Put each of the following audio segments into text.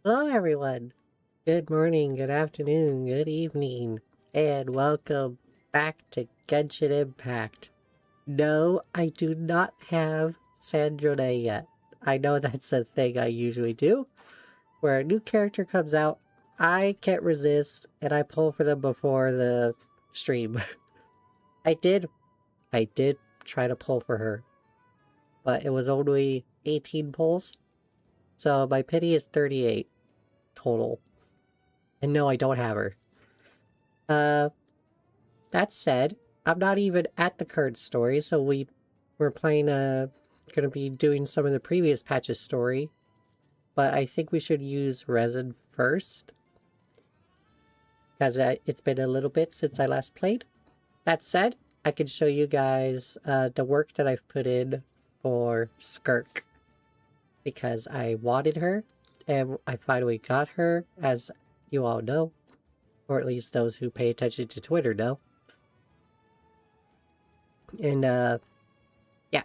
Hello, everyone. Good morning, good afternoon, good evening, and welcome back to Genshin Impact. No, I do not have Sandrone yet. I know that's a thing I usually do, where a new character comes out, I can't resist, and I pull for them before the stream. I did, I did try to pull for her, but it was only 18 pulls, so my pity is 38 total. And no, I don't have her. Uh, that said, I'm not even at the current story, so we're playing gonna be doing some of the previous patches story, but I think we should use resin first, because it's been a little bit since I last played. That said, I can show you guys the work that I've put in for Skirk, because I wanted her, and I finally got her, as you all know, or at least those who pay attention to Twitter know. And yeah.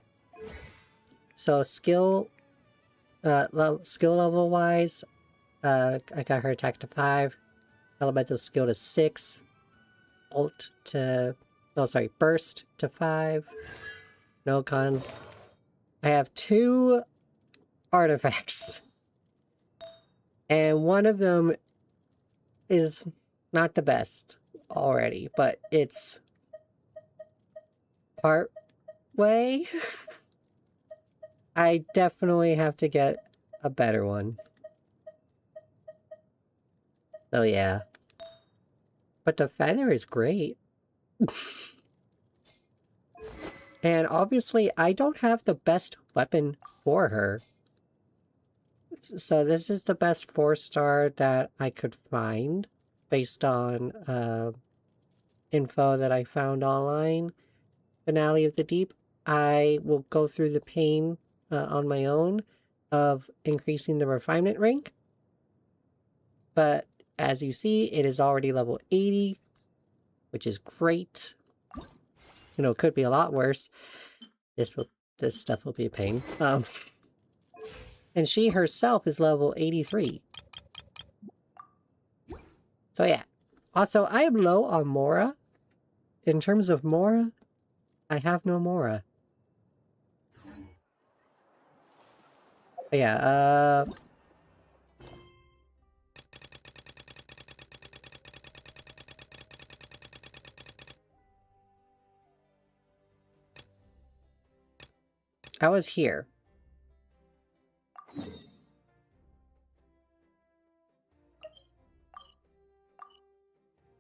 So skill level wise, I got her attack to 5, elemental skill to 6, ult to burst to 5. No cons. I have 2 artifacts. And one of them is not the best already, but it's part way. I definitely have to get a better one. Oh yeah. But the feather is great. And obviously, I don't have the best weapon for her. So this is the best 4-star that I could find based on info that I found online. Finale of the Deep. I will go through the pain on my own of increasing the refinement rank. But as you see, it is already level 80, which is great. You know, it could be a lot worse. This stuff will be a pain. And she herself is level 83. So yeah. Also, I am low on Mora. In terms of Mora, I have no Mora. But yeah, I was here.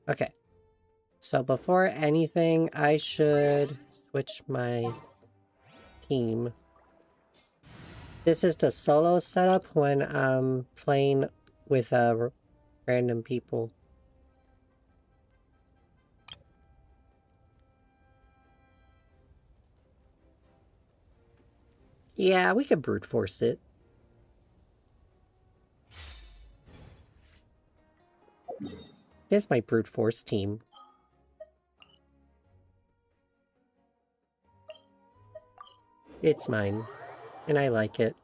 Okay. So before anything, I should switch my team. This is the solo setup when I'm playing with random people. Yeah, we could brute force it. This is my brute force team. It's mine, and I like it.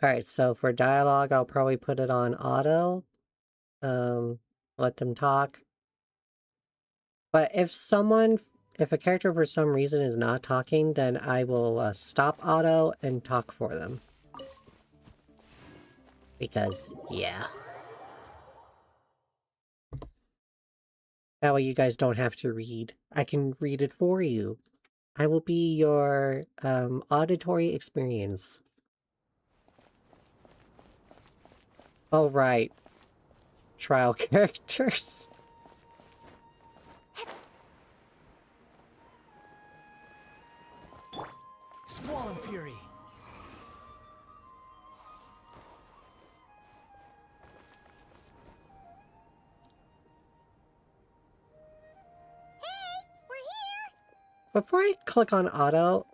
Alright, so for dialogue, I'll probably put it on auto. Let them talk. But if a character for some reason is not talking, then I will stop auto and talk for them. Because, yeah. That way you guys don't have to read. I can read it for you. I will be your auditory experience. Oh, right. Trial characters. Squall Fury. Hey, we're here. Before I click on auto,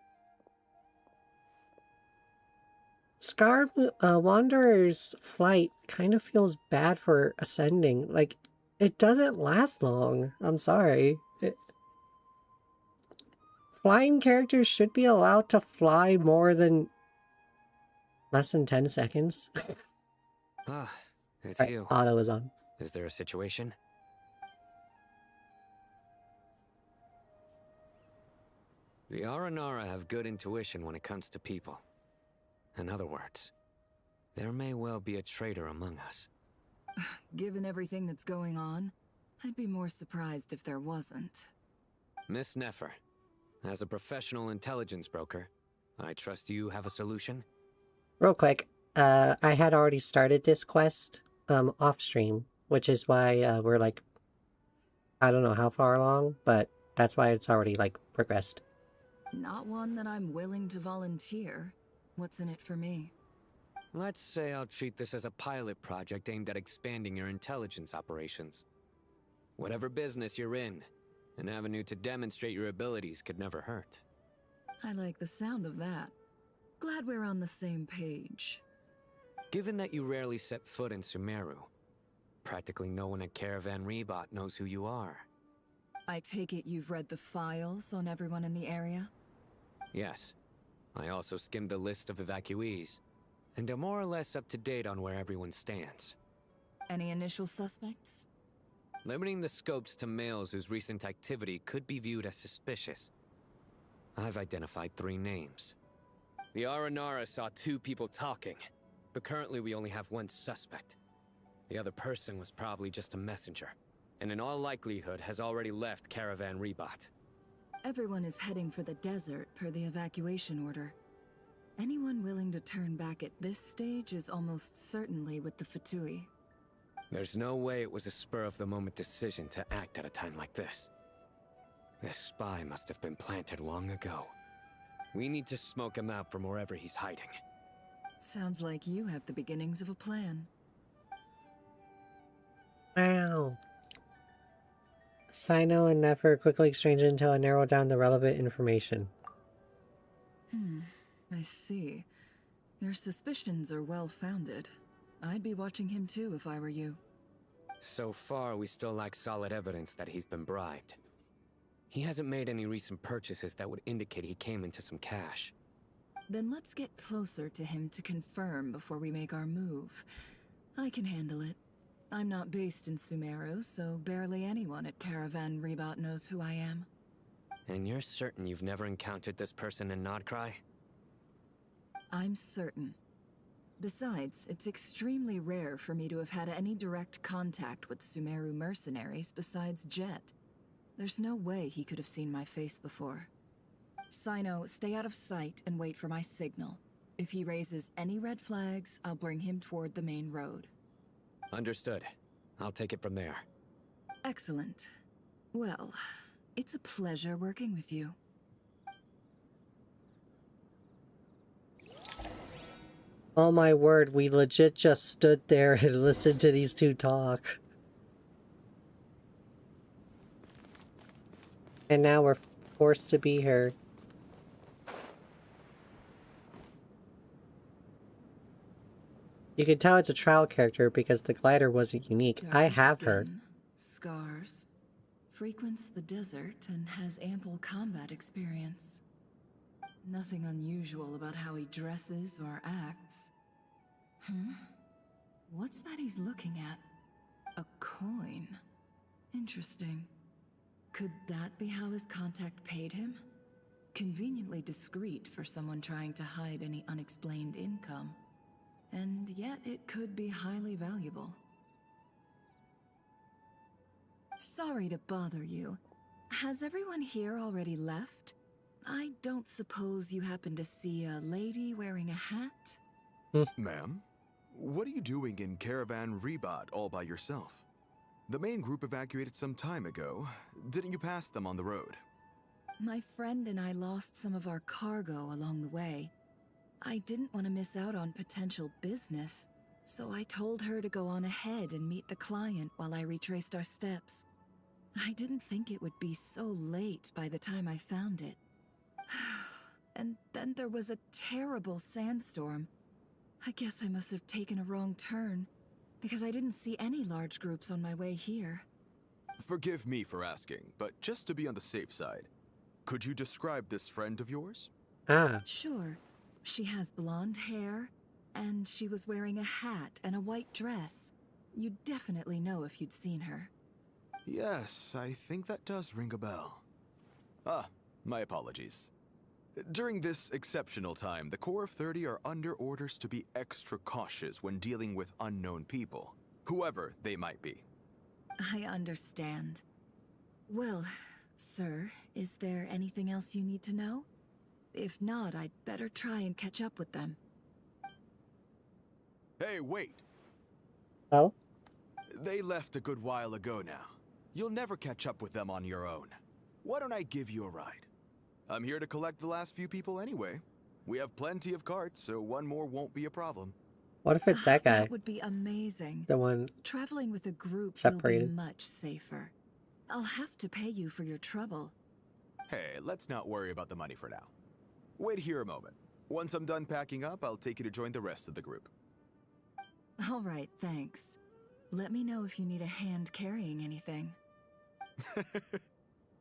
Scar Wanderer's flight kind of feels bad for ascending. Like, it doesn't last long. I'm sorry. flying characters should be allowed to fly more than less than 10 seconds. Ah, it's Right, you. auto is on. Is there a situation? The Aranara have good intuition when it comes to people. In other words, there may well be a traitor among us. Given everything that's going on, I'd be more surprised if there wasn't. Miss Nefer, as a professional intelligence broker, I trust you have a solution? Real quick, I had already started this quest off stream, which is why we're like, I don't know how far along, but that's why it's already like progressed. Not one that I'm willing to volunteer. What's in it for me? Let's say I'll treat this as a pilot project aimed at expanding your intelligence operations. Whatever business you're in, an avenue to demonstrate your abilities could never hurt. I like the sound of that. Glad we're on the same page. Given that you rarely set foot in Sumeru, practically no one at Caravan Rebot knows who you are. I take it you've read the files on everyone in the area? Yes. I also skimmed the list of evacuees, and am more or less up to date on where everyone stands. Any initial suspects? Limiting the scopes to males whose recent activity could be viewed as suspicious. I've identified 3 names. The Aranara saw 2 people talking, but currently we only have 1 suspect. The other person was probably just a messenger, and in all likelihood has already left Caravan Rebot. Everyone is heading for the desert per the evacuation order. Anyone willing to turn back at this stage is almost certainly with the Fatui. There's no way it was a spur-of-the-moment decision to act at a time like this. This spy must have been planted long ago. We need to smoke him out from wherever he's hiding. Sounds like you have the beginnings of a plan. Wow. Sino and Nefer quickly exchange intel and narrow down the relevant information. I see. Your suspicions are well-founded. I'd be watching him too if I were you. So far, we still lack solid evidence that he's been bribed. He hasn't made any recent purchases that would indicate he came into some cash. Then let's get closer to him to confirm before we make our move. I can handle it. I'm not based in Sumeru, so barely anyone at Caravan Rebot knows who I am. And you're certain you've never encountered this person in Nodcry? I'm certain. Besides, it's extremely rare for me to have had any direct contact with Sumeru mercenaries besides Jet. There's no way he could have seen my face before. Sino, stay out of sight and wait for my signal. If he raises any red flags, I'll bring him toward the main road. Understood. I'll take it from there. Excellent. Well, it's a pleasure working with you. Oh my word, we legit just stood there and listened to these 2 talk. And now we're forced to be here. You can tell it's a trial character because the glider wasn't unique. I Darker have skin, heard. Scars. Frequents the desert and has ample combat experience. Nothing unusual about how he dresses or acts. What's that he's looking at? A coin. Interesting. Could that be how his contact paid him? Conveniently discreet for someone trying to hide any unexplained income. And yet it could be highly valuable. Sorry to bother you. Has everyone here already left? I don't suppose you happen to see a lady wearing a hat? Ma'am, what are you doing in Caravan Rebot all by yourself? The main group evacuated some time ago. Didn't you pass them on the road? My friend and I lost some of our cargo along the way. I didn't want to miss out on potential business, so I told her to go on ahead and meet the client while I retraced our steps. I didn't think it would be so late by the time I found it. And then there was a terrible sandstorm. I guess I must have taken a wrong turn, because I didn't see any large groups on my way here. Forgive me for asking, but just to be on the safe side, Could you describe this friend of yours? Ah, Sure. She has blonde hair, and she was wearing a hat and a white dress. You'd definitely know if you'd seen her. Yes, I think that does ring a bell. Ah, my apologies. During this exceptional time, the Corps of 30 are under orders to be extra cautious when dealing with unknown people, whoever they might be. I understand. Well, sir, is there anything else you need to know? If not, I'd better try and catch up with them. Hey, wait! oh, They left a good while ago now. You'll never catch up with them on your own. Why don't I give you a ride? I'm here to collect the last few people anyway. We have plenty of carts, so one more won't be a problem. what if it's that guy? That would be amazing. The one Traveling with a group will separated. be much safer. I'll have to pay you for your trouble. Hey, let's not worry about the money for now. Wait here a moment. Once I'm done packing up, I'll take you to join the rest of the group. All right, thanks. Let me know if you need a hand carrying anything.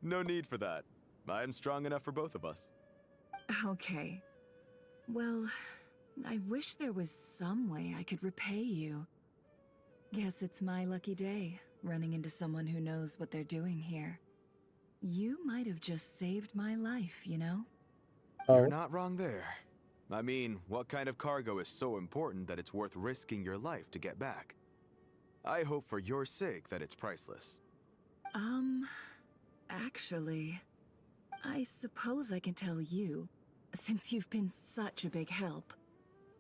No need for that. I'm strong enough for both of us. Okay. Well, I wish there was some way I could repay you. Guess it's my lucky day, running into someone who knows what they're doing here. You might have just saved my life, you know? You're Oh, not wrong there. I mean, what kind of cargo is so important that it's worth risking your life to get back? I hope for your sake that it's priceless. Actually, I suppose I can tell you, since you've been such a big help.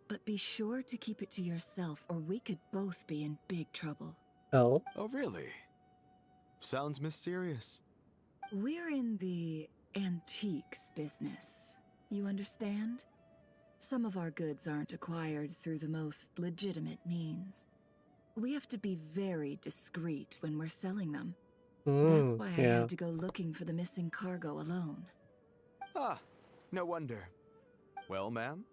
But be sure to keep it to yourself, or we could both be in big trouble. oh, Oh, really? Sounds mysterious. We're in the antiques business. You understand? Some of our goods aren't acquired through the most legitimate means. We have to be very discreet when we're selling them. That's why I yeah. had to go looking for the missing cargo alone. Ah, no wonder. Well, ma'am,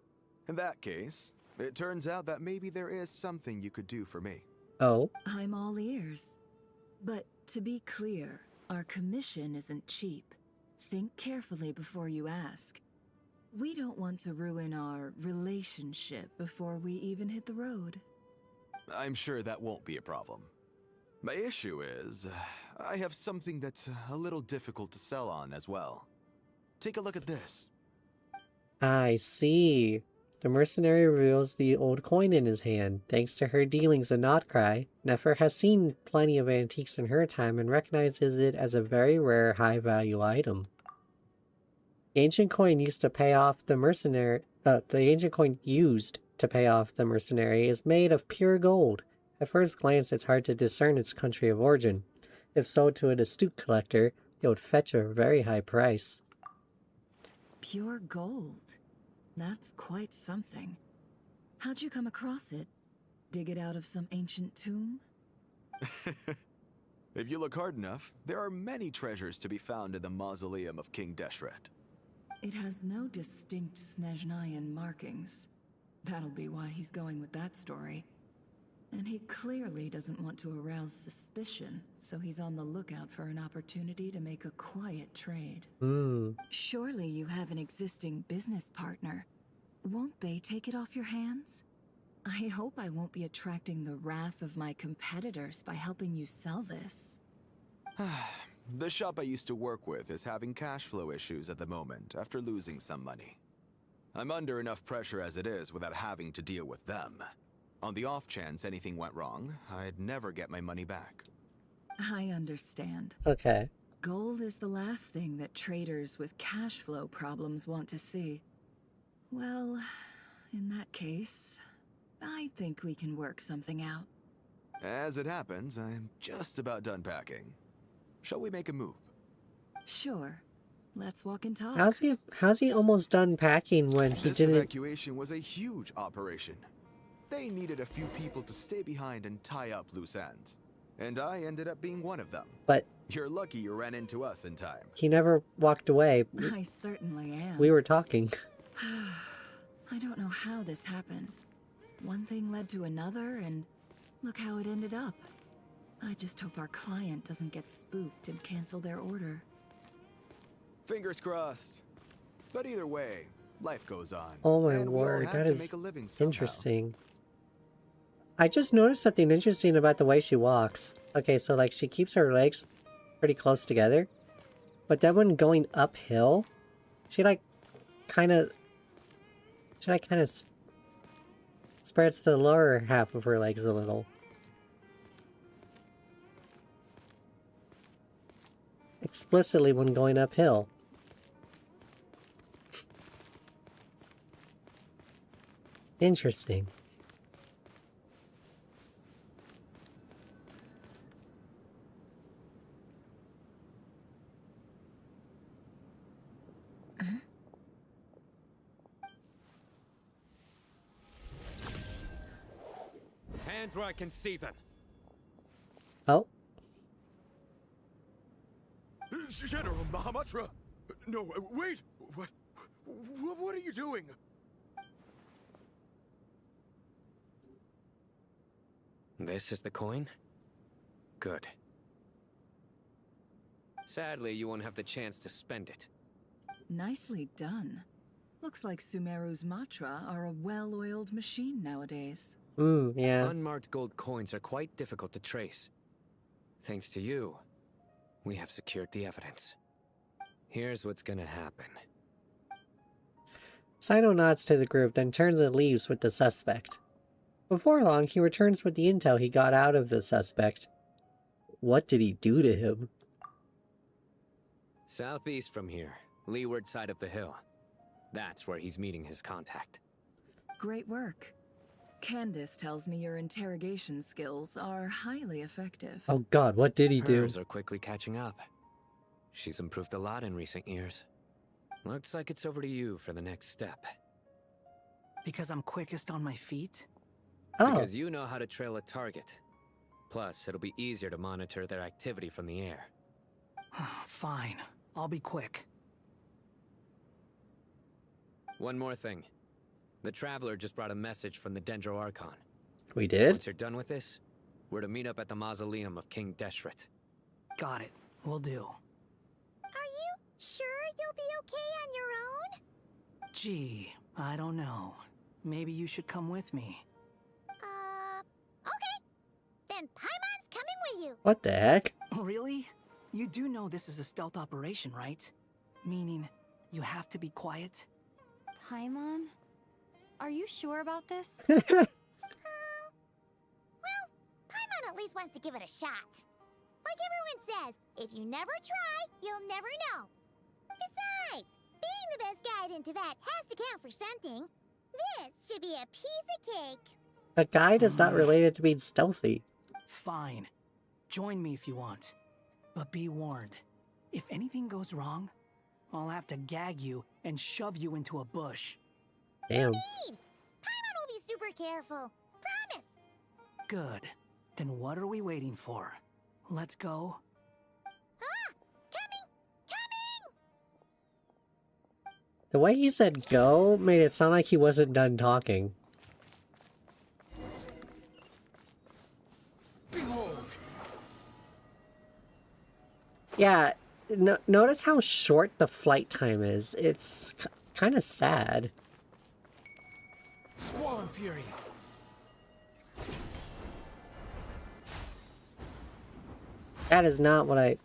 in that case, it turns out that maybe there is something you could do for me. Oh, I'm all ears. But to be clear, our commission isn't cheap. Think carefully before you ask. We don't want to ruin our relationship before we even hit the road. I'm sure that won't be a problem. My issue is, I have something that's a little difficult to sell on as well. Take a look at this. I see. The mercenary reveals the old coin in his hand. Thanks to her dealings in Notcry, Nefer has seen plenty of antiques in her time and recognizes it as a very rare, high-value item. The ancient coin used to pay off the mercenary. The ancient coin used to pay off the mercenary is made of pure gold. At first glance, it's hard to discern its country of origin. If sold to an astute collector, it would fetch a very high price. Pure gold. That's quite something. How'd you come across it? Dig it out of some ancient tomb? If you look hard enough, there are many treasures to be found in the mausoleum of King Deshret. It has no distinct Snezhnayan markings. That'll be why he's going with that story. And he clearly doesn't want to arouse suspicion, so he's on the lookout for an opportunity to make a quiet trade. Surely you have an existing business partner. Won't they take it off your hands? I hope I won't be attracting the wrath of my competitors by helping you sell this. The shop I used to work with is having cash flow issues at the moment after losing some money. I'm under enough pressure as it is without having to deal with them. On the off chance anything went wrong, I'd never get my money back. I understand. Okay. Gold is the last thing that traders with cash flow problems want to see. Well, in that case, I think we can work something out. As it happens, I'm just about done packing. Shall we make a move? Sure. Let's walk and talk. How's he almost done packing when he This didn't? evacuation was a huge operation. They needed a few people to stay behind and tie up loose ends. And I ended up being one of them. But You're lucky you ran into us in time. he never walked away. I certainly am. We were talking. I don't know how this happened. One thing led to another, and look how it ended up. I just hope our client doesn't get spooked and cancel their order. Fingers crossed. But either way, life goes on. Oh my and we all word, have that to is make a living somehow. interesting. I just noticed something interesting about the way she walks. Okay, so like she keeps her legs pretty close together, but then when going uphill, she like kind of spreads the lower half of her legs a little. Explicitly when going uphill. Interesting. Hands where I can see them. Oh, General Mahamatra! No, wait! What are you doing? This is the coin? Good. Sadly, you won't have the chance to spend it. Nicely done. Looks like Sumeru's Matra are a well-oiled machine nowadays. yeah. Unmarked gold coins are quite difficult to trace. Thanks to you, we have secured the evidence. Here's what's gonna happen. Saito nods to the group, then turns and leaves with the suspect. Before long, he returns with the intel he got out of the suspect. What did he do to him? Southeast from here, leeward side of the hill. That's where he's meeting his contact. Great work. Candace tells me your interrogation skills are highly effective. Oh god, what did he do? Hers are quickly catching up. She's improved a lot in recent years. Looks like it's over to you for the next step. Because I'm quickest on my feet? Oh, Because you know how to trail a target. Plus, it'll be easier to monitor their activity from the air. Fine. I'll be quick. One more thing. The Traveler just brought a message from the Dendro Archon. we did? Once you're done with this, we're to meet up at the mausoleum of King Deshret. Got it. Will do. Are you sure you'll be okay on your own? Gee, I don't know. Maybe you should come with me. Okay. Then Paimon's coming with you. What the heck? Really? You do know this is a stealth operation, right? Meaning, you have to be quiet? Paimon? Are you sure about this? Oh, Well, Paimon at least wants to give it a shot. Like everyone says, if you never try, you'll never know. Besides, being the best guide into that has to count for something. This should be a piece of cake. a guide is not related to being stealthy. Fine. Join me if you want. But be warned. If anything goes wrong, I'll have to gag you and shove you into a bush. Damn. Paimon will be super careful. Promise. Good. Then what are we waiting for? Let's go. Coming! The way he said go made it sound like he wasn't done talking. Behold! Yeah, notice how short the flight time is. It's kind of sad. Squall Fury! That is not what I...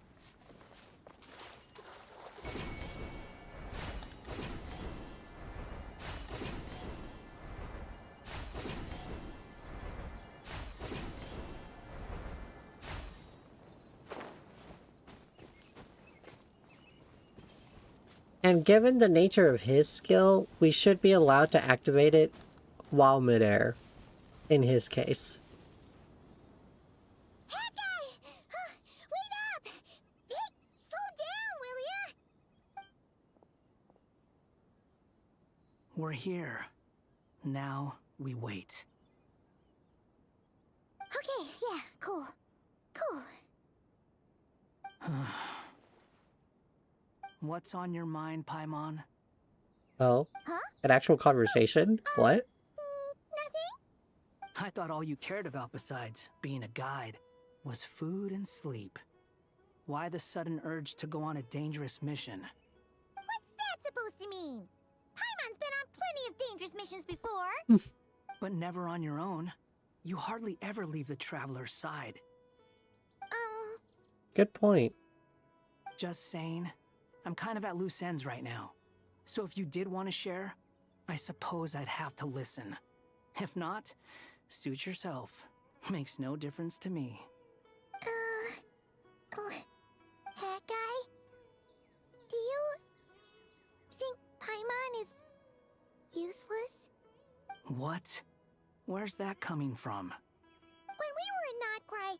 And given the nature of his skill, we should be allowed to activate it while midair, in his case. Hawkeye! Wait up! Hey, slow down, will ya? We're here. Now we wait. Okay, yeah, cool. Cool. What's on your mind, Paimon? Oh? Huh? An actual conversation? What? Nothing? I thought all you cared about besides being a guide was food and sleep. Why the sudden urge to go on a dangerous mission? mean? Paimon's been on plenty of dangerous missions before. But never on your own. You hardly ever leave the traveler's side. Good point. Just saying, I'm kind of at loose ends right now. So if you did want to share, I suppose I'd have to listen. If not, suit yourself. Makes no difference to me. Hat guy? Do you think Paimon is useless? What? Where's that coming from? When we were in Notcry,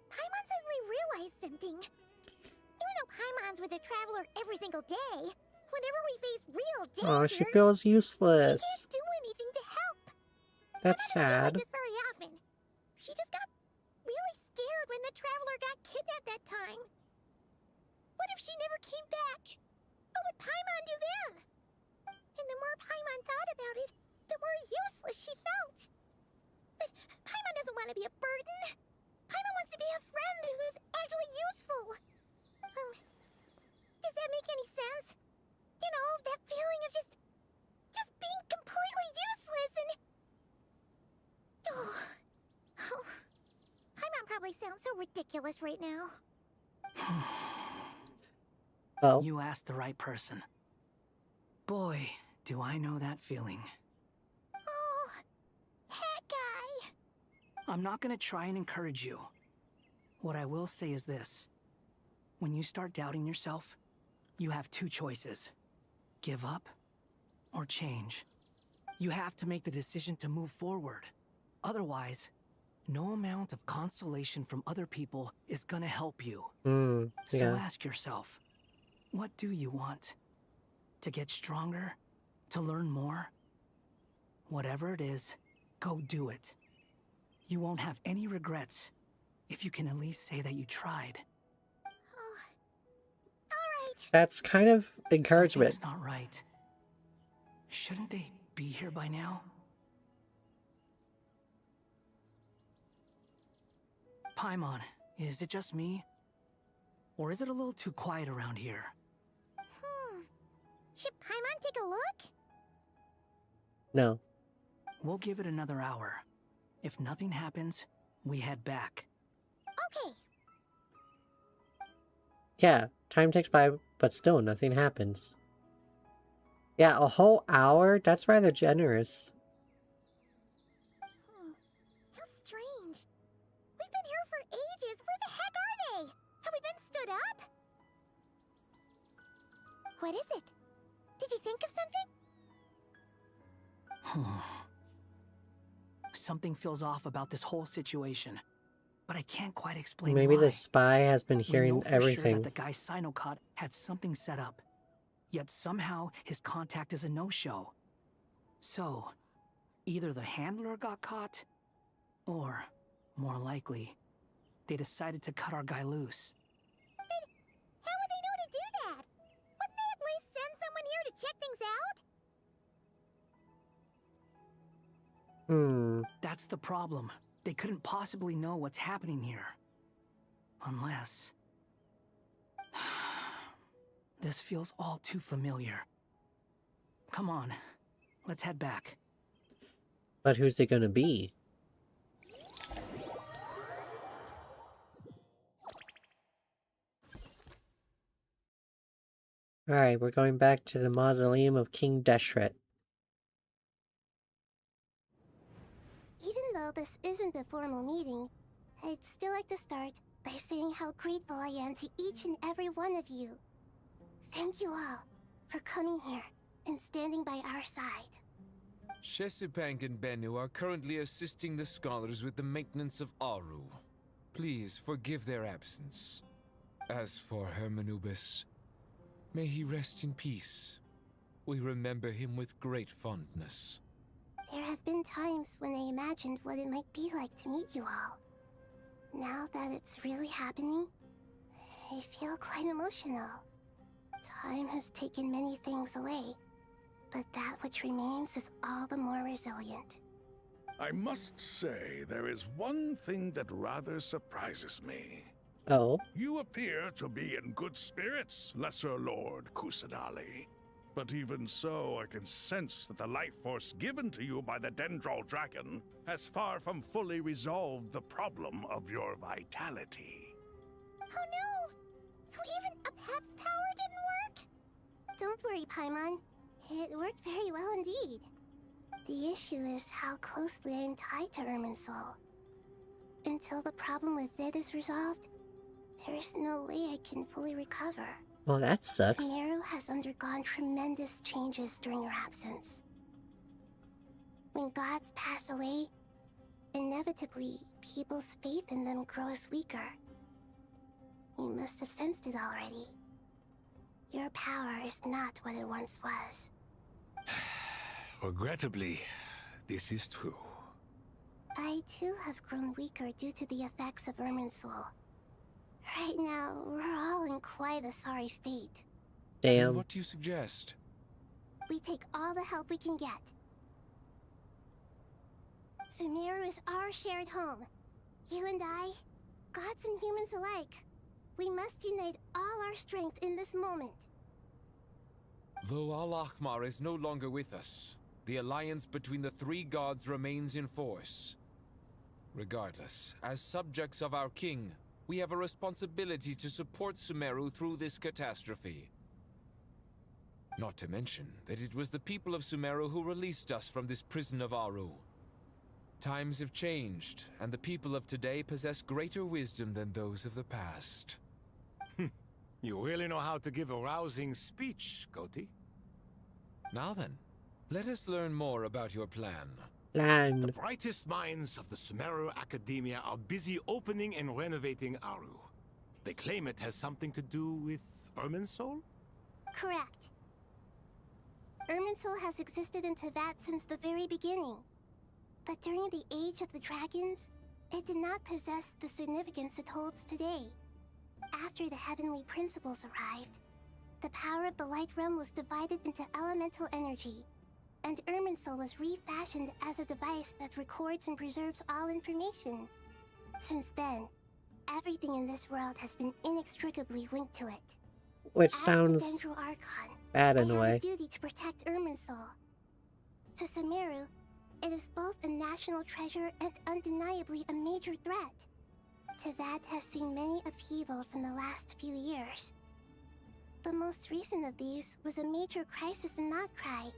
Paimon suddenly realized something. Even though Paimon's with the Traveler every single day, whenever we face real danger, Oh, she feels she useless. can't do anything to help. That's Not sad. like this very often. She just got really scared when the Traveler got kidnapped that time. What if she never came back? What would Paimon do then? And the more Paimon thought about it, the more useless she felt. But Paimon doesn't want to be a burden. Paimon wants to be a friend who's actually useful. Does that make any sense? You know, that feeling of just being completely useless and... Oh. Paimon probably sounds so ridiculous right now. Oh, You asked the right person. Boy, do I know that feeling. Oh, hat guy. I'm not gonna try and encourage you. What I will say is this. When you start doubting yourself, you have two choices. Give up or change. You have to make the decision to move forward. Otherwise, no amount of consolation from other people is gonna help you. So yeah. ask yourself, what do you want? To get stronger? To learn more? Whatever it is, go do it. You won't have any regrets if you can at least say that you tried. Alright. That's kind of encouragement. Something's not right. Shouldn't they be here by now? Paimon, is it just me? Or is it a little too quiet around here? Should Paimon take a look? No. We'll give it another hour. If nothing happens, we head back. Okay. Yeah, time ticks by, but still nothing happens. Yeah, a whole hour? That's rather generous. How strange. We've been here for ages. Where the heck are they? Have we been stood up? What is it? Did you think of something? Something feels off about this whole situation, but I can't quite explain Maybe why. the spy has been We know hearing for sure everything. that the guy Sinocot had something set up, yet somehow his contact is a no-show. So, either the handler got caught, or, more likely, they decided to cut our guy loose. How would they know to do that? Wouldn't they at least send someone here to check things out? That's the problem. They couldn't possibly know what's happening here. Unless... This feels all too familiar. Come on, let's head back. But who's it gonna be? Alright, we're going back to the mausoleum of King Deshret. Even though this isn't a formal meeting, I'd still like to start by saying how grateful I am to each and every one of you. Thank you all for coming here and standing by our side. Shesipank and Bennu are currently assisting the scholars with the maintenance of Aru. Please forgive their absence. As for Hermanubis, may he rest in peace. We remember him with great fondness. There have been times when I imagined what it might be like to meet you all. Now that it's really happening, I feel quite emotional. Time has taken many things away, but that which remains is all the more resilient. I must say, there is one thing that rather surprises me. Oh? You appear to be in good spirits, Lesser Lord Kusanali. But even so, I can sense that the life force given to you by the Dendral Dragon has far from fully resolved the problem of your vitality. Oh no! So even Apep's power didn't work? Don't worry, Paimon. It worked very well indeed. The issue is how closely I'm tied to Irminsul. Until the problem with it is resolved, there is no way I can fully recover. Well, that sucks. Sumeru has undergone tremendous changes during your absence. When gods pass away, inevitably, people's faith in them grows weaker. You must have sensed it already. Your power is not what it once was. Regrettably, this is true. I too have grown weaker due to the effects of Irminsul. Right now, we're all in quite a sorry state. And Damn. what do you suggest? We take all the help we can get. Sumeru is our shared home. You and I, gods and humans alike. We must unite all our strength in this moment. Though Al-Ahmar is no longer with us, the alliance between the three gods remains in force. Regardless, as subjects of our king, we have a responsibility to support Sumeru through this catastrophe. Not to mention that it was the people of Sumeru who released us from this prison of Aru. Times have changed, and the people of today possess greater wisdom than those of the past. You really know how to give a rousing speech, Koti. Now then, let us learn more about your plan. Land. The brightest minds of the Sumeru Academia are busy opening and renovating Aru. They claim it has something to do with Irminsul? Correct. Irminsul has existed in Teyvat since the very beginning. But during the Age of the Dragons, it did not possess the significance it holds today. After the heavenly principles arrived, the power of the Light Realm was divided into elemental energy, and Irminsul was refashioned as a device that records and preserves all information. Since then, everything in this world has been inextricably linked to it. Which As sounds the Dendral Archon, bad I in a have way. a duty to protect Irminsul. To Sumeru, it is both a national treasure and undeniably a major threat. Teyvat has seen many upheavals in the last few years. The most recent of these was a major crisis in Notcry,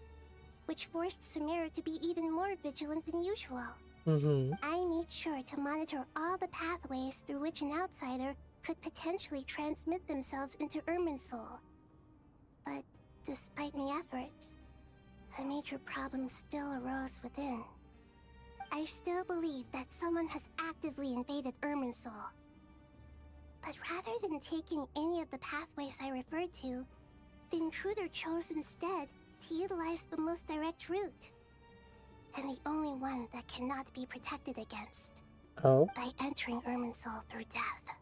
which forced Sumeru to be even more vigilant than usual. I made sure to monitor all the pathways through which an outsider could potentially transmit themselves into Irminsul. But despite my efforts, a major problem still arose within. I still believe that someone has actively invaded Irminsul. But rather than taking any of the pathways I referred to, the intruder chose instead to utilize the most direct route. And the only one that cannot be protected against. Oh, By entering Irminsul through death.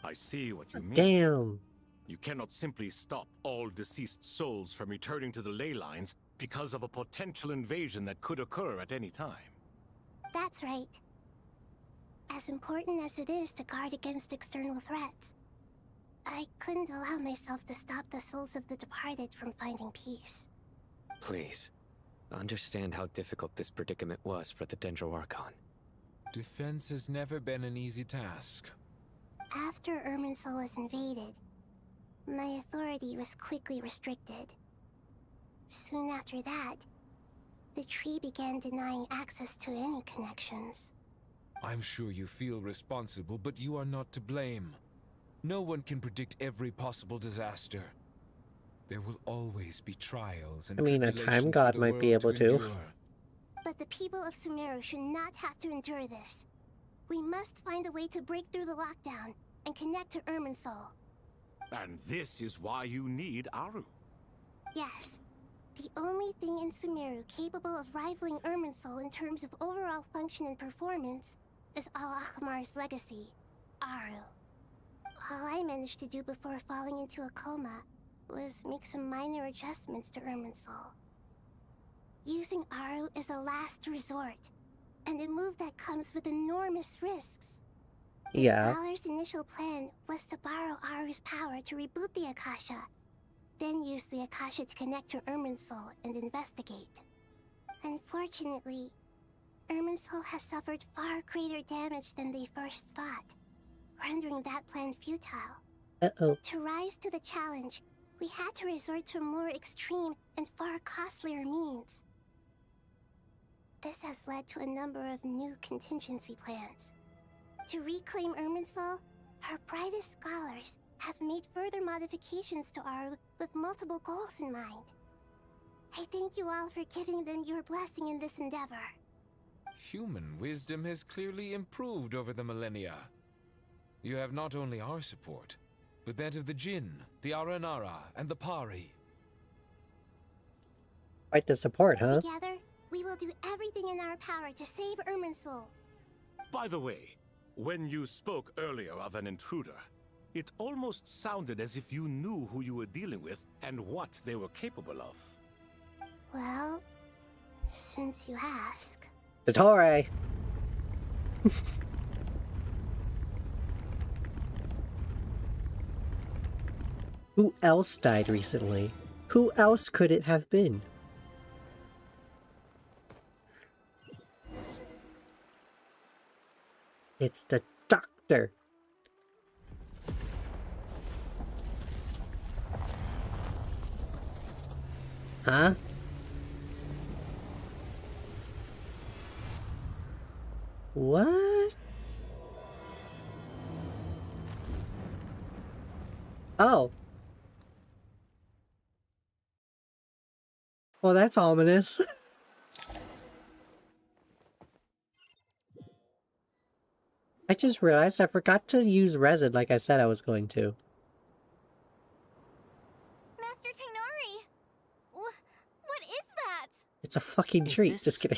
I see what you mean. damn. You cannot simply stop all deceased souls from returning to the ley lines because of a potential invasion that could occur at any time. That's right. As important as it is to guard against external threats, I couldn't allow myself to stop the souls of the departed from finding peace. Please, understand how difficult this predicament was for the Dendro Archon. Defense has never been an easy task. After Irminsul was invaded, my authority was quickly restricted. Soon after that, the tree began denying access to any connections. I'm sure you feel responsible, but you are not to blame. No one can predict every possible disaster. There will always be trials and I mean, a tribulations time for god the might be world able to. endure. But the people of Sumeru should not have to endure this. We must find a way to break through the lockdown and connect to Irminsul. And this is why you need Aru. Yes. The only thing in Sumeru capable of rivaling Irminsul in terms of overall function and performance is Al-Ahmar's legacy, Aru. All I managed to do before falling into a coma was make some minor adjustments to Irminsul. Using Aru is a last resort, and a move that comes with enormous risks. Yeah. The Scholar's initial plan was to borrow Aru's power to reboot the Akasha, then used the Akasha to connect to Irminsul and investigate. Unfortunately, Irminsul has suffered far greater damage than they first thought, rendering that plan futile. Uh-oh. To rise to the challenge, we had to resort to more extreme and far costlier means. This has led to a number of new contingency plans. To reclaim Irminsul, our brightest scholars have made further modifications to Aru with multiple goals in mind. I thank you all for giving them your blessing in this endeavor. Human wisdom has clearly improved over the millennia. You have not only our support, but that of the Jinn, the Aranara, and the Pari. Quite the support, huh? Together, we will do everything in our power to save Irminsul. By the way, when you spoke earlier of an intruder, it almost sounded as if you knew who you were dealing with and what they were capable of. Well, since you ask. Dottore! Who else died recently? Who else could it have been? It's the doctor. Huh? What? Oh. Well, that's ominous. I just realized I forgot to use resin like I said I was going to. Master Tainari! What is that? It's a fucking Is treat. this- Just kidding.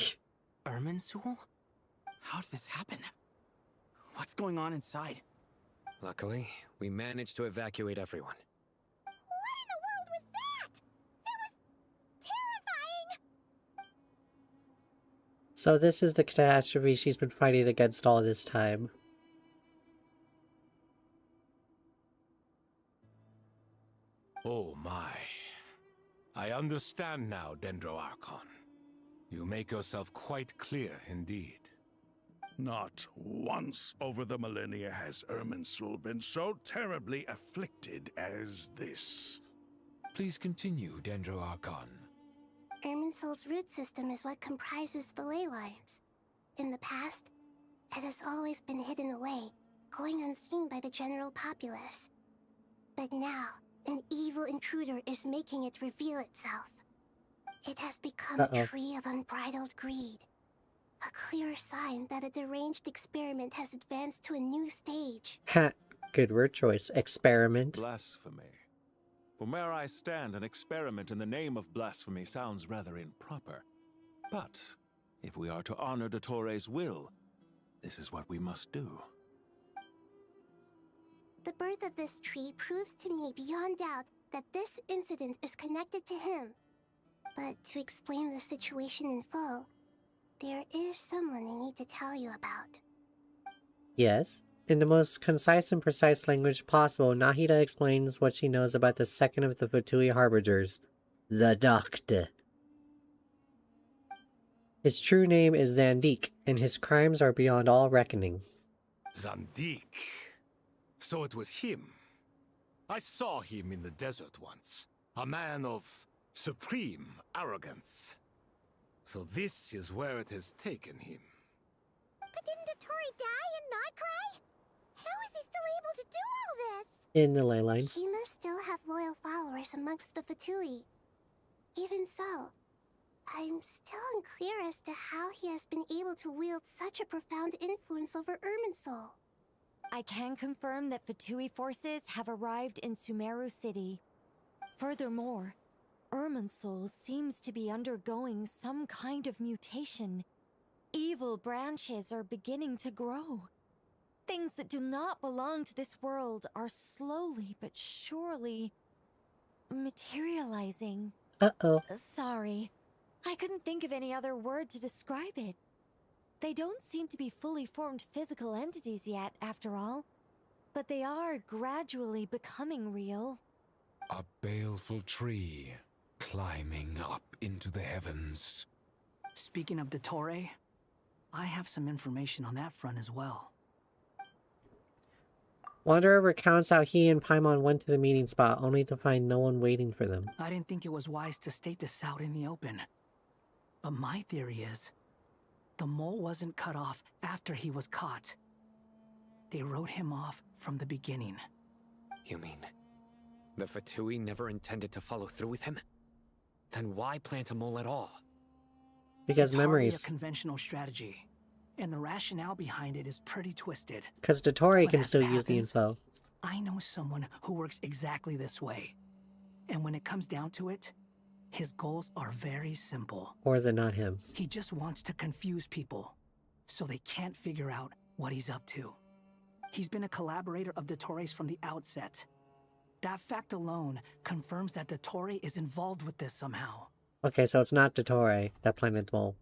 Irminsul? How did this happen? What's going on inside? Luckily, we managed to evacuate everyone. What in the world was that? That was terrifying! So this is the catastrophe she's been fighting against all this time. Oh my. I understand now, Dendro Archon. You make yourself quite clear indeed. Not once over the millennia has Irminsul been so terribly afflicted as this. Please continue, Dendro Archon. Irminsul's root system is what comprises the ley lines. In the past, it has always been hidden away, going unseen by the general populace. But now, an evil intruder is making it reveal itself. It has become a tree of unbridled greed. A clear sign that a deranged experiment has advanced to a new stage. Ha! Good word choice. Experiment. Blasphemy. From where I stand, an experiment in the name of blasphemy sounds rather improper. But if we are to honor Dottore's will, this is what we must do. The birth of this tree proves to me beyond doubt that this incident is connected to him. But to explain the situation in full, there is someone I need to tell you about. Yes. In the most concise and precise language possible, Nahida explains what she knows about the second of the Fatui Harbingers, the Doctor. His true name is Zandik, and his crimes are beyond all reckoning. Zandik. So it was him. I saw him in the desert once. A man of supreme arrogance. So this is where it has taken him. But didn't Dottore die and not cry? How is he still able to do all this? In the ley lines. He must still have loyal followers amongst the Fatui. Even so, I'm still unclear as to how he has been able to wield such a profound influence over Irminsul. I can confirm that Fatui forces have arrived in Sumeru City. Furthermore, Irminsul seems to be undergoing some kind of mutation. Evil branches are beginning to grow. Things that do not belong to this world are slowly but surely materializing. Uh-oh. Sorry, I couldn't think of any other word to describe it. They don't seem to be fully formed physical entities yet, after all. But they are gradually becoming real. A baleful tree climbing up into the heavens. Speaking of Dottore, I have some information on that front as well. Wanderer recounts how he and Paimon went to the meeting spot only to find no one waiting for them. I didn't think it was wise to state this out in the open. But my theory is, the mole wasn't cut off after he was caught. They wrote him off from the beginning. You mean the Fatui never intended to follow through with him? Then why plant a mole at all? Because It's hardly memories. a conventional strategy, and the rationale behind it is pretty twisted. Because Dottore When can that still use the happens, info. I know someone who works exactly this way. And when it comes down to it, his goals are very simple. Or is it not him? He just wants to confuse people, so they can't figure out what he's up to. He's been a collaborator of Dottore's from the outset. That fact alone confirms that Dottore is involved with this somehow. Okay, so it's not Dottore that planted the mole.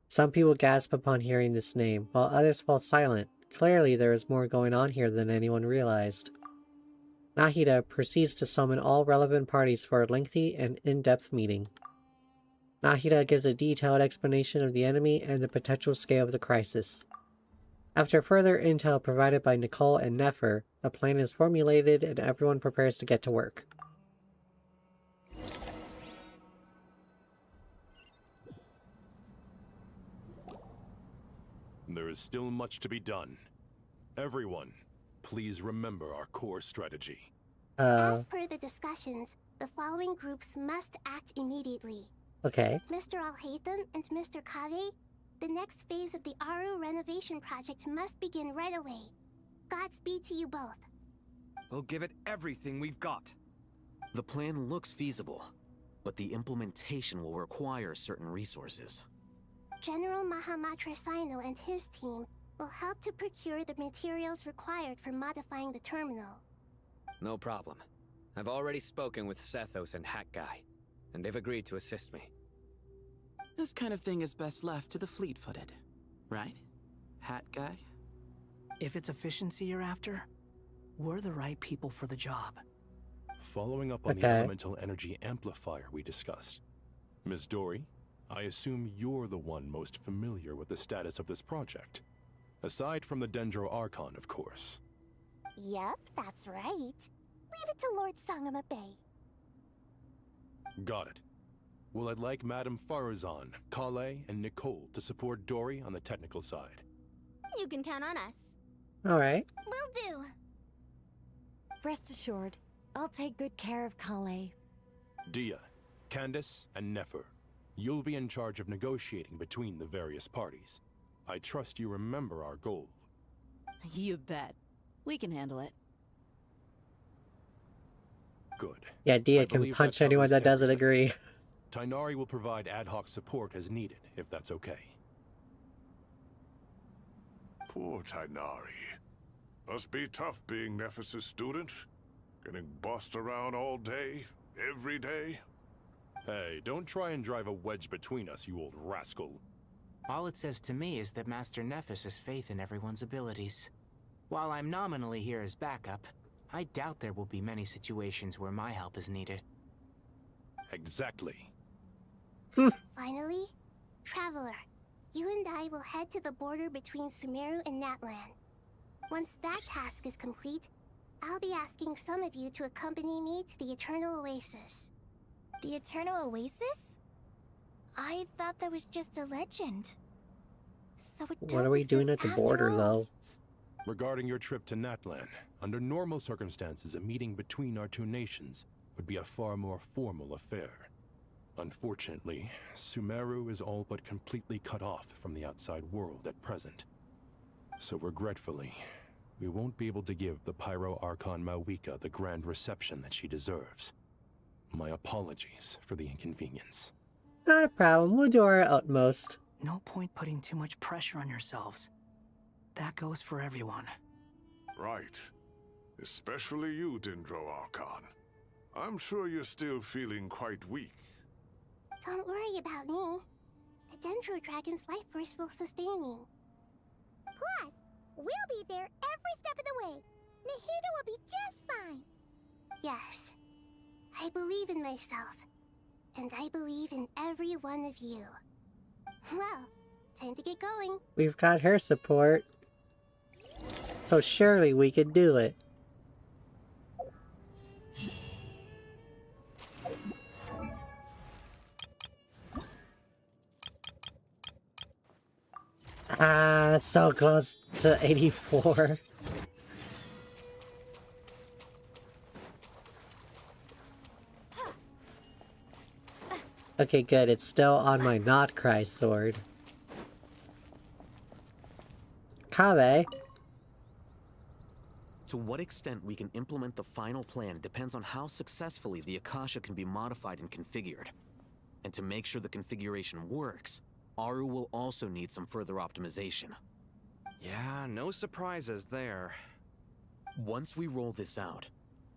Some people gasp upon hearing this name, while others fall silent. Clearly there is more going on here than anyone realized. Nahida proceeds to summon all relevant parties for a lengthy and in-depth meeting. Nahida gives a detailed explanation of the enemy and the potential scale of the crisis. After further intel provided by Nicole and Nefer, a plan is formulated and everyone prepares to get to work. There is still much to be done. Everyone, please remember our core strategy. As per the discussions, the following groups must act immediately. Okay. Mr. Alhaitham and Mr. Kave, the next phase of the Aru renovation project must begin right away. Godspeed to you both. We'll give it everything we've got. The plan looks feasible, but the implementation will require certain resources. General Mahamatra Sino and his team will help to procure the materials required for modifying the terminal. No problem. I've already spoken with Sethos and Hat Guy, and they've agreed to assist me. This kind of thing is best left to the fleet-footed, right? Hat Guy? If it's efficiency you're after, we're the right people for the job. Following up on the elemental energy amplifier we discussed. Ms. Dory, I assume you're the one most familiar with the status of this project. Aside from the Dendro Archon, of course. Yep, that's right. Leave it to Lord Sangamabe. Got it. Well, I'd like Madame Farazan, Kale, and Nicole to support Dory on the technical side. You can count on us. Alright. Will do. Rest assured, I'll take good care of Kale. Dia, Candace, and Nefer, you'll be in charge of negotiating between the various parties. I trust you remember our goal. You bet. We can handle it. Good. Yeah, Dia can punch anyone that doesn't agree. Tainari will provide ad hoc support as needed, if that's okay. Poor Tainari. Must be tough being Nephis' student. Getting bossed around all day, every day. Hey, don't try and drive a wedge between us, you old rascal. All it says to me is that Master Nephis has faith in everyone's abilities. While I'm nominally here as backup, I doubt there will be many situations where my help is needed. Exactly. Finally, Traveler, you and I will head to the border between Sumeru and Natlan. Once that task is complete, I'll be asking some of you to accompany me to the Eternal Oasis. The Eternal Oasis? I thought that was just a legend. So it does What are we doing at the exist border, after all? though? Regarding your trip to Natlan, under normal circumstances, a meeting between our two nations would be a far more formal affair. Unfortunately, Sumeru is all but completely cut off from the outside world at present. So regretfully, we won't be able to give the Pyro Archon Mawika the grand reception that she deserves. My apologies for the inconvenience. Not a problem, we'll do our utmost. No point putting too much pressure on yourselves. That goes for everyone. Right. Especially you, Dendro Archon. I'm sure you're still feeling quite weak. Don't worry about me. The Dendro Dragon's life force will sustain me. Plus, we'll be there every step of the way. Nahida will be just fine. Yes. I believe in myself. And I believe in every one of you. Well, time to get going. We've got her support. So surely we could do it. Ah, so close to 84. Okay, good. It's still on my not cry sword. Kave. To what extent we can implement the final plan depends on how successfully the Akasha can be modified and configured. And to make sure the configuration works, Aru will also need some further optimization. Yeah, no surprises there. Once we roll this out,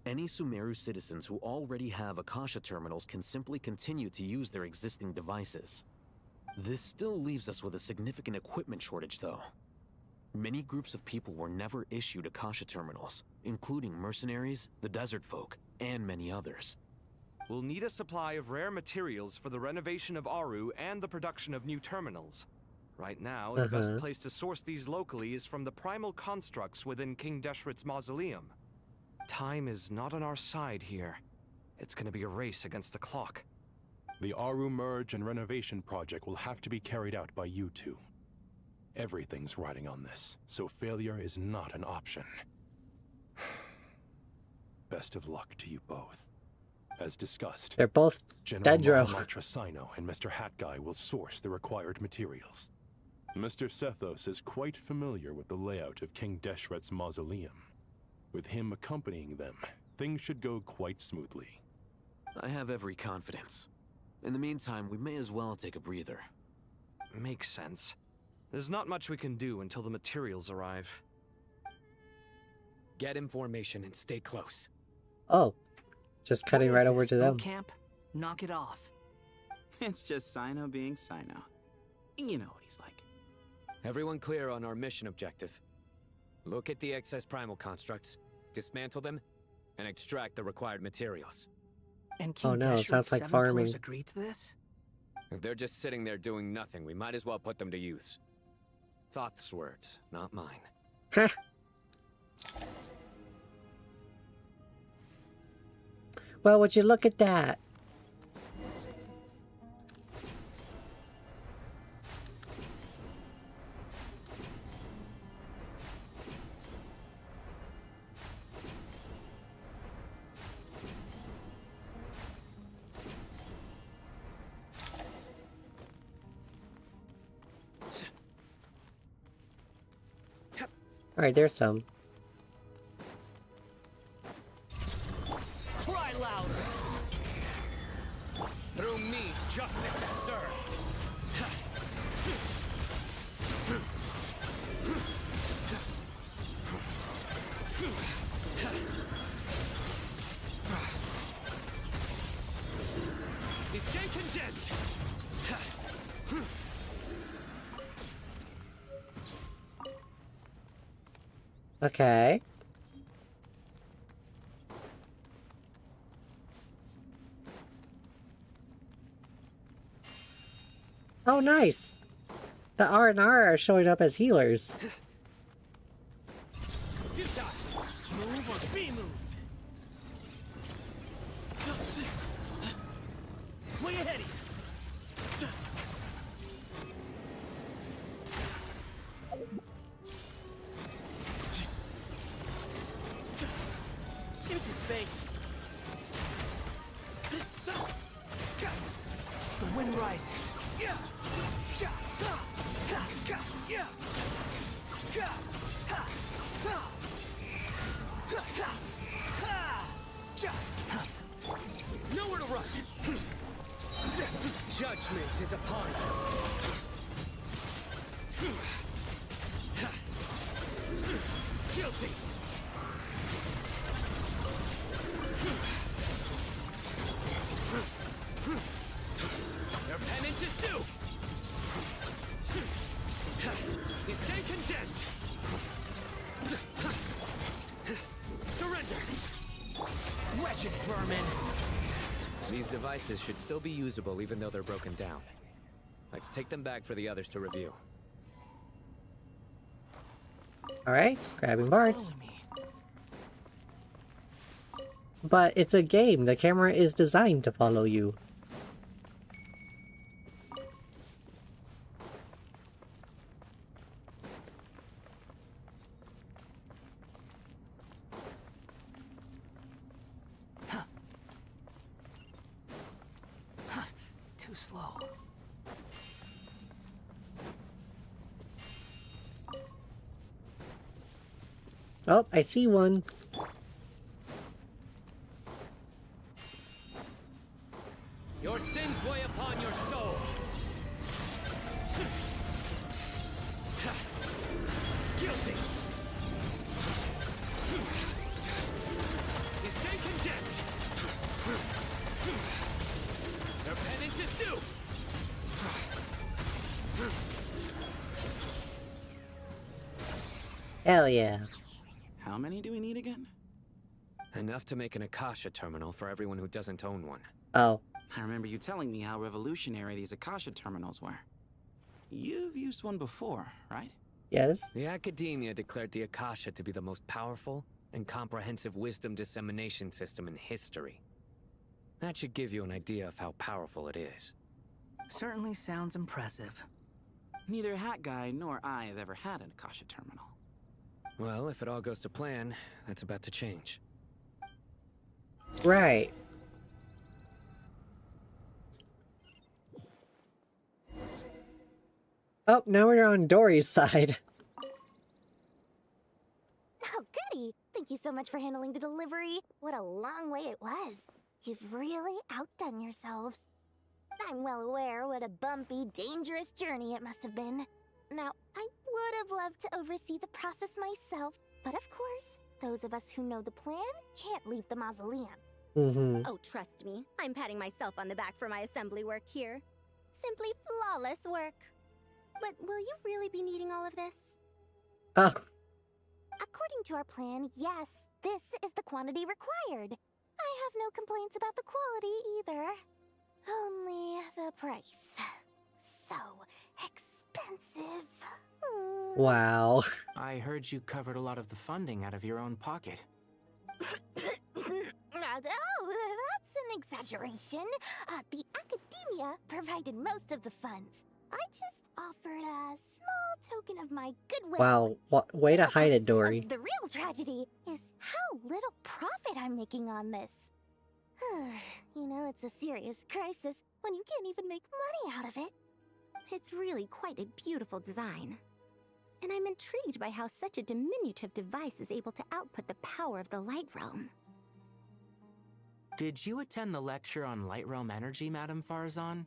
any Sumeru citizens who already have Akasha terminals can simply continue to use their existing devices. This still leaves us with a significant equipment shortage, though. Many groups of people were never issued Akasha terminals, including mercenaries, the desert folk, and many others. We'll need a supply of rare materials for the renovation of Aru and the production of new terminals. Right now, the best place to source these locally is from the primal constructs within King Deshret's mausoleum. Time is not on our side here. It's gonna be a race against the clock. The Aru merge and renovation project will have to be carried out by you two. Everything's riding on this, so failure is not an option. Best of luck to you both. As discussed, They're both General Dendro. Mahamitra and Mr. Hat Guy will source the required materials. Mr. Sethos is quite familiar with the layout of King Deshret's mausoleum. With him accompanying them, things should go quite smoothly. I have every confidence. In the meantime, we may as well take a breather. Makes sense. There's not much we can do until the materials arrive. Get information and stay close. Oh, just cutting right over to them. Camp, knock it off. It's just Sino being Sino. You know what he's like. Everyone clear on our mission objective. Look at the excess primal constructs, dismantle them, and extract the required materials. And King Oh no, it sounds like Seven farming. Pillars agreed to this? If they're just sitting there doing nothing, we might as well put them to use. Thoth's words, not mine. Well, would you look at that? Alright, there's some. Cry louder! Through me, justice is served. He stay condemned. Okay. Oh, nice! The R&R are showing up as healers. Move or be moved. Way ahead of you. Into space. The wind rises. Nowhere to run. Judgment is upon you. Guilty. Their penance is due. You stay condemned. Surrender. Wretched vermin. These devices should still be usable even though they're broken down. Let's take them back for the others to review. Alright, grabbing parts. But it's a game. The camera is designed to follow you. Too slow. Oh, I see one. Your sins weigh upon your soul. Guilty. You stand condemned. Their penance is due. Hell yeah. How many do we need again? Enough to make an Akasha terminal for everyone who doesn't own one. Oh. I remember you telling me how revolutionary these Akasha terminals were. You've used one before, right? Yes. The academia declared the Akasha to be the most powerful and comprehensive wisdom dissemination system in history. That should give you an idea of how powerful it is. Certainly sounds impressive. Neither Hat Guy nor I have ever had an Akasha terminal. Well, if it all goes to plan, that's about to change. Right. Oh, now we're on Dory's side. Oh, goody! Thank you so much for handling the delivery. What a long way it was. You've really outdone yourselves. I'm well aware what a bumpy, dangerous journey it must have been. Now, I would have loved to oversee the process myself, but of course, those of us who know the plan can't leave the mausoleum. Mm-hmm. Oh, trust me, I'm patting myself on the back for my assembly work here. Simply flawless work. But will you really be needing all of this? Oh. According to our plan, yes, this is the quantity required. I have no complaints about the quality either. Only the price. So expensive. Wow. I heard you covered a lot of the funding out of your own pocket. Oh, that's an exaggeration. The academia provided most of the funds. I just offered a small token of my goodwill. Wow. Way to hide it, Dory. The real tragedy is how little profit I'm making on this. You know, it's a serious crisis when you can't even make money out of it. It's really quite a beautiful design. And I'm intrigued by how such a diminutive device is able to output the power of the Light Realm. Did you attend the lecture on Light Realm energy, Madame Farzan?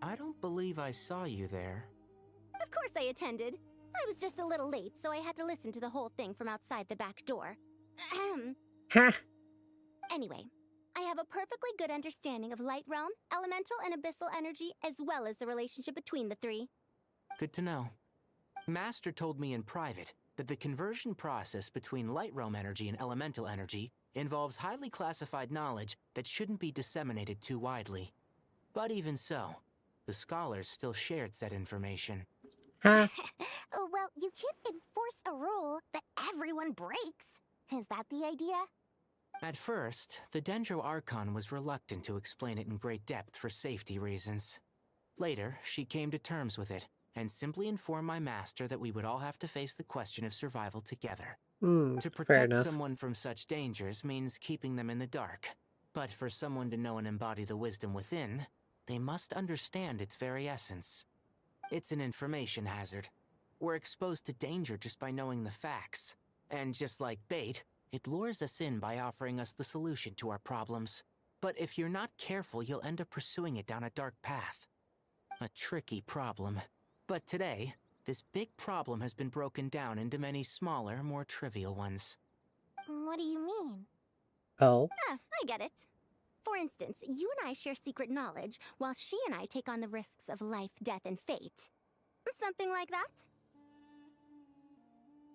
I don't believe I saw you there. Of course I attended. I was just a little late, so I had to listen to the whole thing from outside the back door. Ha! Anyway, I have a perfectly good understanding of Light Realm, elemental and abyssal energy, as well as the relationship between the three. Good to know. Master told me in private that the conversion process between Light Realm energy and elemental energy involves highly classified knowledge that shouldn't be disseminated too widely. But even so, the scholars still shared said information. Huh? Well, you can't enforce a rule that everyone breaks. Is that the idea? At first, the Dendro Archon was reluctant to explain it in great depth for safety reasons. Later, she came to terms with it, and simply informed my master that we would all have to face the question of survival together. To fair protect enough. someone from such dangers means keeping them in the dark. But for someone to know and embody the wisdom within, they must understand its very essence. It's an information hazard. We're exposed to danger just by knowing the facts. And just like bait, it lures us in by offering us the solution to our problems. But if you're not careful, you'll end up pursuing it down a dark path. A tricky problem. But today, this big problem has been broken down into many smaller, more trivial ones. What do you mean? Oh. I get it. For instance, you and I share secret knowledge, while she and I take on the risks of life, death, and fate. Something like that?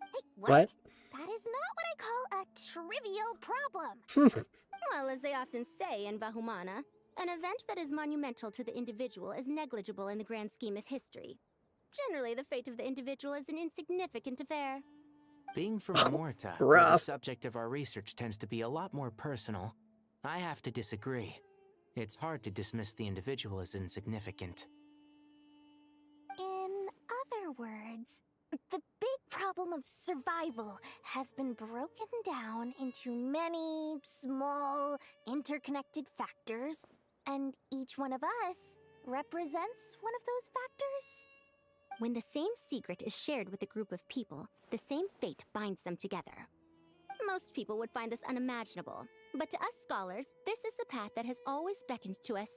Hey, What? That is not what I call a trivial problem. Well, as they often say in Vahumana, An event that is monumental to the individual is negligible in the grand scheme of history. Generally, the fate of the individual is an insignificant affair. Being from Morta, where the Rough. subject of our research tends to be a lot more personal, I have to disagree. It's hard to dismiss the individual as insignificant. In other words, the big problem of survival has been broken down into many small, interconnected factors, and each one of us represents one of those factors. When the same secret is shared with a group of people, the same fate binds them together. Most people would find this unimaginable, but to us scholars, this is the path that has always beckoned to us.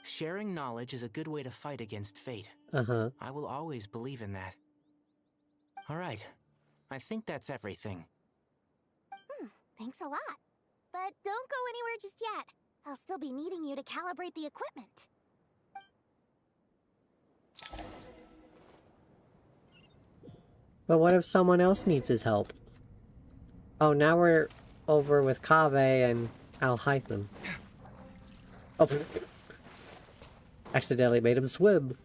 Sharing knowledge is a good way to fight against fate. I will always believe in that. All right. I think that's everything. Thanks a lot. But don't go anywhere just yet. I'll still be needing you to calibrate the equipment. But what if someone else needs his help? Oh, now we're over with Kaveh and Al-Hytham. Oh, accidentally made him swim.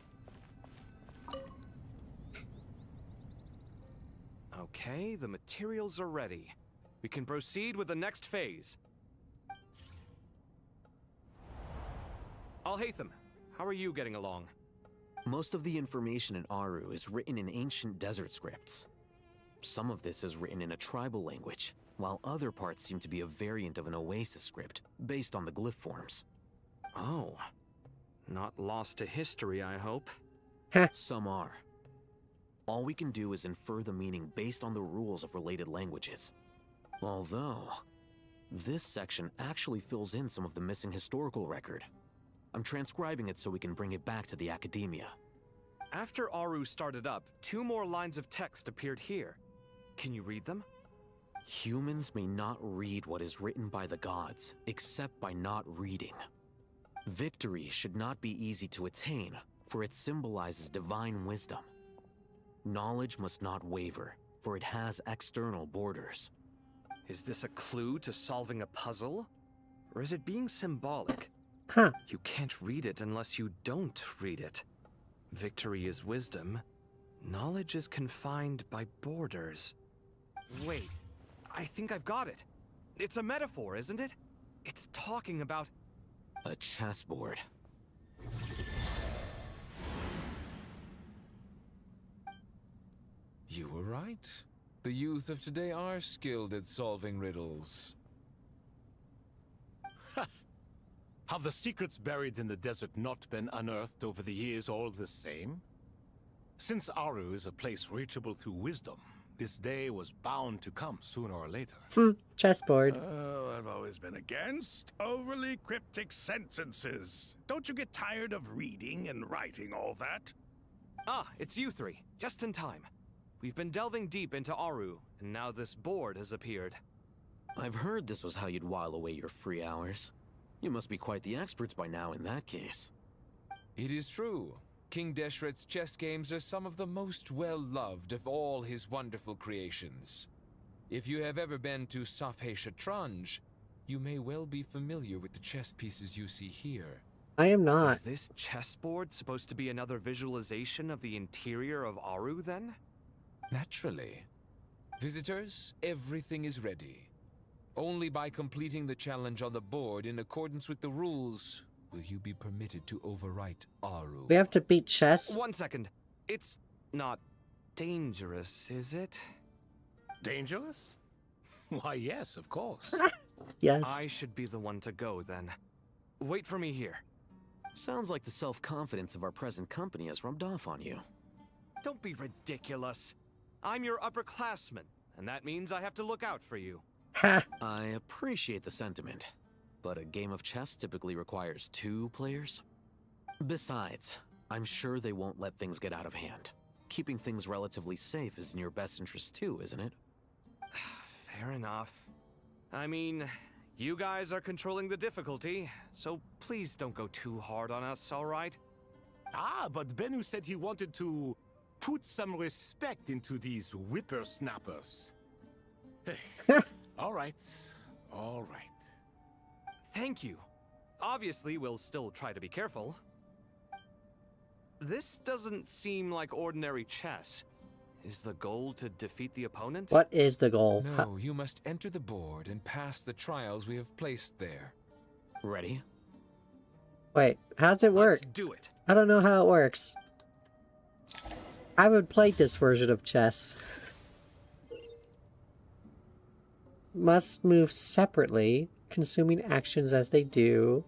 Okay, the materials are ready. We can proceed with the next phase. Al-Haytham, how are you getting along? Most of the information in Aru is written in ancient desert scripts. Some of this is written in a tribal language, while other parts seem to be a variant of an Oasis script, based on the glyph forms. Oh. Not lost to history, I hope. Some are. All we can do is infer the meaning based on the rules of related languages. Although, this section actually fills in some of the missing historical record. I'm transcribing it so we can bring it back to the academia. After Aru started up, 2 more lines of text appeared here. Can you read them? Humans may not read what is written by the gods, except by not reading. Victory should not be easy to attain, for it symbolizes divine wisdom. Knowledge must not waver, for it has external borders. Is this a clue to solving a puzzle? Or is it being symbolic? You can't read it unless you don't read it. Victory is wisdom. Knowledge is confined by borders. Wait, I think I've got it. It's a metaphor, isn't it? It's talking about... a chessboard. You were right. The youth of today are skilled at solving riddles. Have the secrets buried in the desert not been unearthed over the years all the same? Since Aru is a place reachable through wisdom, this day was bound to come sooner or later. Chessboard. Oh, I've always been against overly cryptic sentences. Don't you get tired of reading and writing all that? Ah, it's you 3. Just in time. We've been delving deep into Aru, and now this board has appeared. I've heard this was how you'd while away your free hours. You must be quite the experts by now in that case. It is true. King Deshret's chess games are some of the most well-loved of all his wonderful creations. If you have ever been to Safhe Shatranj, you may well be familiar with the chess pieces you see here. I am not. Is this chessboard supposed to be another visualization of the interior of Aru, then? Naturally. Visitors, everything is ready. Only by completing the challenge on the board in accordance with the rules will you be permitted to overwrite Aru. We have to beat chess? 1 second. It's not dangerous, is it? Dangerous? Why, yes, of course. Yes. I should be the one to go, then. Wait for me here. Sounds like the self-confidence of our present company has rubbed off on you. Don't be ridiculous. I'm your upperclassman, and that means I have to look out for you. I appreciate the sentiment, but a game of chess typically requires 2 players. Besides, I'm sure they won't let things get out of hand. Keeping things relatively safe is in your best interest too, isn't it? Fair enough. I mean, you guys are controlling the difficulty, so please don't go too hard on us, all right? Ah, but Bennu said he wanted to put some respect into these whippersnappers. All right. All right. Thank you. Obviously, we'll still try to be careful. This doesn't seem like ordinary chess. Is the goal to defeat the opponent? What is the goal? No, you must enter the board and pass the trials we have placed there. Ready? Wait, how's it work? Let's do it. I don't know how it works. I haven't played this version of chess. Must move separately, consuming actions as they do.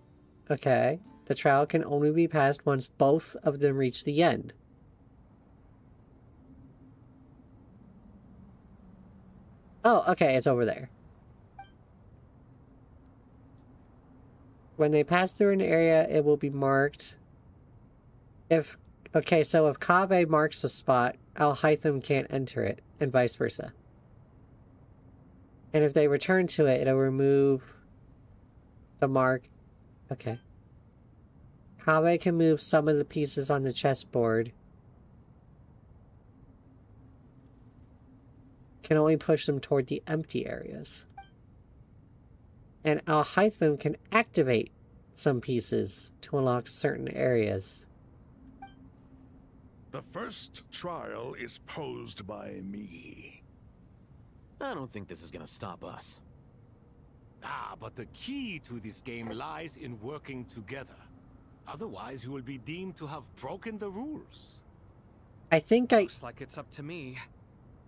Okay. The trial can only be passed once both of them reach the end. Oh, okay, it's over there. When they pass through an area, it will be marked. Okay, so if Kaveh marks a spot, Al-Haytham can't enter it, and vice versa. And if they return to it, it'll remove the mark. Okay. Kaveh can move some of the pieces on the chessboard. Can only push them toward the empty areas. And Al-Haytham can activate some pieces to unlock certain areas. The first trial is posed by me. I don't think this is gonna stop us. Ah, but the key to this game lies in working together. Otherwise, you will be deemed to have broken the rules. I think Looks like it's up to me.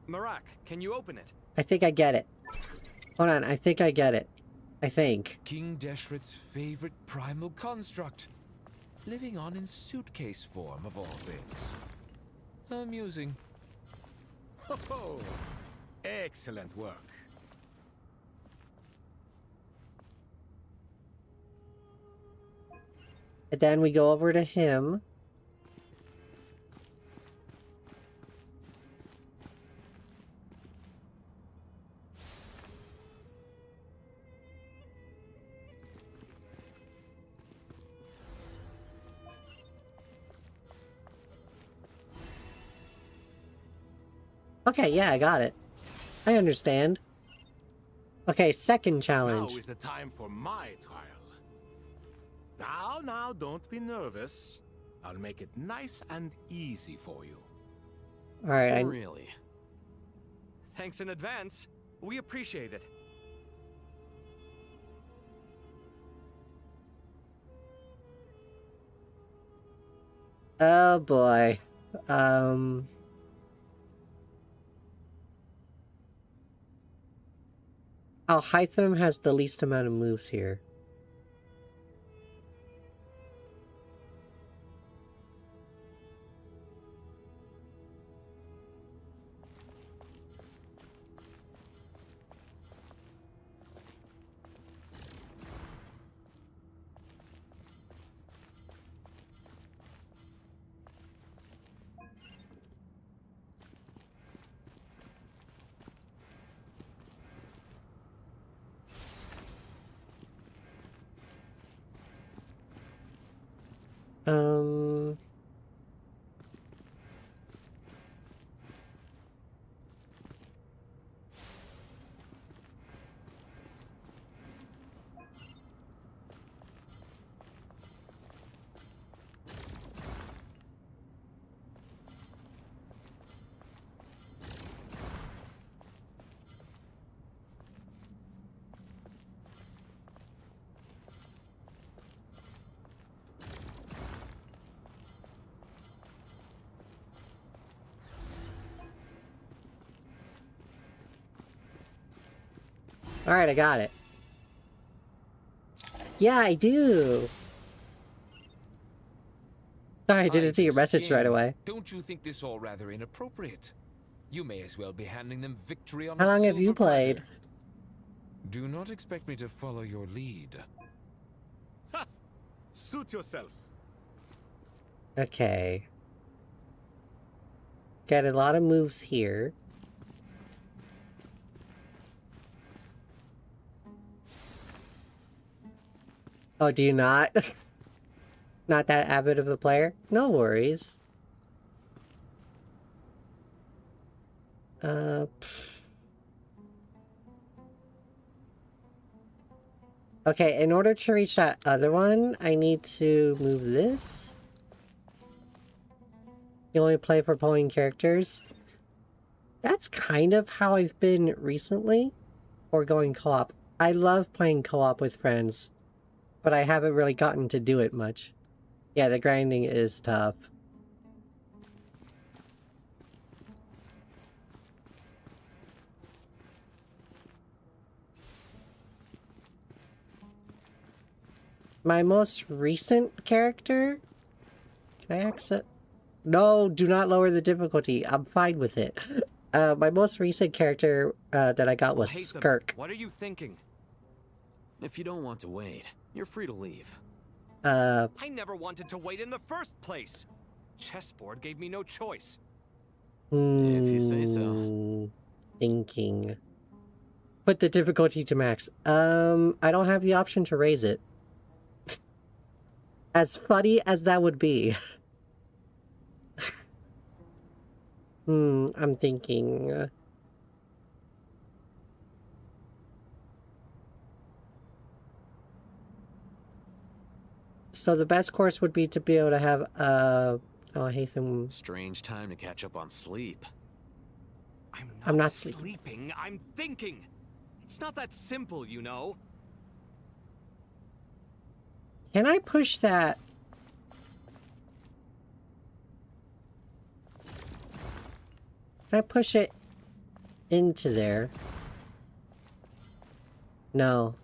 Marak, can you open it? I think I get it. Hold on, I think I get it. I think. King Deshret's favorite primal construct. Living on in suitcase form, of all things. Amusing. Ho-ho! Excellent work. And then we go over to him. Okay, yeah, I got it. I understand. Okay, second challenge. Now is the time for my trial. Now, don't be nervous. I'll make it nice and easy for you. Alright, Really? Thanks in advance. We appreciate it. Oh boy. Al-Haytham has the least amount of moves here. Um... Alright, I got it. Yeah, I do! Sorry, I didn't see your message right away. Don't you think this all rather inappropriate? You may as well be handing them victory on How a long have you silver played? platter. Do not expect me to follow your lead. Ha! Suit yourself. Okay. Got a lot of moves here. Oh, do you not? Not that avid of a player? No worries. Okay, in order to reach that other one, I need to move this. You only play for pulling characters. That's kind of how I've been recently. Or going co-op. I love playing co-op with friends, but I haven't really gotten to do it much. Yeah, the grinding is tough. My most recent character? Can I exit? No, do not lower the difficulty. I'm fine with it. My most recent character that I got was Skirk. What are you thinking? If you don't want to wait, you're free to leave. I never wanted to wait in the first place. Chessboard gave me no choice. If you say so. Thinking. Put the difficulty to max. I don't have the option to raise it. As funny as that would be. I'm thinking. So the best course would be to be able to have, oh, I hate them. Strange time to catch up on sleep. I'm not sleeping. I'm thinking. It's not that simple, you know. Can I push that? Can I push it into there? No.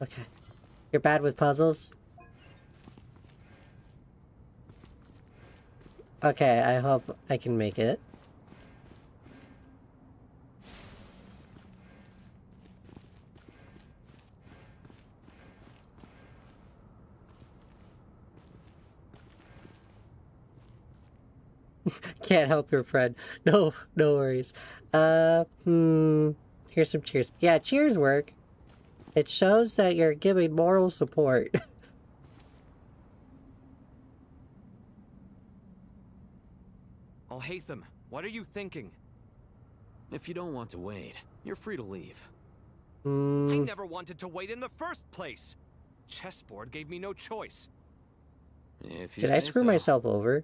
Okay. You're bad with puzzles? Okay, I hope I can make it. Can't help your friend. No worries. Here's some cheers. Yeah, cheers work. It shows that you're giving moral support. Alhaitham, what are you thinking? If you don't want to wait, you're free to leave. I never wanted to wait in the first place. Chessboard gave me no choice. If you Did I say screw so. myself over?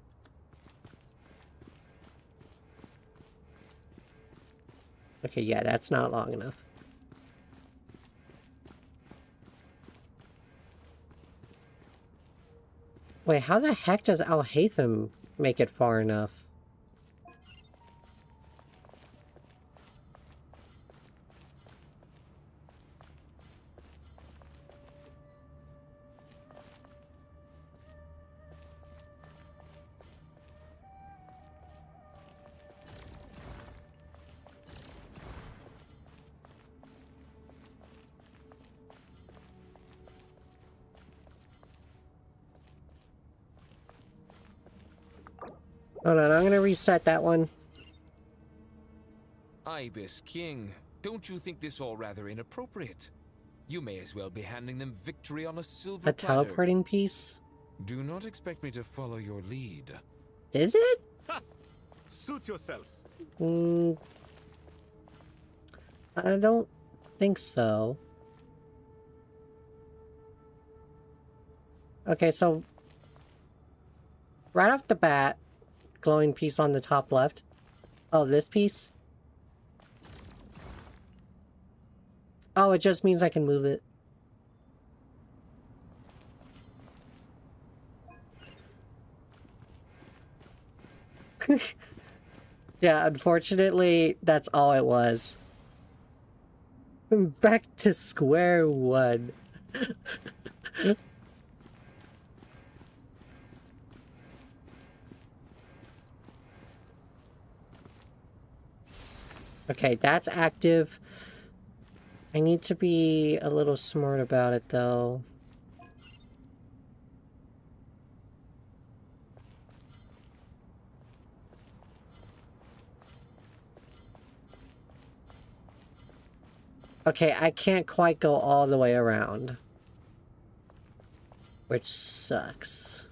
Okay, yeah, that's not long enough. Wait, how the heck does Alhaitham make it far enough? Hold on, I'm gonna reset that one. Ibis King, don't you think this all rather inappropriate? You may as well be handing them victory on a silver A platter. teleporting piece? Do not expect me to follow your lead. Is it? Suit yourself. I don't think so. Okay, so right off the bat, glowing piece on the top left. Oh, this piece? Oh, it just means I can move it. Yeah, unfortunately, that's all it was. Back to square one. Okay, that's active. I need to be a little smart about it, though. Okay, I can't quite go all the way around. Which sucks.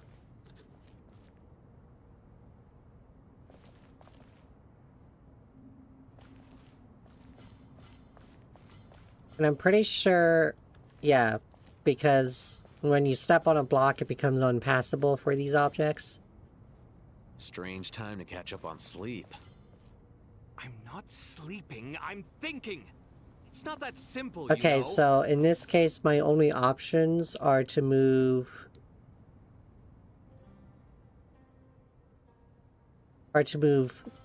And I'm pretty sure, yeah, because when you step on a block, it becomes unpassable for these objects. Strange time to catch up on sleep. I'm not sleeping, I'm thinking. It's not that simple, Okay, you know? so in this case, my only options are to move...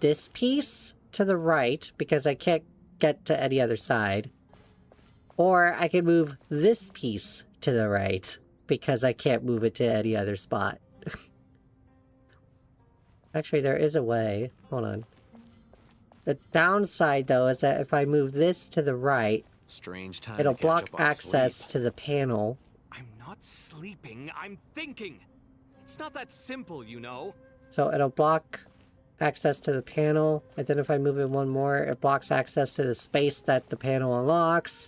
this piece to the right, because I can't get to any other side. Or I can move this piece to the right, because I can't move it to any other spot. Actually, there is a way. Hold on. The downside, though, is that if I move this to the right, Strange time it'll to catch block up on access sleep. to the panel. I'm not sleeping, I'm thinking. It's not that simple, you know? So it'll block access to the panel, and then if I move it one more, it blocks access to the space that the panel unlocks.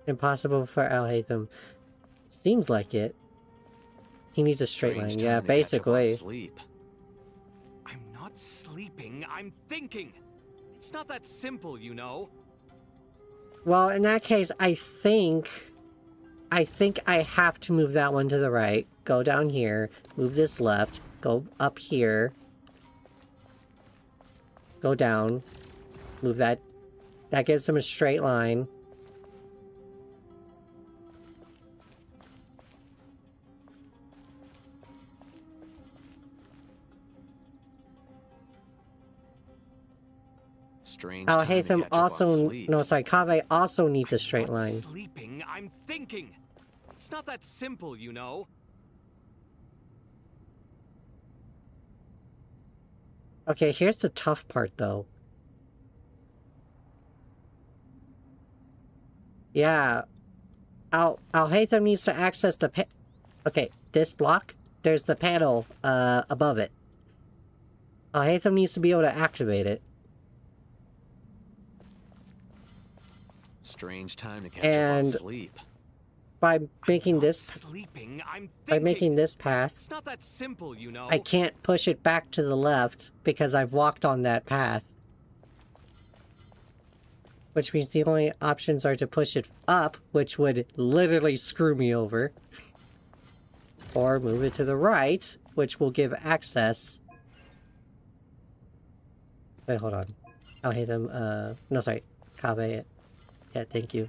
Impossible for Al-Haytham. Seems like it. He needs a straight line. Yeah, basically. I'm not sleeping, I'm thinking. It's not that simple, you know? Well, in that case, I think I have to move that one to the right. Go down here. Move this left. Go up here. Go down. Move that. That gives him a straight line. Strange Al-Haytham also... No, sorry. Kaveh also needs a straight line. Sleeping, I'm thinking. It's not that simple, you know? Okay, here's the tough part, though. Yeah. Al-Haytham needs to access the okay, this block, there's the panel, above it. Al-Haytham needs to be able to activate it. Strange time to catch up on sleep. By making this... By making this path... It's not that simple, you know? I can't push it back to the left, because I've walked on that path. Which means the only options are to push it up, which would literally screw me over. Or move it to the right, which will give access. Wait, hold on. I'll hit him, no, sorry. Kaveh. Yeah, thank you.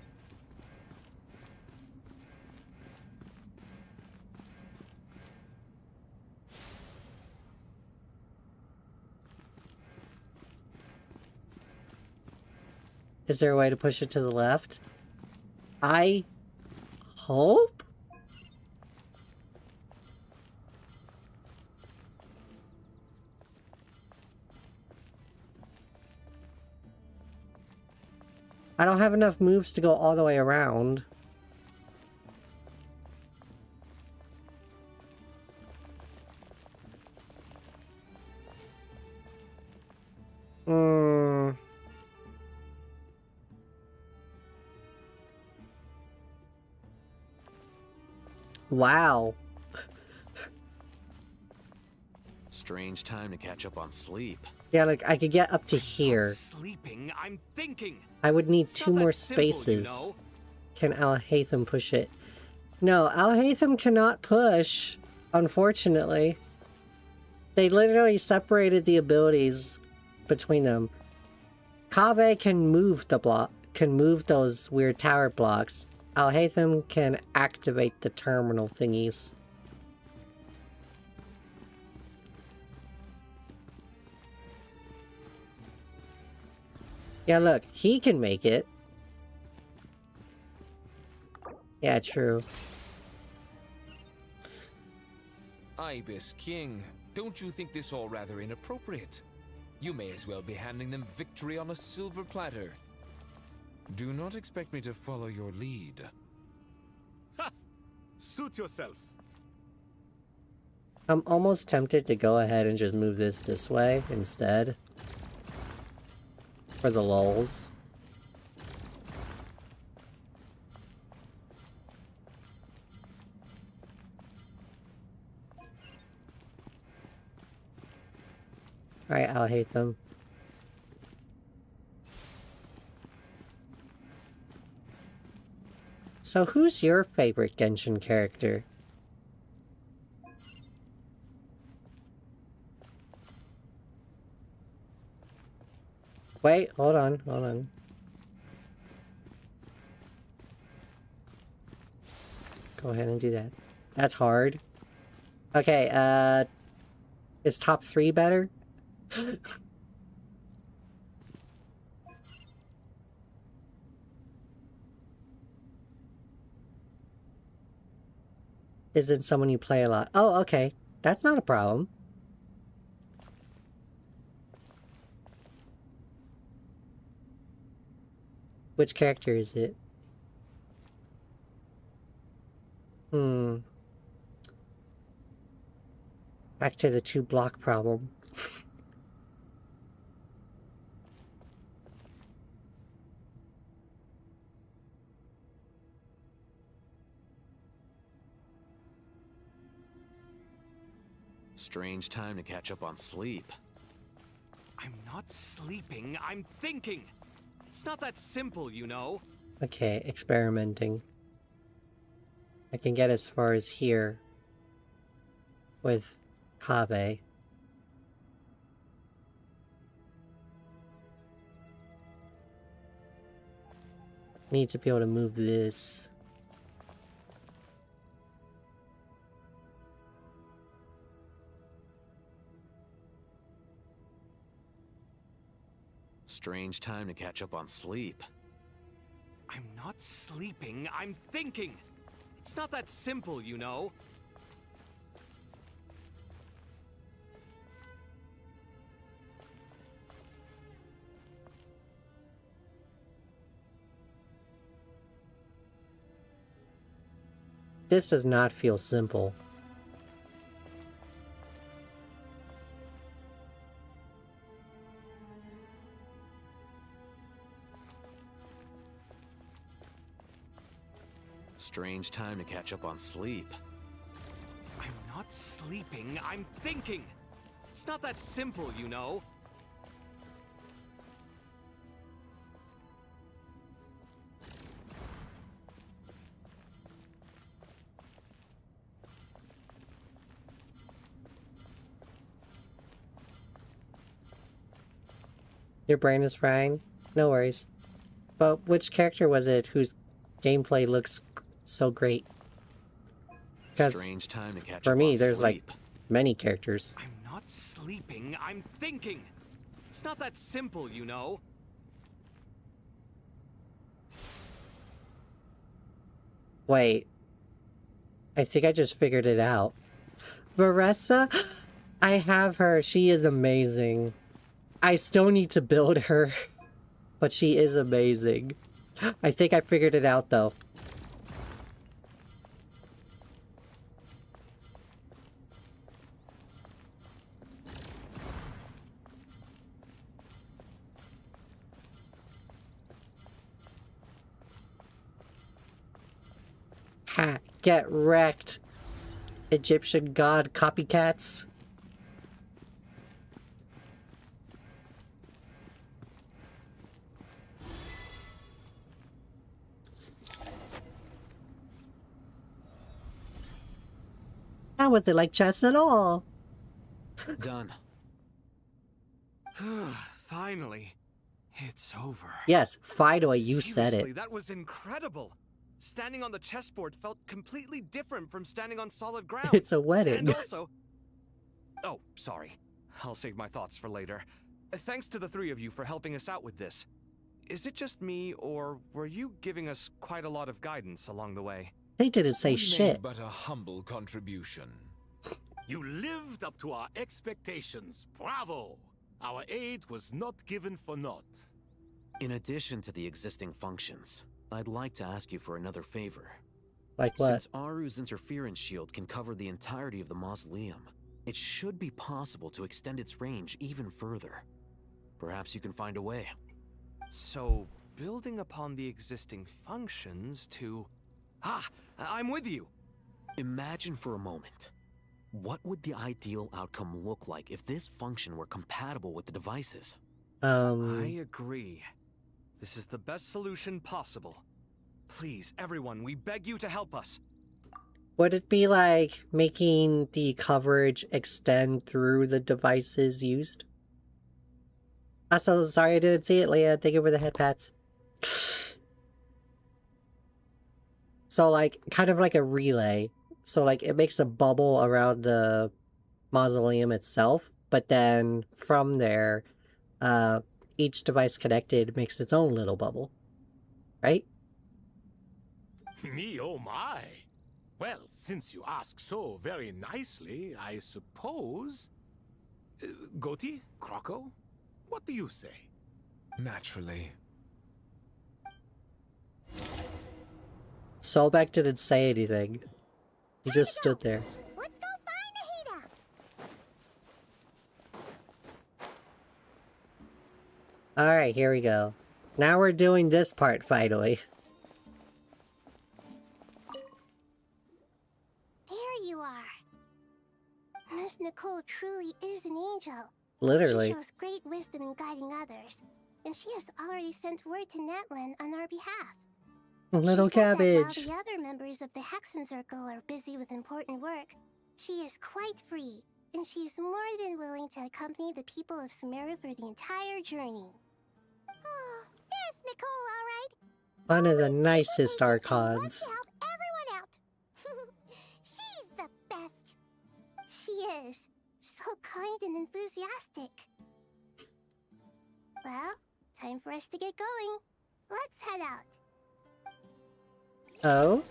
Is there a way to push it to the left? I hope? I don't have enough moves to go all the way around. Wow. Strange time to catch up on sleep. Yeah, like, I could get up to here. Sleeping, I'm thinking. I would need It's 2 not more that simple, spaces. you know? Can Al-Haytham push it? No, Al-Haytham cannot push, unfortunately. They literally separated the abilities between them. Kaveh can move the block, can move those weird tower blocks. Al-Haytham can activate the terminal thingies. Yeah, look, he can make it. Yeah, true. Ibis King, don't you think this all rather inappropriate? You may as well be handing them victory on a silver platter. Do not expect me to follow your lead. Ha! Suit yourself. I'm almost tempted to go ahead and just move this way instead. For the lulz. Alright, I'll hate them. So who's your favorite Genshin character? Wait, hold on, hold on. Go ahead and do that. That's hard. Okay, is top 3 better? Isn't someone you play a lot? Oh, okay. That's not a problem. Which character is it? Back to the 2-block problem. Strange time to catch up on sleep. I'm not sleeping, I'm thinking! It's not that simple, you know. Okay, experimenting. I can get as far as here with Kave. Need to be able to move this. Strange time to catch up on sleep. I'm not sleeping, I'm thinking! It's not that simple, you know. This does not feel simple. Strange time to catch up on sleep. I'm not sleeping, I'm thinking! It's not that simple, you know. Your brain is frying? No worries. But which character was it whose gameplay looks so great? Because Strange time to catch for up me, on there's sleep. like many characters. I'm not sleeping, I'm thinking! It's not that simple, you know. Wait. I think I just figured it out. Varessa? I have her. She is amazing. I still need to build her, but she is amazing. I think I figured it out, though. Ha! Get wrecked, Egyptian god copycats. That wasn't like chess at all. Done. Finally. It's over. Yes, finally, you said Seriously, it. that was incredible. Standing on the chessboard felt completely different from standing on solid ground. It's a wedding. And also... Oh, sorry. I'll save my thoughts for later. Thanks to the 3 of you for helping us out with this. Is it just me, or were you giving us quite a lot of guidance along the way? They didn't say We shit. made but a humble contribution. You lived up to our expectations. Bravo! Our aid was not given for naught. In addition to the existing functions, I'd like to ask you for another favor. Like what? Since Aru's interference shield can cover the entirety of the mausoleum, it should be possible to extend its range even further. Perhaps you can find a way. So, building upon the existing functions to... Ah! I'm with you! Imagine for a moment. What would the ideal outcome look like if this function were compatible with the devices? I agree. This is the best solution possible. Please, everyone, we beg you to help us. Would it be like making the coverage extend through the devices used? Also, sorry I didn't see it, Leah. Thank you for the head pats. So, like, kind of like a relay. So, like, it makes a bubble around the mausoleum itself, but then from there, each device connected makes its own little bubble. Right? Me, oh my. Well, since you ask so very nicely, I suppose... Goti? Croco? What do you say? Naturally. Solbeck didn't say anything. He just stood there. Let's go find Nahida! Alright, here we go. Now we're doing this part, finally. There you are. Miss Nicole truly is an angel. Literally. She shows great wisdom in guiding others, and she has already sent word to Netlin on our behalf. Little She said that cabbage. while the other members of the Hexen Circle are busy with important work, she is quite free, and she's more than willing to accompany the people of Sumeru for the entire journey. Oh, there's Nicole, all right. One of the nicest Wants archons. to help everyone out. She's the best. She is. So kind and enthusiastic. Well, time for us to get going. Let's head out. Oh?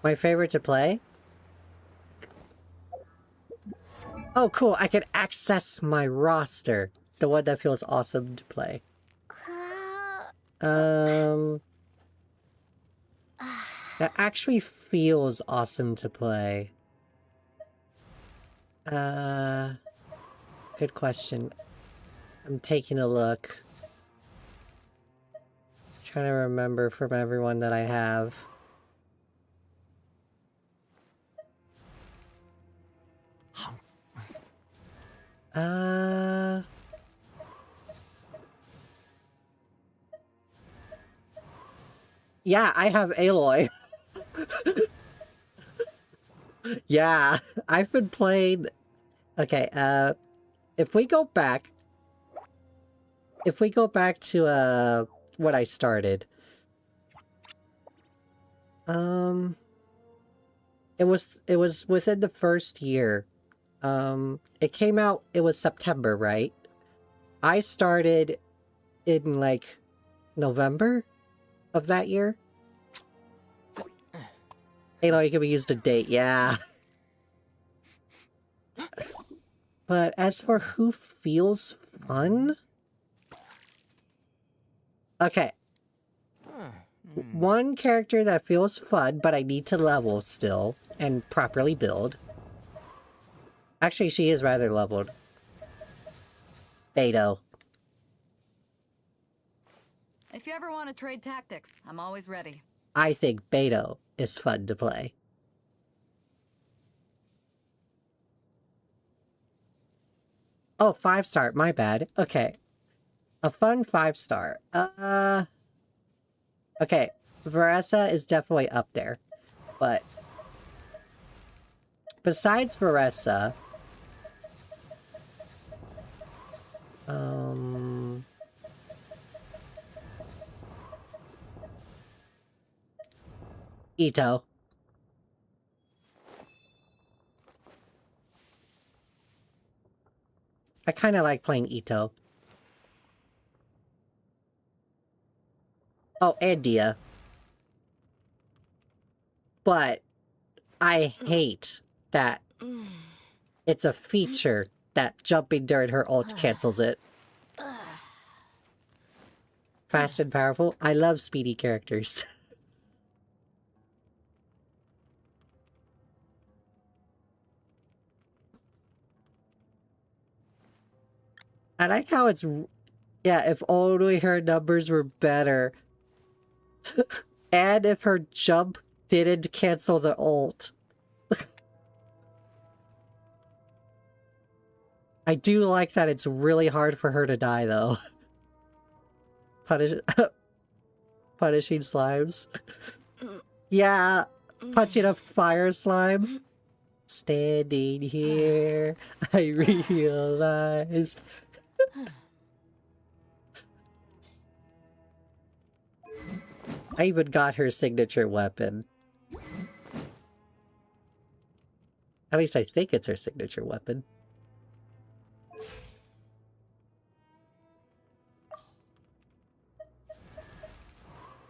My favorite to play? Oh, cool. I can access my roster. The one that feels awesome to play. That actually feels awesome to play. Good question. I'm taking a look. Trying to remember from everyone that I have. Yeah, I have Aloy. Yeah, I've been playing... Okay, if we go back to, what I started. It was within the first year. It came out, it was September, right? I started in, like, November of that year. Aloy, you can be used a date, yeah. But as for who feels fun... Okay. One character that feels fun, but I need to level still, and properly build. Actually, she is rather leveled. Beto. If you ever want to trade tactics, I'm always ready. I think Beto is fun to play. Oh, 5-star, my bad. Okay. A fun 5-star. Okay, Varessa is definitely up there. But besides Varessa, Ito. I kind of like playing Ito. Oh, and Dia. But I hate that it's a feature that jumping during her ult cancels it. Fast and powerful. I love speedy characters. I like how it's... Yeah, if only her numbers were better. And if her jump didn't cancel the ult. I do like that it's really hard for her to die, though. Punishing slimes. Yeah, punching a fire slime. Standing here, I realize. I even got her signature weapon. At least I think it's her signature weapon.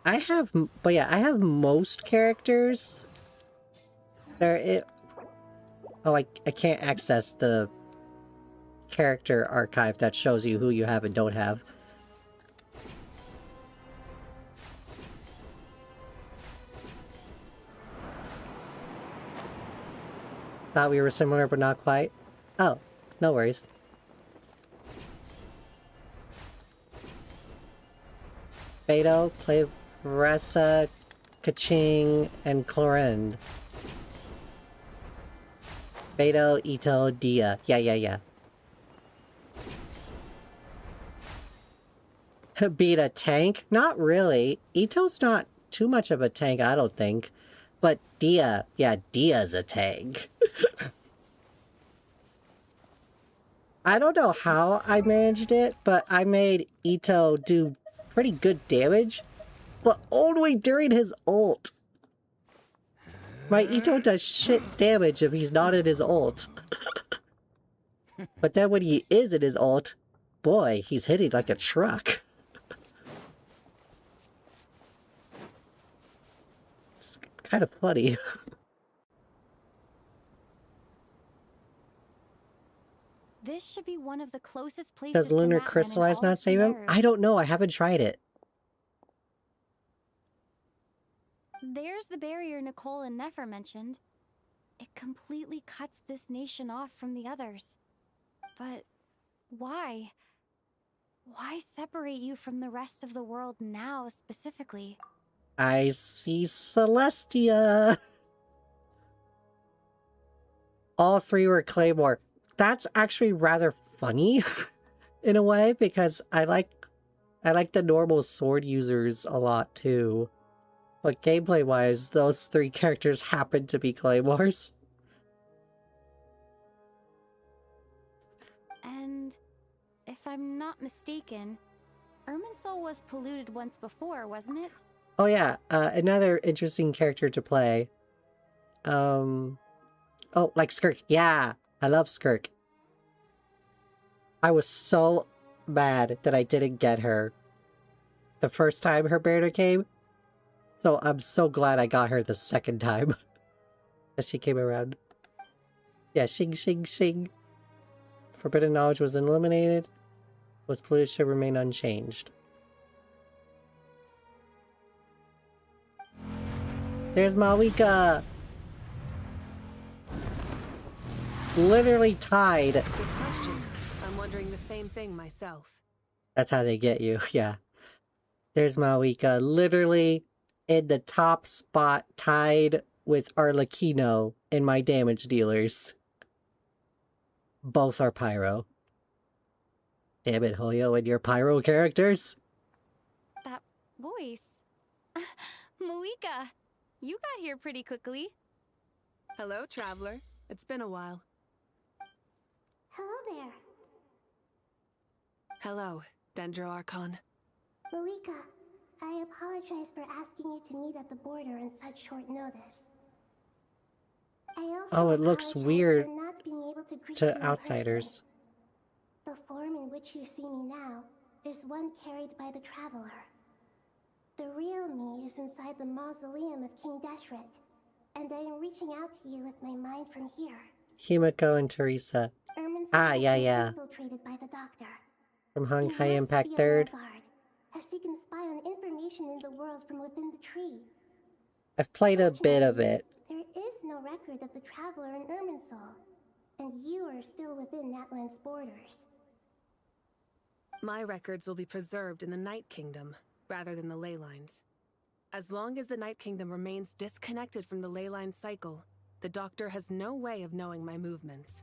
I have most characters. Oh, I can't access the character archive that shows you who you have and don't have. Thought we were similar, but not quite. Oh, no worries. Beto, Plavressa, Kaching, and Clorinde. Beto, Ito, Dia. Yeah. Beat a tank? Not really. Ito's not too much of a tank, I don't think. But Dia, yeah, Dia's a tank. I don't know how I managed it, but I made Ito do pretty good damage, but only during his ult. My Ito does shit damage if he's not in his ult. But then when he is in his ult, boy, he's hitting like a truck. It's kind of funny. This should be one of the closest places Does to Lunar Matland in Crystallize all not of save him? Sumeru. I don't know, I haven't tried it. There's the barrier Nicole and Nefer mentioned. It completely cuts this nation off from the others. But why? Why separate you from the rest of the world now, specifically? I see Celestia. All three were Claymore. That's actually rather funny in a way, because I like the normal sword users a lot too. But gameplay wise, those three characters happen to be Claymores. And if I'm not mistaken, Irminsul was polluted once before, wasn't it? Oh yeah, another interesting character to play. Oh, like Skirk. Yeah, I love Skirk. I was so mad that I didn't get her the first time her banner came. So I'm so glad I got her the second time that she came around. Yeah, shing. Forbidden knowledge was eliminated. Was polluted should remain unchanged. There's Malika! Literally tied. Good question. I'm wondering the same thing myself. That's how they get you, yeah. There's Malika, literally in the top spot, tied with Arlecchino in my damage dealers. Both are Pyro. Damn it, Hoyo, and your Pyro characters? That voice. Moika, you got here pretty quickly. Hello, traveler. It's been a while. Hello there. Hello, Dendro Archon. Moika, I apologize for asking you to meet at the border on such short notice. I also Oh, it looks apologize weird for not being able to greet you in to outsiders. person. The form in which you see me now is one carried by the traveler. The real me is inside the mausoleum of King Deshret, and I am reaching out to you with my mind from here. Himiko and Teresa. Ah, yeah. Infiltrated by the doctor. From Honkai He wants Impact to be on our 3rd. guard, as he can spy on information in the world from within the tree. I've played a bit of it. There is no record of the traveler in Irminsul, and you are still within Natland's borders. My records will be preserved in the Night Kingdom, rather than the ley lines. As long as the Night Kingdom remains disconnected from the ley line cycle, the Doctor has no way of knowing my movements.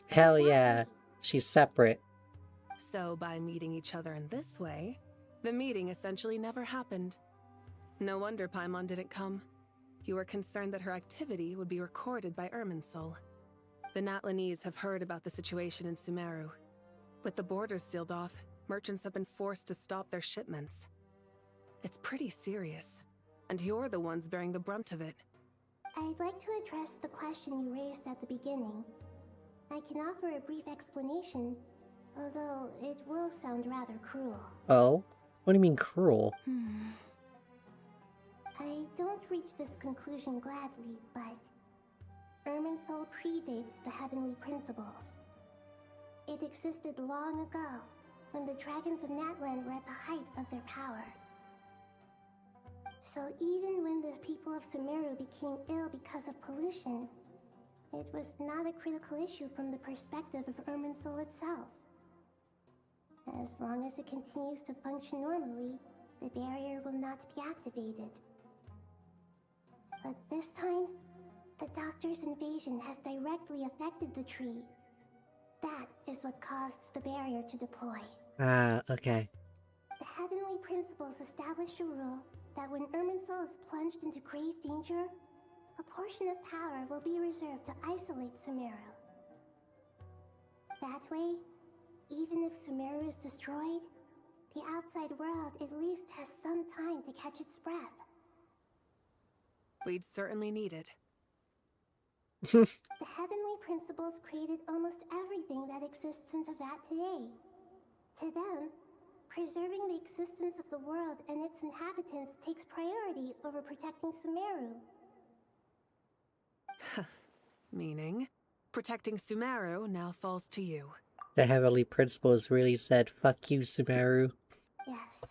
Hell yeah, she's separate. So by meeting each other in this way, the meeting essentially never happened. No wonder Paimon didn't come. You were concerned that her activity would be recorded by Irminsul. The Natlanese have heard about the situation in Sumeru. With the borders sealed off, merchants have been forced to stop their shipments. It's pretty serious, and you're the ones bearing the brunt of it. I'd like to address the question you raised at the beginning. I can offer a brief explanation, although it will sound rather cruel. Oh? What do you mean cruel? I don't reach this conclusion gladly, but Irminsul predates the Heavenly Principles. It existed long ago, when the dragons of Natlan were at the height of their power. So even when the people of Sumeru became ill because of pollution, it was not a critical issue from the perspective of Irminsul itself. As long as it continues to function normally, the barrier will not be activated. But this time, the Doctor's invasion has directly affected the tree. That is what caused the barrier to deploy. Okay. The Heavenly Principles established a rule that when Irminsul is plunged into grave danger, a portion of power will be reserved to isolate Sumeru. That way, even if Sumeru is destroyed, the outside world at least has some time to catch its breath. We'd certainly need it. The Heavenly Principles created almost everything that exists in Teyvat today. To them, preserving the existence of the world and its inhabitants takes priority over protecting Sumeru. Meaning, protecting Sumeru now falls to you. The Heavenly Principles really said, fuck you, Sumeru. Yes.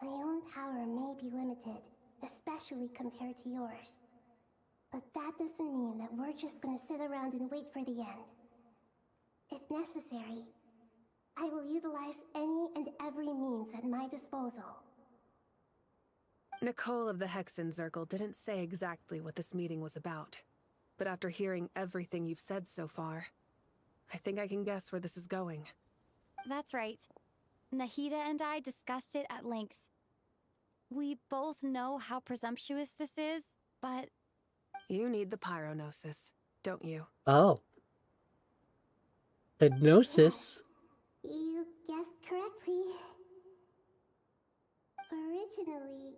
My own power may be limited, especially compared to yours. But that doesn't mean that we're just gonna sit around and wait for the end. If necessary, I will utilize any and every means at my disposal. Nicole of the Hexen Circle didn't say exactly what this meeting was about. But after hearing everything you've said so far, I think I can guess where this is going. That's right. Nahida and I discussed it at length. We both know how presumptuous this is, but... You need the pyronosis, don't you? Oh. The Gnosis? You guessed correctly. Originally,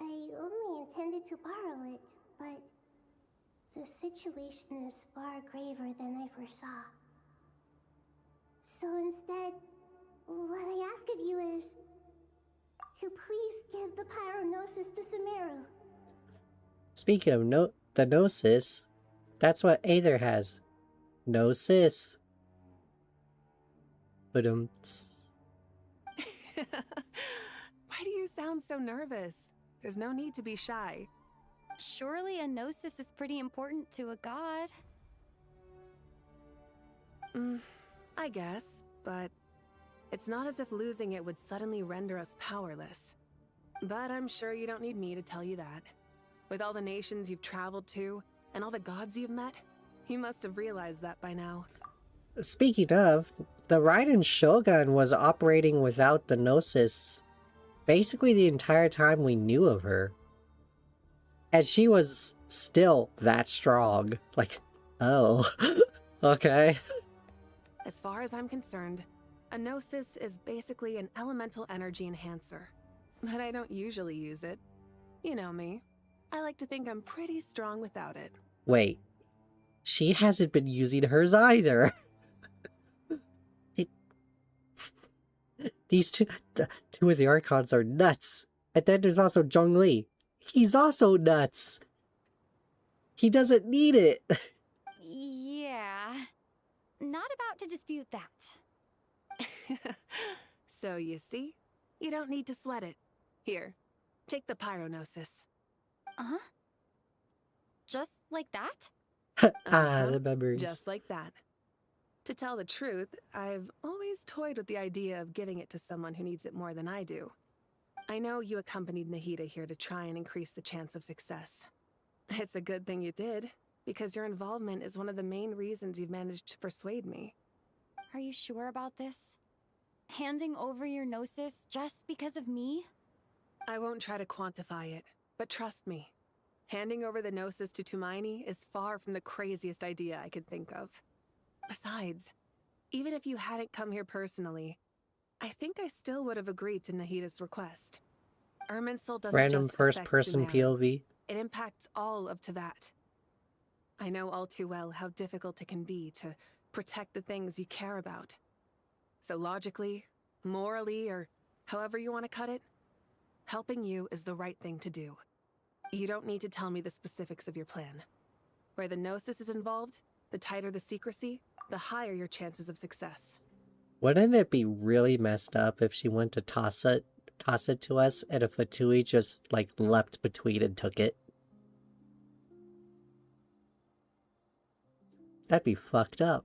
I only intended to borrow it, but the situation is far graver than I foresaw. So instead, what I ask of you is to please give the pyronosis to Sumeru. Speaking of the Gnosis, that's what Aether has. Gnosis. But Why do you sound so nervous? There's no need to be shy. Surely a gnosis is pretty important to a god. I guess, but it's not as if losing it would suddenly render us powerless. But I'm sure you don't need me to tell you that. With all the nations you've traveled to, and all the gods you've met, you must have realized that by now. speaking of, the Raiden Shogun was operating without the Gnosis basically the entire time we knew of her. And she was still that strong. Like, oh, okay. As far as I'm concerned, a gnosis is basically an elemental energy enhancer. But I don't usually use it. You know me. I like to think I'm pretty strong without it. Wait. She hasn't been using hers either. These two of the Archons are nuts. And then there's also Zhongli. He's also nuts. He doesn't need it. Yeah. Not about to dispute that. So you see, you don't need to sweat it. Here, take the pyronosis. Uh-huh. Just like that? The memories. Just like that. To tell the truth, I've always toyed with the idea of giving it to someone who needs it more than I do. I know you accompanied Nahida here to try and increase the chance of success. It's a good thing you did, because your involvement is one of the main reasons you've managed to persuade me. Are you sure about this? Handing over your Gnosis just because of me? I won't try to quantify it, but trust me. Handing over the Gnosis to Tumaini is far from the craziest idea I could think of. Besides, even if you hadn't come here personally, I think I still would have agreed to Nahida's request. Irminsul doesn't Random just affect first-person Sumeru. POV. It impacts all of Teyvat. I know all too well how difficult it can be to protect the things you care about. So logically, morally, or however you want to cut it, helping you is the right thing to do. You don't need to tell me the specifics of your plan. Where the Gnosis is involved, the tighter the secrecy, the higher your chances of success. Wouldn't it be really messed up if she went to toss it to us and if Fatui just, like, leapt between and took it? That'd be fucked up.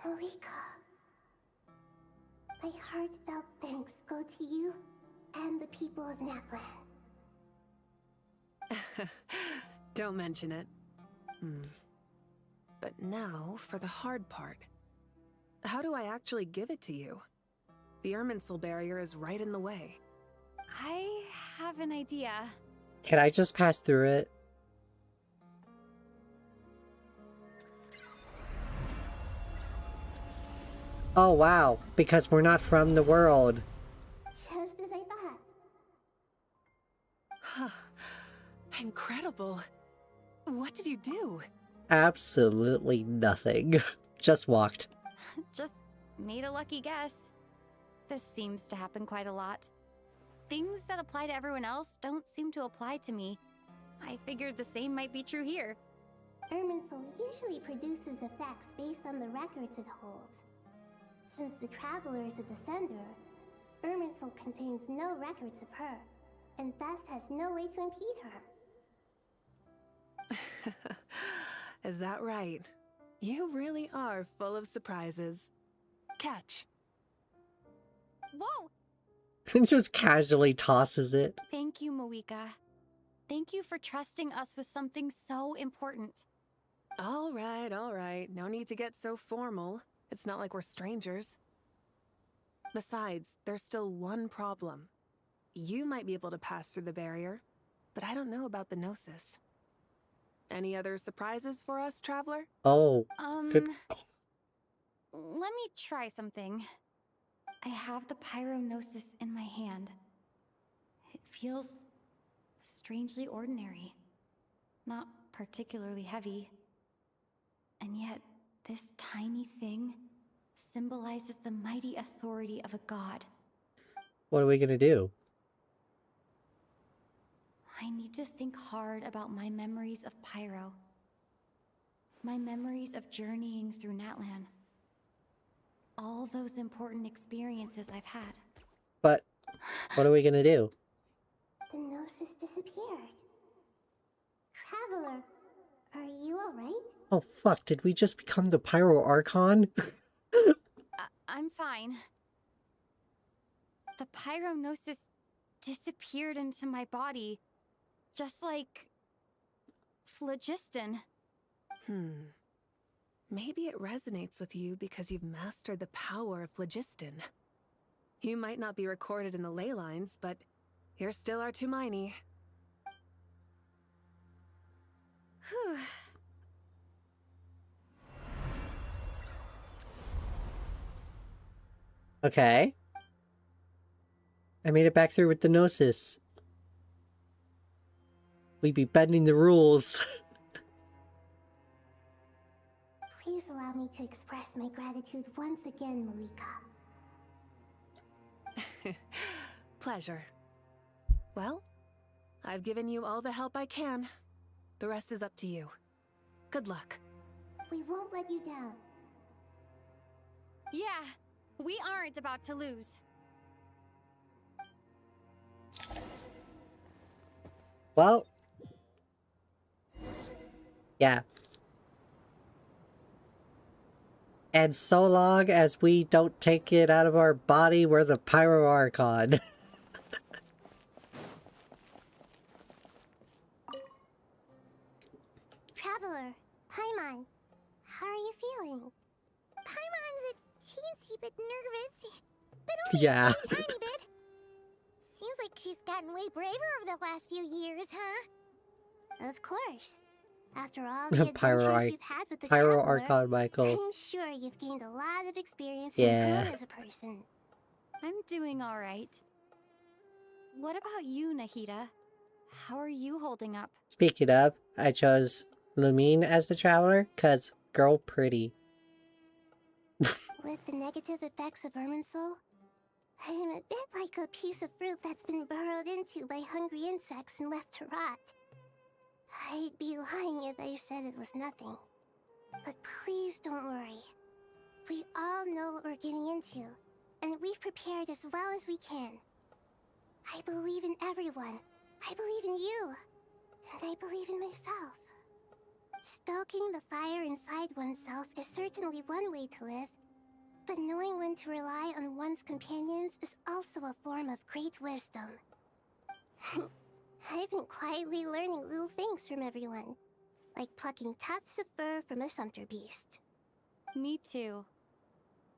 Moika, my heartfelt thanks go to you and the people of Naplan. Don't mention it. But now, for the hard part. How do I actually give it to you? The Irminsul barrier is right in the way. I have an idea. Can I just pass through it? Oh wow, because we're not from the world. Just as I thought. Incredible. What did you do? Absolutely nothing. Just walked. Just made a lucky guess. This seems to happen quite a lot. Things that apply to everyone else don't seem to apply to me. I figured the same might be true here. Irminsul usually produces effects based on the records it holds. Since the Traveler is a descender, Irminsul contains no records of her, and thus has no way to impede her. Is that right? You really are full of surprises. Catch. Whoa! Just casually tosses it. Thank you, Moika. Thank you for trusting us with something so important. All right. No need to get so formal. It's not like we're strangers. Besides, there's still one problem. You might be able to pass through the barrier, but I don't know about the Gnosis. Any other surprises for us, Traveler? Oh, good. Let me try something. I have the Pyrognosis in my hand. It feels strangely ordinary. Not particularly heavy. And yet, this tiny thing symbolizes the mighty authority of a god. What are we gonna do? I need to think hard about my memories of Pyro. My memories of journeying through Natlan. All those important experiences I've had. But what are we gonna do? The Gnosis disappeared. Traveler, are you alright? Oh fuck, did we just become the Pyro Archon? I'm fine. The Pyrognosis disappeared into my body, just like phlogiston. Maybe it resonates with you because you've mastered the power of phlogiston. You might not be recorded in the ley lines, but you're still our Tumaini. Whew. Okay. I made it back through with the Gnosis. We be bending the rules. Please allow me to express my gratitude once again, Moika. Pleasure. Well, I've given you all the help I can. The rest is up to you. Good luck. We won't let you down. Yeah, we aren't about to lose. Well. Yeah. And so long as we don't take it out of our body, we're the Pyro Archon. Traveler, Paimon, how are you feeling? Paimon's a teensy bit nervous, but only Yeah. a tiny bit. Seems like she's gotten way braver over the last few years, huh? Of course. After all the adventures you've had with the Pyro Traveler, Archon Michael. I'm sure you've gained a lot of experience Yeah. and grown as a person. I'm doing all right. What about you, Nahida? How are you holding up? Speaking of, I chose Lumine as the Traveler, cause girl pretty. With the negative effects of Irminsul, I'm a bit like a piece of fruit that's been burrowed into by hungry insects and left to rot. I'd be lying if I said it was nothing. But please don't worry. We all know what we're getting into, and we've prepared as well as we can. I believe in everyone. I believe in you. And I believe in myself. Stoking the fire inside oneself is certainly one way to live, but knowing when to rely on one's companions is also a form of great wisdom. I've been quietly learning little things from everyone, like plucking tufts of fur from a sumpter beast. Me too.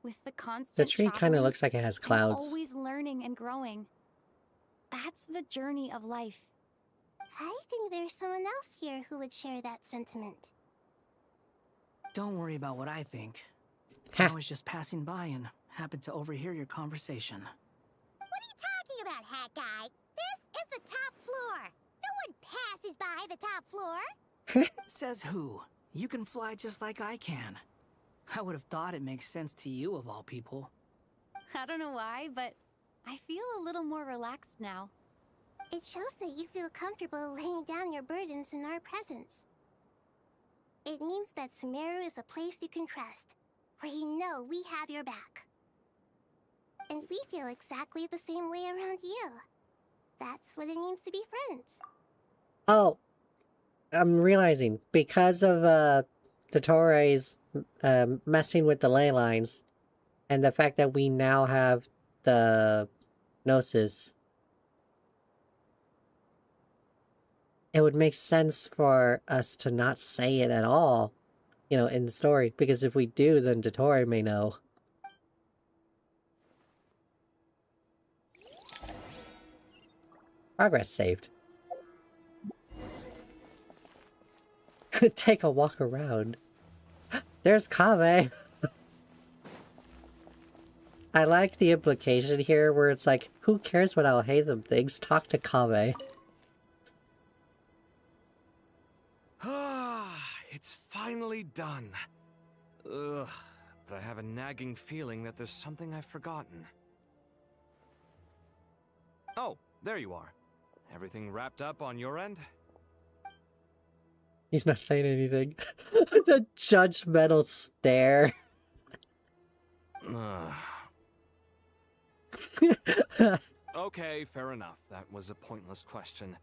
With the constant The tree kind of traveling, looks like it has I'm clouds. always learning and growing. That's the journey of life. I think there's someone else here who would share that sentiment. Don't worry about what I think. I was just passing by and happened to overhear your conversation. What are you talking about, Hat Guy? This is the top floor. No one passes by the top floor. Says who? You can fly just like I can. I would have thought it makes sense to you of all people. I don't know why, but I feel a little more relaxed now. It shows that you feel comfortable laying down your burdens in our presence. It means that Sumeru is a place you can trust, where you know we have your back. And we feel exactly the same way around you. That's what it means to be friends. Oh, I'm realizing, because of the Torres messing with the ley lines, and the fact that we now have the Gnosis, it would make sense for us to not say it at all, you know, in the story, because if we do, then Dottore may know. Progress saved. Take a walk around. There's Kaveh! I like the implication here where it's like, who cares what Alhaitham thinks? Talk to Kaveh. Ah, it's finally done. Ugh, but I have a nagging feeling that there's something I've forgotten. Oh, there you are. Everything wrapped up on your end? He's not saying anything. The judgmental stare. Okay, fair enough. That was a pointless question.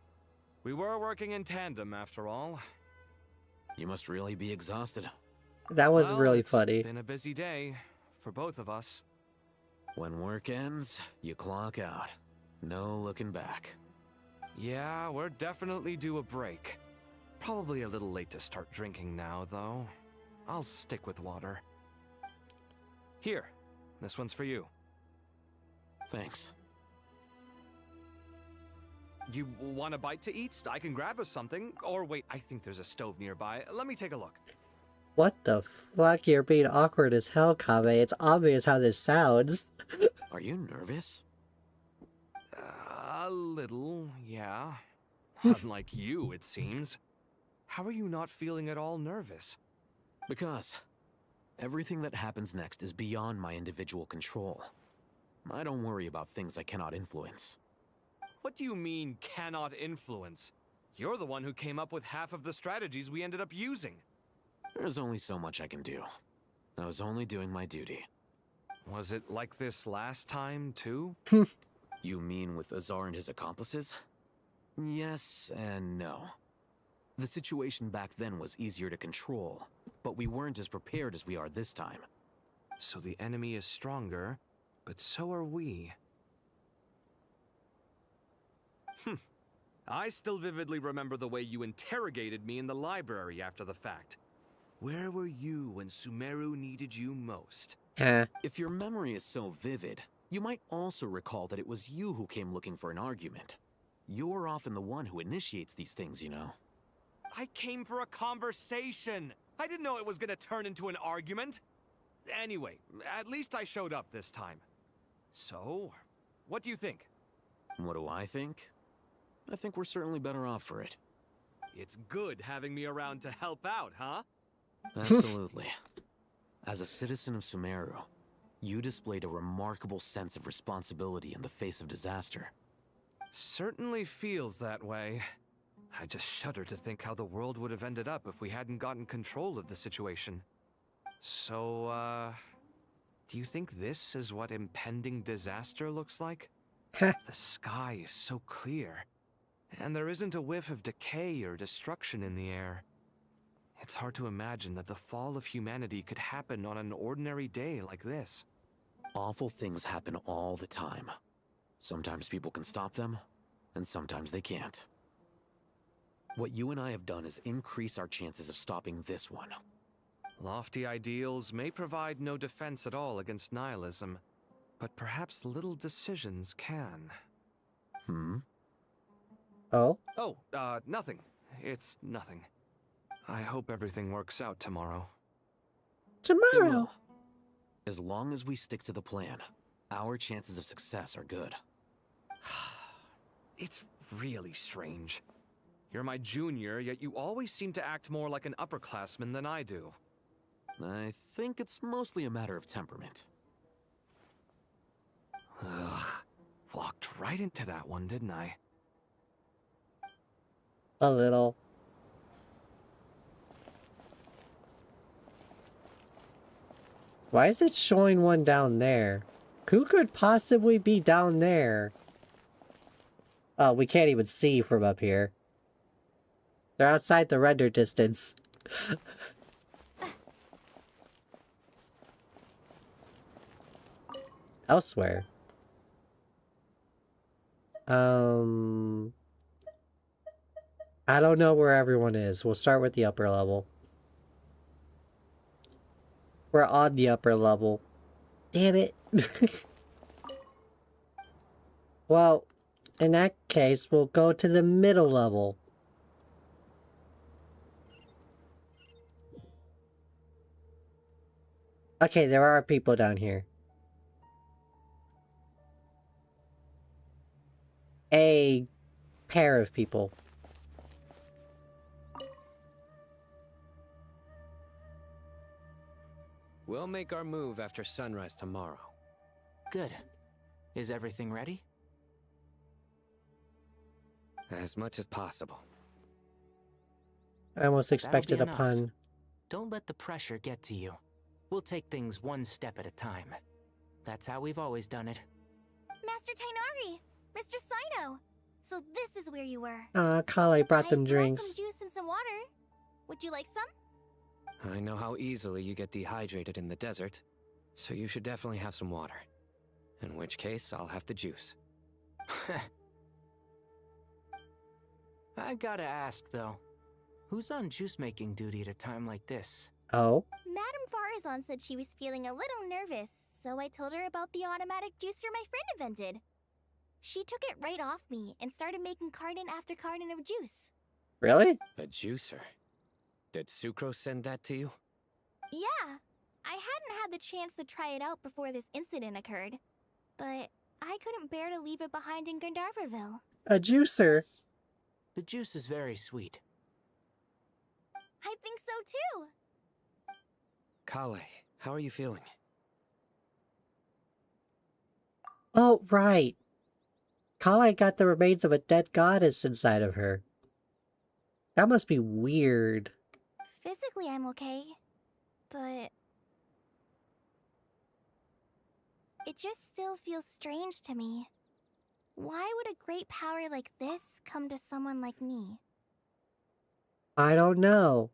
We were working in tandem, after all. You must really be exhausted. That was Well, really funny. It's been a busy day for both of us. When work ends, you clock out. No looking back. Yeah, we're definitely due a break. Probably a little late to start drinking now, though. I'll stick with water. Here, this one's for you. Thanks. You want a bite to eat? I can grab us something. Or wait, I think there's a stove nearby. Let me take a look. What the fuck? You're being awkward as hell, Kaveh. It's obvious how this sounds. Are you nervous? A little, yeah. Unlike you, it seems. How are you not feeling at all nervous? Because everything that happens next is beyond my individual control. I don't worry about things I cannot influence. What do you mean, cannot influence? You're the one who came up with half of the strategies we ended up using. There's only so much I can do. I was only doing my duty. Was it like this last time, too? You mean with Azar and his accomplices? Yes and no. The situation back then was easier to control, but we weren't as prepared as we are this time. So the enemy is stronger, but so are we. I still vividly remember the way you interrogated me in the library after the fact. Where were you when Sumeru needed you most? If your memory is so vivid, you might also recall that it was you who came looking for an argument. You're often the one who initiates these things, you know. I came for a conversation! I didn't know it was gonna turn into an argument! Anyway, at least I showed up this time. So, what do you think? What do I think? I think we're certainly better off for it. It's good having me around to help out, huh? Absolutely. As a citizen of Sumeru, you displayed a remarkable sense of responsibility in the face of disaster. Certainly feels that way. I just shudder to think how the world would have ended up if we hadn't gotten control of the situation. So, do you think this is what impending disaster looks like? The sky is so clear, and there isn't a whiff of decay or destruction in the air. It's hard to imagine that the fall of humanity could happen on an ordinary day like this. Awful things happen all the time. Sometimes people can stop them, and sometimes they can't. What you and I have done is increase our chances of stopping this one. Lofty ideals may provide no defense at all against nihilism, but perhaps little decisions can. Oh? Oh, nothing. It's nothing. I hope everything works out tomorrow. It will. As long as we stick to the plan, our chances of success are good. It's really strange. You're my junior, yet you always seem to act more like an upperclassman than I do. I think it's mostly a matter of temperament. Ugh. Walked right into that one, didn't I? A little. Why is it showing one down there? Who could possibly be down there? Oh, we can't even see from up here. They're outside the render distance. Elsewhere. I don't know where everyone is. We'll start with the upper level. We're on the upper level. Damn it. Well, in that case, we'll go to the middle level. Okay, there are people down here. A pair of people. We'll make our move after sunrise tomorrow. Good. Is everything ready? As much as possible. I almost expected a That'll be pun. enough. Don't let the pressure get to you. We'll take things one step at a time. That's how we've always done it. Master Tainari! Mr. Sino! So this is where you were. Kale brought them I drinks. brought some juice and some water. Would you like some? I know how easily you get dehydrated in the desert, so you should definitely have some water. In which case, I'll have the juice. I gotta ask, though. Who's on juice-making duty at a time like this? Oh? Madame Farazan said she was feeling a little nervous, so I told her about the automatic juicer my friend invented. She took it right off me and started making carton after carton of juice. Really? A juicer? Did Sucrose send that to you? Yeah. I hadn't had the chance to try it out before this incident occurred, but I couldn't bear to leave it behind in Gandharvaville. A juicer? The juice is very sweet. I think so too. Kale, how are you feeling? Oh, right. Kale got the remains of a dead goddess inside of her. That must be weird. Physically, I'm okay, but it just still feels strange to me. Why would a great power like this come to someone like me? I don't know.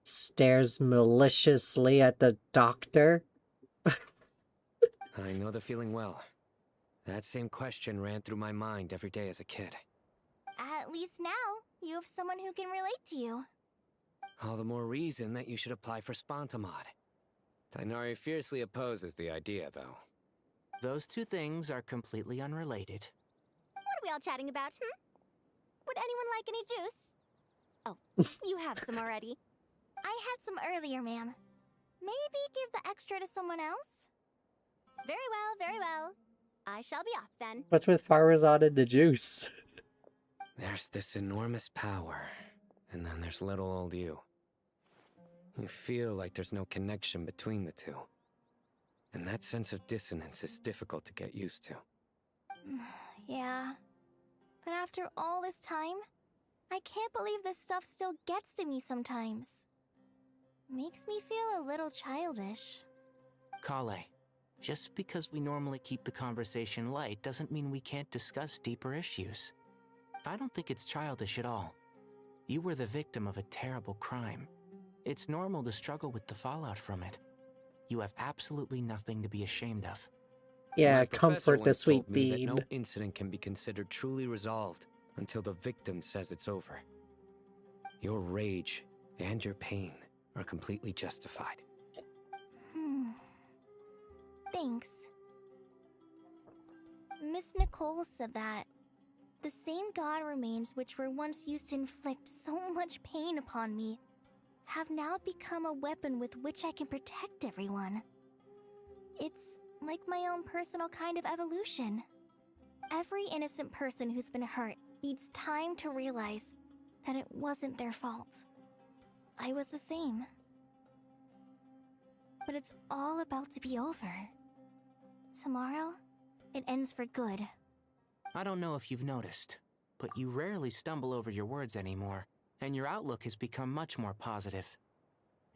Stares maliciously at the doctor. I know the feeling well. That same question ran through my mind every day as a kid. At least now, you have someone who can relate to you. All the more reason that you should apply for Spontamod. Tighnari fiercely opposes the idea, though. Those two things are completely unrelated. What are we all chatting about, Would anyone like any juice? Oh, you have some already. I had some earlier, ma'am. Maybe give the extra to someone else? Very well, very well. I shall be off then. What's with Farazan and the juice? There's this enormous power, and then there's little old you. You feel like there's no connection between the two. And that sense of dissonance is difficult to get used to. Yeah. But after all this time, I can't believe this stuff still gets to me sometimes. Makes me feel a little childish. Kale, just because we normally keep the conversation light doesn't mean we can't discuss deeper issues. I don't think it's childish at all. You were the victim of a terrible crime. It's normal to struggle with the fallout from it. You have absolutely nothing to be ashamed of. Yeah, My comfort professor the once sweet told me that bean. no incident can be considered truly resolved until the victim says it's over. Your rage and your pain are completely justified. Thanks. Miss Nicole said that the same god remains which were once used to inflict so much pain upon me have now become a weapon with which I can protect everyone. It's like my own personal kind of evolution. Every innocent person who's been hurt needs time to realize that it wasn't their fault. I was the same. But it's all about to be over. Tomorrow, it ends for good. I don't know if you've noticed, but you rarely stumble over your words anymore, and your outlook has become much more positive.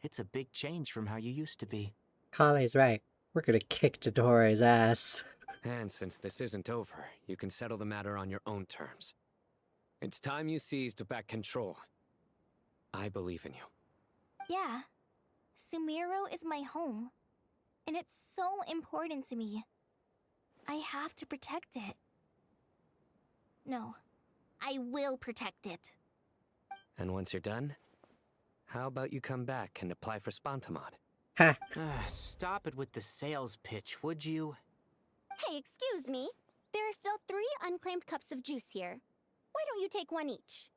It's a big change from how you used to be. Kale's right. We're gonna kick Dodore's ass. And since this isn't over, you can settle the matter on your own terms. It's time you seized back control. I believe in you. Yeah, Sumeru is my home, and it's so important to me. I have to protect it. No, I will protect it. And once you're done, how about you come back and apply for Spontamod? Ha! Stop it with the sales pitch, would you? Hey, excuse me. There are still 3 unclaimed cups of juice here. Why don't you take one each?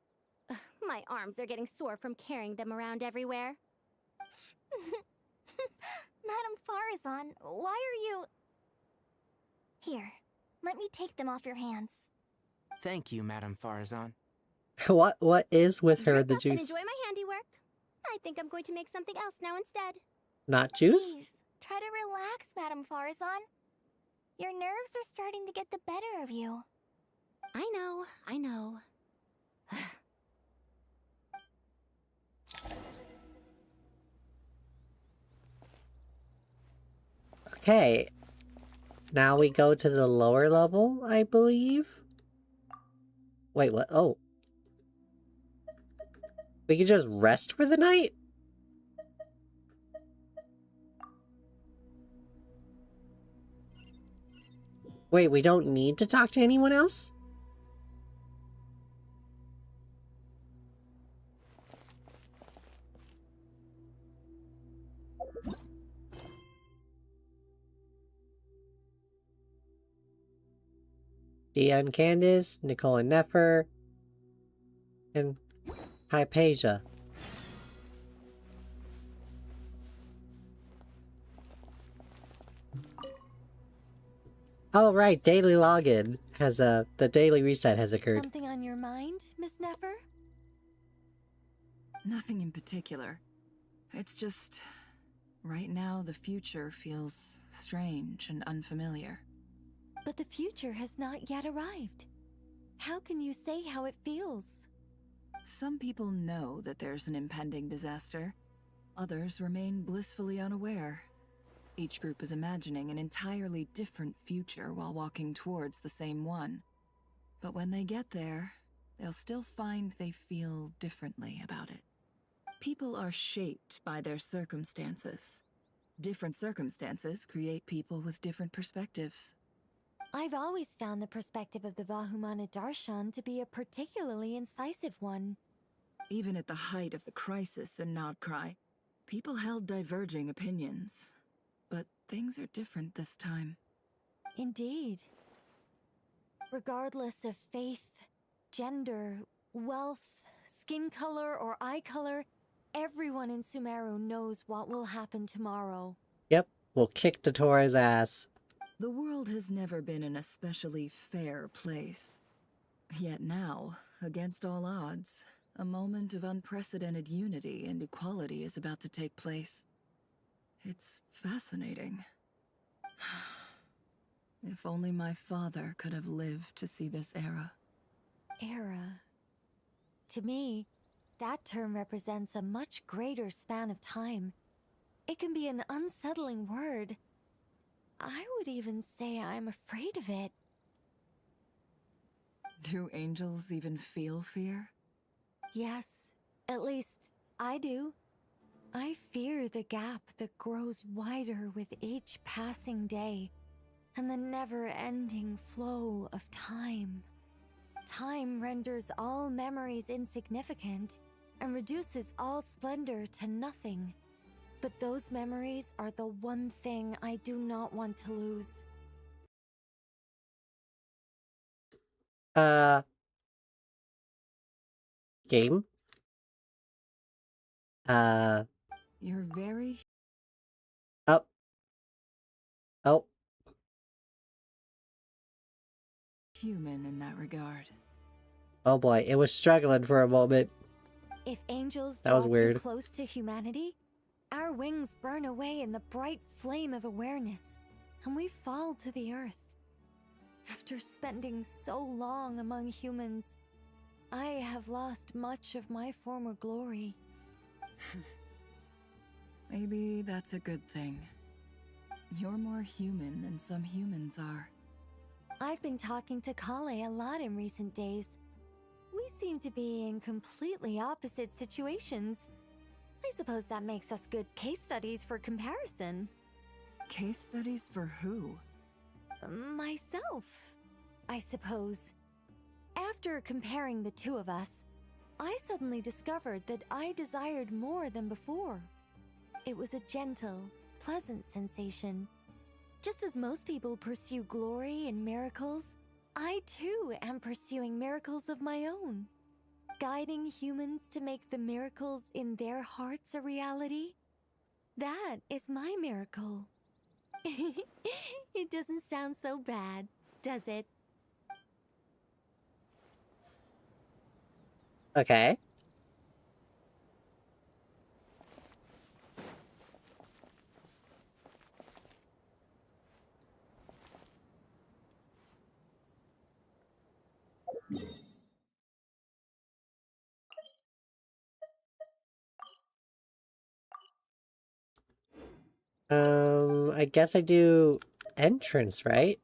Ugh, my arms are getting sore from carrying them around everywhere. Madame Farazan, why are you... Here, let me take them off your hands. Thank you, Madame Farazan. What is with her the And juice? enjoy my handiwork. I think I'm going to make something else now instead. Not juice? Please, try to relax, Madame Farazan. Your nerves are starting to get the better of you. I know. Okay. Now we go to the lower level, I believe? Wait, what? Oh. We can just rest for the night? Wait, we don't need to talk to anyone else? Dia and Candace, Nicole and Nefer, and Hypatia. Oh right, daily login has the daily reset has occurred. Something on your mind, Miss Nefer? Nothing in particular. It's just... right now the future feels strange and unfamiliar. But the future has not yet arrived. How can you say how it feels? Some people know that there's an impending disaster. Others remain blissfully unaware. Each group is imagining an entirely different future while walking towards the same one. But when they get there, they'll still find they feel differently about it. People are shaped by their circumstances. Different circumstances create people with different perspectives. I've always found the perspective of the Vahumana Darshan to be a particularly incisive one. Even at the height of the crisis in Nodcry, people held diverging opinions. But things are different this time. Indeed. Regardless of faith, gender, wealth, skin color, or eye color, everyone in Sumeru knows what will happen tomorrow. Yep, we'll kick Dottoro's ass. The world has never been an especially fair place. Yet now, against all odds, a moment of unprecedented unity and equality is about to take place. It's fascinating. If only my father could have lived to see this era. Era. To me, that term represents a much greater span of time. It can be an unsettling word. I would even say I'm afraid of it. Do angels even feel fear? Yes, at least I do. I fear the gap that grows wider with each passing day, and the never-ending flow of time. Time renders all memories insignificant, and reduces all splendor to nothing. But those memories are the one thing I do not want to lose. Game? You're very... Oh. Oh. human in that regard. Oh boy, it was struggling for a moment. If angels That draw was weird. too close to humanity, our wings burn away in the bright flame of awareness, and we fall to the earth. After spending so long among humans, I have lost much of my former glory. Maybe that's a good thing. You're more human than some humans are. I've been talking to Kale a lot in recent days. We seem to be in completely opposite situations. I suppose that makes us good case studies for comparison. Case studies for who? Myself, I suppose. After comparing the two of us, I suddenly discovered that I desired more than before. It was a gentle, pleasant sensation. Just as most people pursue glory and miracles, I too am pursuing miracles of my own. Guiding humans to make the miracles in their hearts a reality. That is my miracle. It doesn't sound so bad, does it? Okay. I guess I do entrance, right?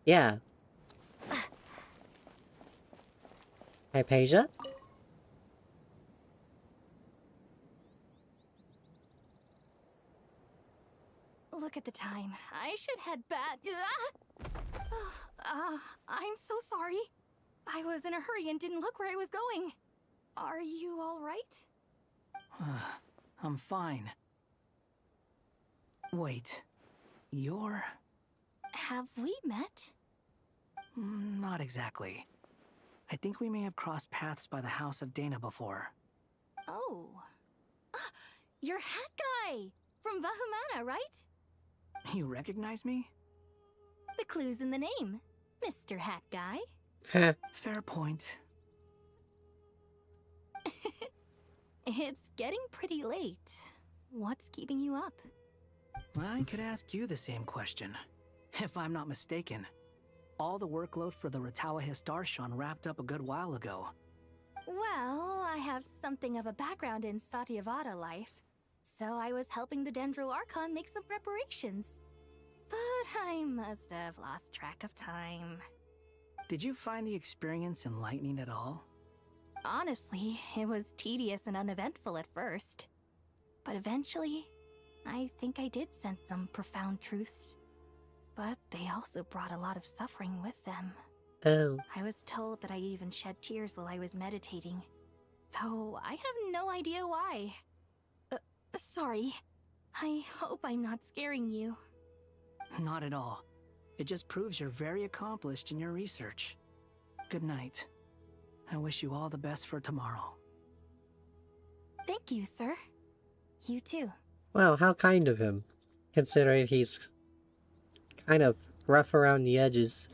Yeah. Hypatia? Look at the time. I should head back. I'm so sorry. I was in a hurry and didn't look where I was going. Are you all right? I'm fine. Wait, you're... Have we met? Not exactly. I think we may have crossed paths by the house of Dana before. Oh. Ah, you're Hat Guy! From Vahumana, right? You recognize me? The clue's in the name. Mr. Hat Guy. Fair point. It's getting pretty late. What's keeping you up? I could ask you the same question. If I'm not mistaken, all the workload for the Ratawa Darshan wrapped up a good while ago. Well, I have something of a background in Satyavada life, so I was helping the Dendro Archon make some preparations. But I must have lost track of time. Did you find the experience enlightening at all? Honestly, it was tedious and uneventful at first. But eventually, I think I did sense some profound truths. But they also brought a lot of suffering with them. Oh. I was told that I even shed tears while I was meditating. Though I have no idea why. Sorry. I hope I'm not scaring you. Not at all. It just proves you're very accomplished in your research. Good night. I wish you all the best for tomorrow. Thank you, sir. You too. Wow, how kind of him, considering he's kind of rough around the edges.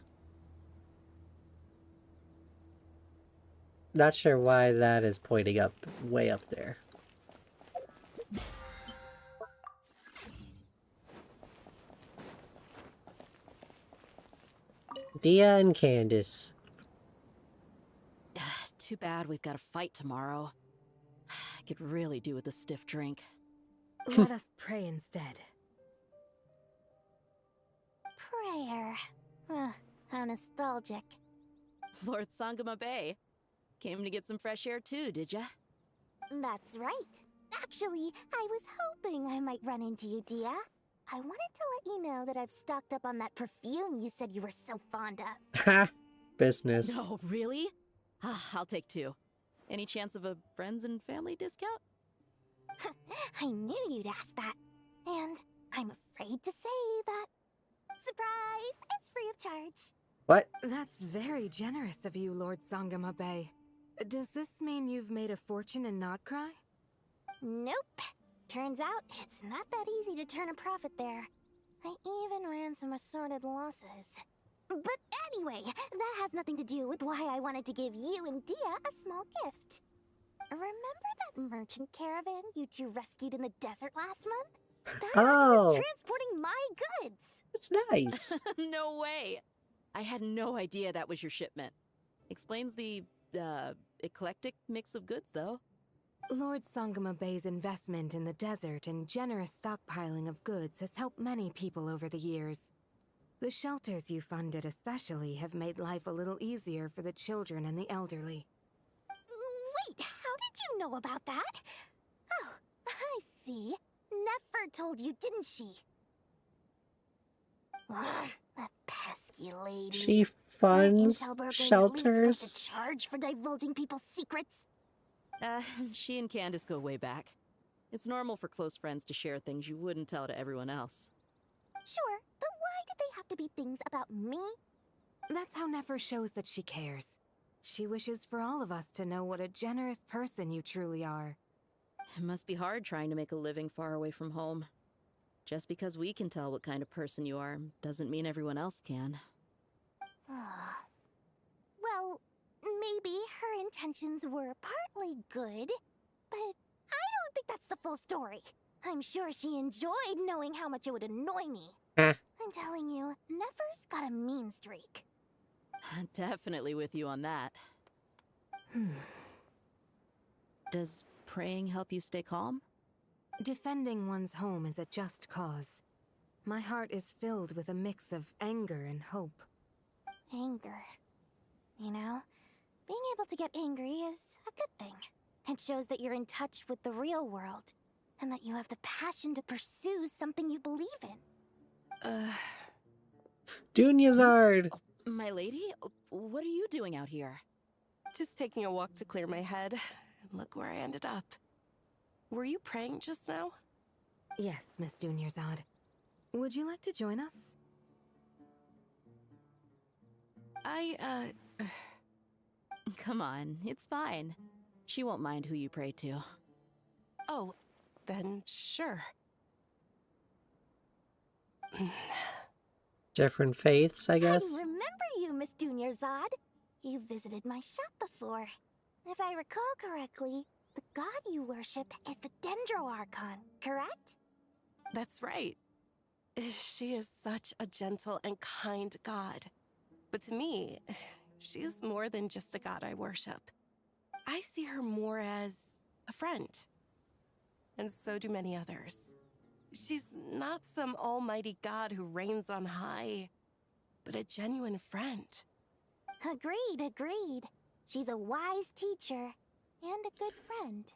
Not sure why that is pointing up, way up there. Dia and Candace. Too bad we've got a fight tomorrow. I could really do with a stiff drink. Let us pray instead. Prayer. How nostalgic. Lord Sangama Bay. Came to get some fresh air too, did ya? That's right. Actually, I was hoping I might run into you, Dia. I wanted to let you know that I've stocked up on that perfume you said you were so fond of. Ha! Business. No, really? I'll take 2. Any chance of a friends and family discount? I knew you'd ask that. And I'm afraid to say that... Surprise! It's free of charge. What? That's very generous of you, Lord Sangama Bay. Does this mean you've made a fortune in Nodcry? Nope. Turns out, it's not that easy to turn a profit there. I even ran some assorted losses. But anyway, that has nothing to do with why I wanted to give you and Dia a small gift. Remember that merchant caravan you two rescued in the desert last month? That was transporting my goods! It's nice. No way! I had no idea that was your shipment. Explains the, eclectic mix of goods, though. Lord Sangama Bay's investment in the desert and generous stockpiling of goods has helped many people over the years. The shelters you funded especially have made life a little easier for the children and the elderly. Wait, how did you know about that? Oh, I see. Nefer told you, didn't she? That pesky lady. She funds shelters. To charge for divulging people's secrets. She and Candace go way back. It's normal for close friends to share things you wouldn't tell to everyone else. Sure, but why did they have to be things about me? That's how Nefer shows that she cares. She wishes for all of us to know what a generous person you truly are. It must be hard trying to make a living far away from home. Just because we can tell what kind of person you are doesn't mean everyone else can. Well, maybe her intentions were partly good, but I don't think that's the full story. I'm sure she enjoyed knowing how much it would annoy me. I'm telling you, Nefer's got a mean streak. Definitely with you on that. Does praying help you stay calm? Defending one's home is a just cause. My heart is filled with a mix of anger and hope. Anger. You know, being able to get angry is a good thing. It shows that you're in touch with the real world, and that you have the passion to pursue something you believe in. Dunyazard! My lady, what are you doing out here? Just taking a walk to clear my head. And look where I ended up. Were you praying just now? Yes, Miss Dunyazad. Would you like to join us? Come on, it's fine. She won't mind who you pray to. Oh, then sure. Different faiths, I guess. I remember you, Miss Dunyazad. You visited my shop before. If I recall correctly, the god you worship is the Dendroarchon, correct? That's right. She is such a gentle and kind god. But to me, she's more than just a god I worship. I see her more as a friend. And so do many others. She's not some almighty god who reigns on high, but a genuine friend. Agreed. She's a wise teacher, And a good friend.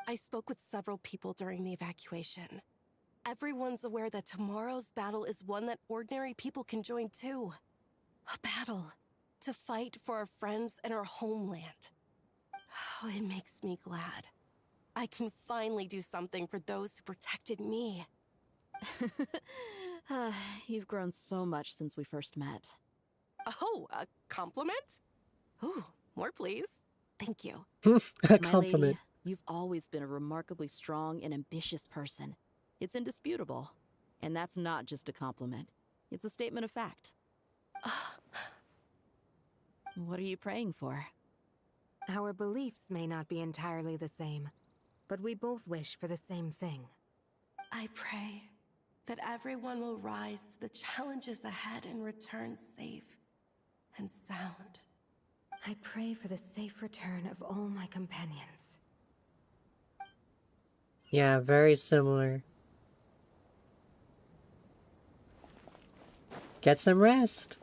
I spoke with several people during the evacuation. Everyone's aware that tomorrow's battle is one that ordinary people can join too. A battle to fight for our friends and our homeland. Oh, it makes me glad. I can finally do something for those who protected me. You've grown so much since we first met. Oh, a compliment? Ooh, more please. Thank you. A My compliment. lady, you've always been a remarkably strong and ambitious person. It's indisputable. And that's not just a compliment. It's a statement of fact. What are you praying for? Our beliefs may not be entirely the same, but we both wish for the same thing. I pray that everyone will rise to the challenges ahead and return safe and sound. I pray for the safe return of all my companions. Yeah, very similar. Get some rest.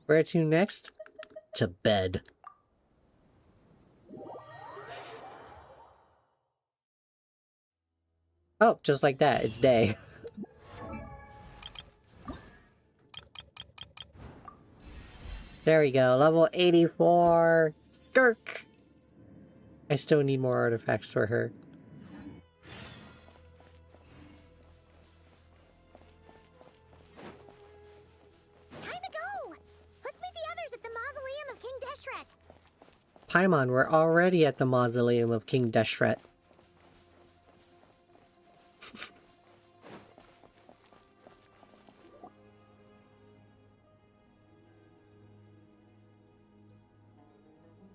Where to next? To bed. Oh, just like that, it's day. There we go, level 84. Skirk! I still need more artifacts for her. Time to go! Let's meet the others at the Mausoleum of King Deshret. Paimon, we're already at the Mausoleum of King Deshret.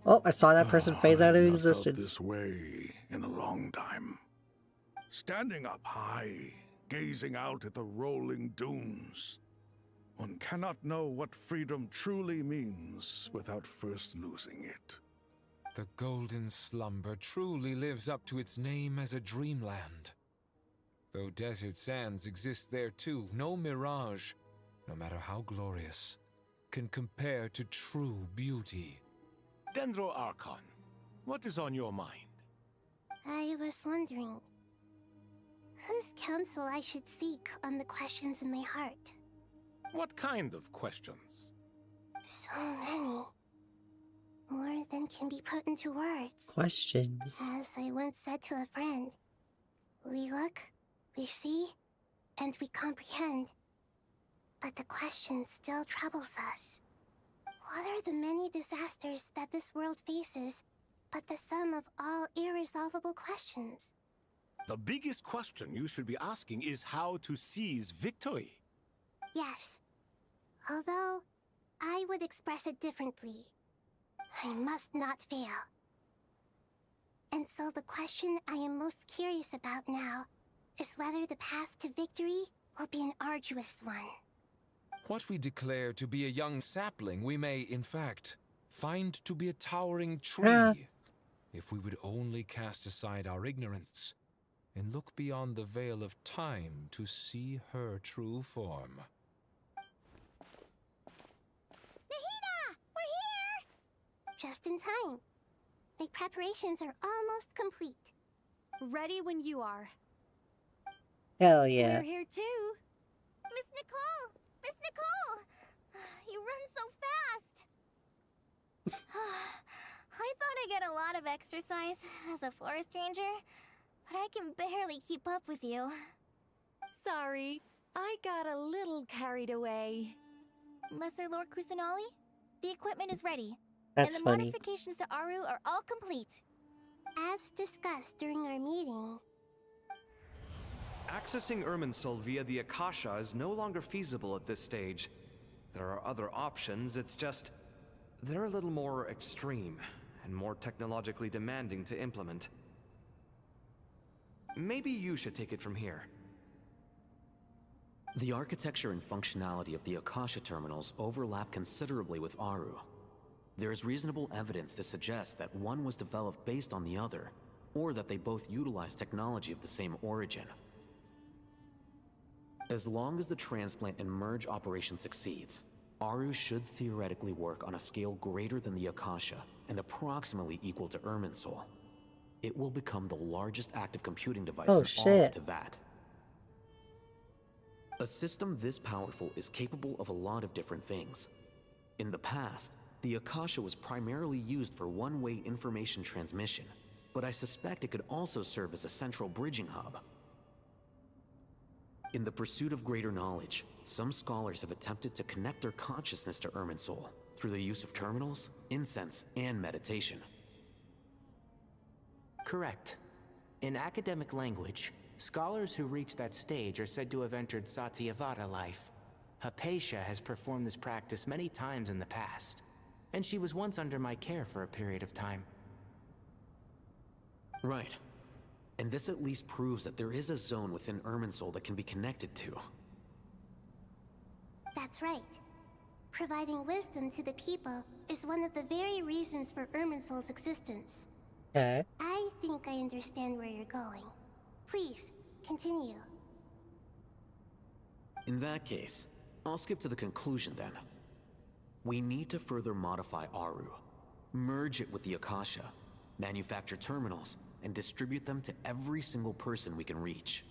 Oh, I saw that person phase out of I've not felt existence. this way in a long time. Standing up high, gazing out at the rolling dunes. One cannot know what freedom truly means without first losing it. The Golden Slumber truly lives up to its name as a dreamland. Though desert sands exist there too, no mirage, no matter how glorious, can compare to true beauty. Dendro Archon, what is on your mind? I was wondering whose counsel I should seek on the questions in my heart. What kind of questions? So many. More than can be put into words. Questions. As I once said to a friend, we look, we see, and we comprehend. But the question still troubles us. What are the many disasters that this world faces, but the sum of all irresolvable questions? The biggest question you should be asking is how to seize victory. Yes. Although, I would express it differently. I must not fail. And so the question I am most curious about now is whether the path to victory will be an arduous one. What we declare to be a young sapling, we may, in fact, find to be a towering tree. If we would only cast aside our ignorance and look beyond the veil of time to see her true form. Nahida! We're here! Just in time. The preparations are almost complete. Ready when you are. Hell yeah. We're here too. Miss Nicole! Miss Nicole! You run so fast! I thought I'd get a lot of exercise as a forest ranger, but I can barely keep up with you. Sorry, I got a little carried away. Lesser Lord Kusanali, the equipment is ready. That's and the funny. modifications to Aru are all complete. As discussed during our meeting, Accessing Irminsul via the Akasha is no longer feasible at this stage. There are other options, it's just... they're a little more extreme, and more technologically demanding to implement. Maybe you should take it from here. The architecture and functionality of the Akasha terminals overlap considerably with Aru. There is reasonable evidence to suggest that one was developed based on the other, or that they both utilize technology of the same origin. As long as the transplant and merge operation succeeds, Aru should theoretically work on a scale greater than the Akasha and approximately equal to Irminsul. It will become the largest active computing device in all of Teyvat. A system this powerful is capable of a lot of different things. In the past, the Akasha was primarily used for one-way information transmission, but I suspect it could also serve as a central bridging hub. In the pursuit of greater knowledge, some scholars have attempted to connect their consciousness to Irminsul through the use of terminals, incense, and meditation. Correct. In academic language, scholars who reach that stage are said to have entered Satyavada life. Hypatia has performed this practice many times in the past, and she was once under my care for a period of time. Right. And this at least proves that there is a zone within Irminsul that can be connected to. That's right. Providing wisdom to the people is one of the very reasons for Irminsul's existence. Okay. I think I understand where you're going. Please, continue. In that case, I'll skip to the conclusion then. We need to further modify Aru, merge it with the Akasha, manufacture terminals, and distribute them to every single person we can reach.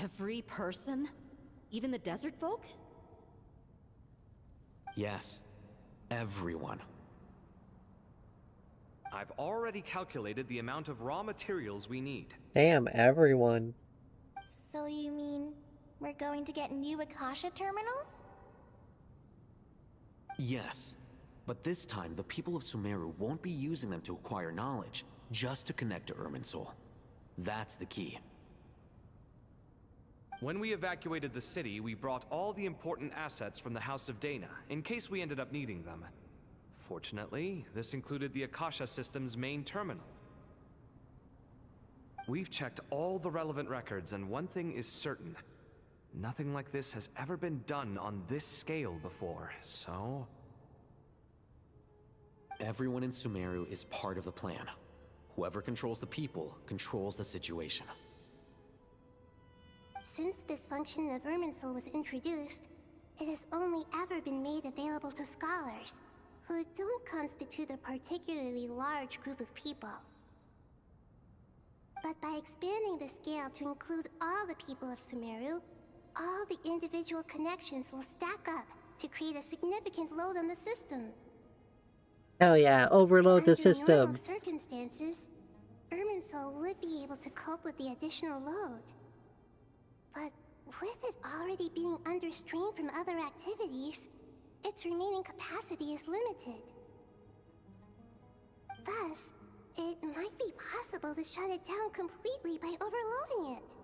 Every person? Even the desert folk? Yes, everyone. I've already calculated the amount of raw materials we need. Damn, everyone. So you mean we're going to get new Akasha terminals? Yes, but this time the people of Sumeru won't be using them to acquire knowledge, just to connect to Irminsul. That's the key. When we evacuated the city, we brought all the important assets from the House of Dana, in case we ended up needing them. Fortunately, this included the Akasha system's main terminal. We've checked all the relevant records, and one thing is certain. Nothing like this has ever been done on this scale before, so... Everyone in Sumeru is part of the plan. Whoever controls the people controls the situation. Since this function of Irminsul was introduced, it has only ever been made available to scholars, who don't constitute a particularly large group of people. But by expanding the scale to include all the people of Sumeru, all the individual connections will stack up to create a significant load on the system. Hell yeah, overload the system. Under normal circumstances, Irminsul would be able to cope with the additional load. But with it already being under strain from other activities, its remaining capacity is limited. Thus, it might be possible to shut it down completely by overloading it.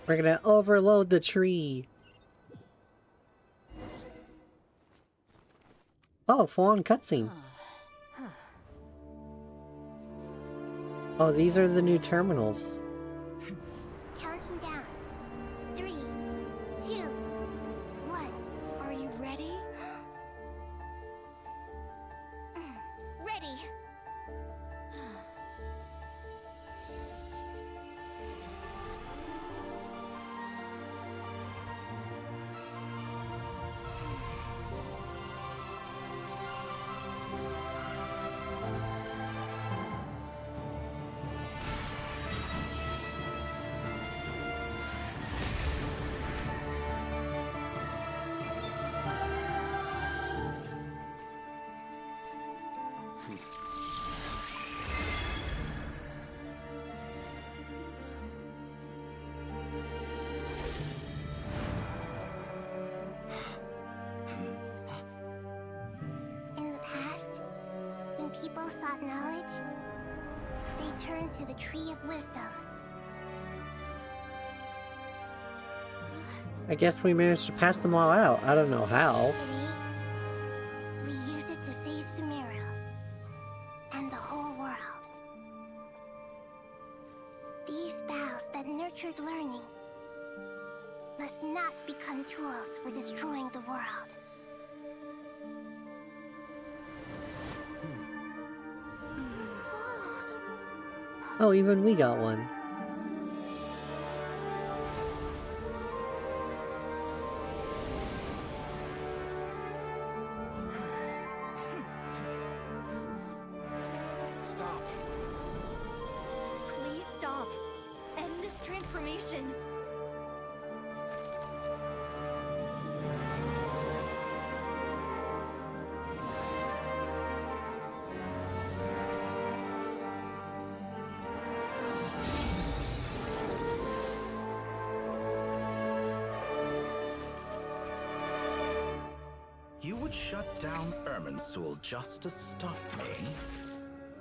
We're gonna overload the tree. Oh, full-on cutscene. Oh, these are the new terminals. Counting down. 3, 2, 1. Are you ready? Ready! People sought knowledge, they turned to the Tree of Wisdom. I guess we managed to pass them all out. I don't know how. We use it to save Sumeru and the whole world. These boughs that nurtured learning must not become tools for destroying the world. Oh, even we got one. stop. Please stop. End this transformation. You would shut down Irminsul just to stop me?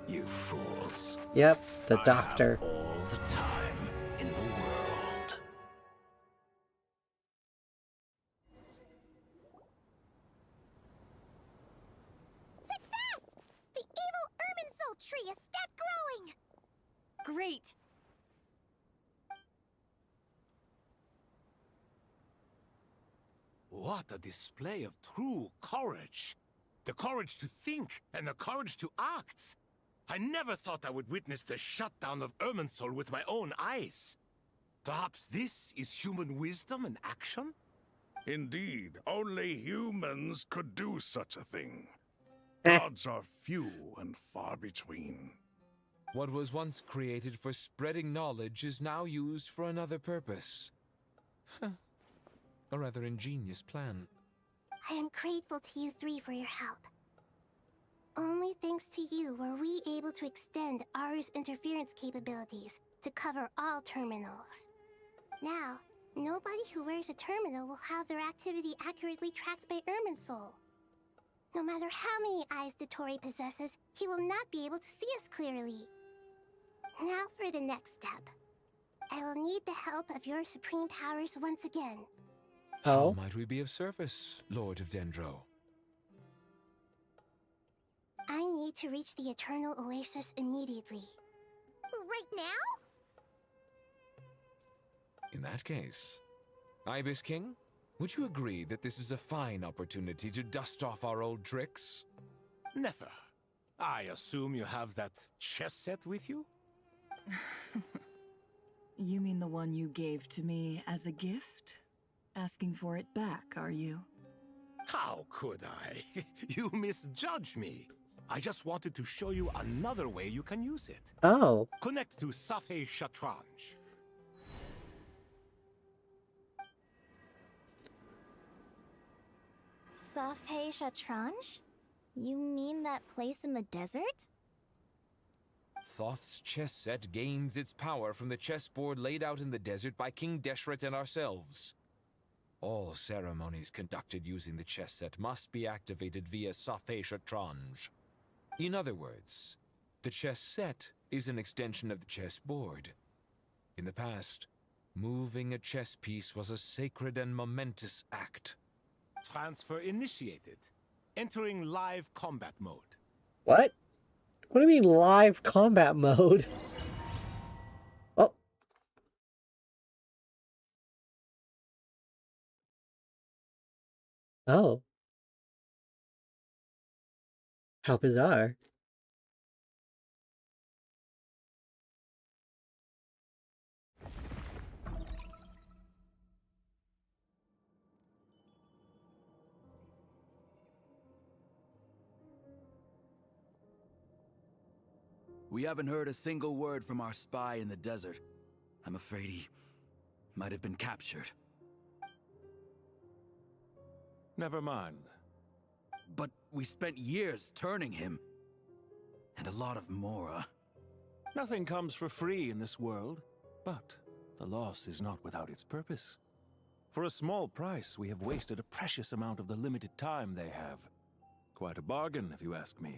You fools. Yep, the doctor. I have all the time in the world. Success! The evil Irminsul tree has stopped growing! Great. What a display of true courage. The courage to think and the courage to act. I never thought I would witness the shutdown of Irminsul with my own eyes. Perhaps this is human wisdom in action? Indeed, only humans could do such a thing. Gods are few and far between. What was once created for spreading knowledge is now used for another purpose. A rather ingenious plan. I am grateful to you three for your help. Only thanks to you were we able to extend Aru's interference capabilities to cover all terminals. Now, nobody who wears a terminal will have their activity accurately tracked by Irminsul. No matter how many eyes Dottore possesses, he will not be able to see us clearly. Now for the next step. I will need the help of your supreme powers once again. How might we be of service, Lord of Dendro? I need to reach the Eternal Oasis immediately. Right now? In that case, Ibis King, would you agree that this is a fine opportunity to dust off our old tricks? Never. I assume you have that chess set with you? You mean the one you gave to me as a gift? Asking for it back, are you? How could I? You misjudge me. I just wanted to show you another way you can use it. Oh. Connect to Safhe Shatranj. Safhe Shatranj? You mean that place in the desert? Thoth's chess set gains its power from the chessboard laid out in the desert by King Deshret and ourselves. All ceremonies conducted using the chess set must be activated via Safhe Shatranj. In other words, the chess set is an extension of the chessboard. In the past, moving a chess piece was a sacred and momentous act. Transfer initiated. Entering live combat mode. What? What do you mean live combat mode? Oh. Oh. How bizarre. We haven't heard a single word from our spy in the desert. I'm afraid he might have been captured. Never mind. But we spent years turning him. And a lot of Mora. Nothing comes for free in this world, but the loss is not without its purpose. For a small price, we have wasted a precious amount of the limited time they have. Quite a bargain, if you ask me.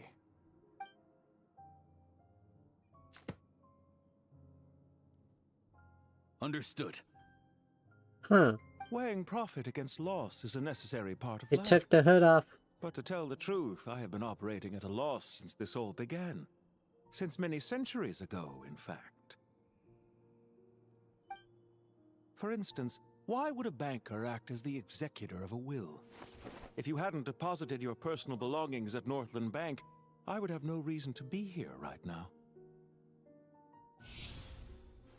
Understood. Huh. Weighing profit against loss is a necessary part of It life. took the hood off. But to tell the truth, I have been operating at a loss since this all began. Since many centuries ago, in fact. For instance, why would a banker act as the executor of a will? If you hadn't deposited your personal belongings at Northland Bank, I would have no reason to be here right now.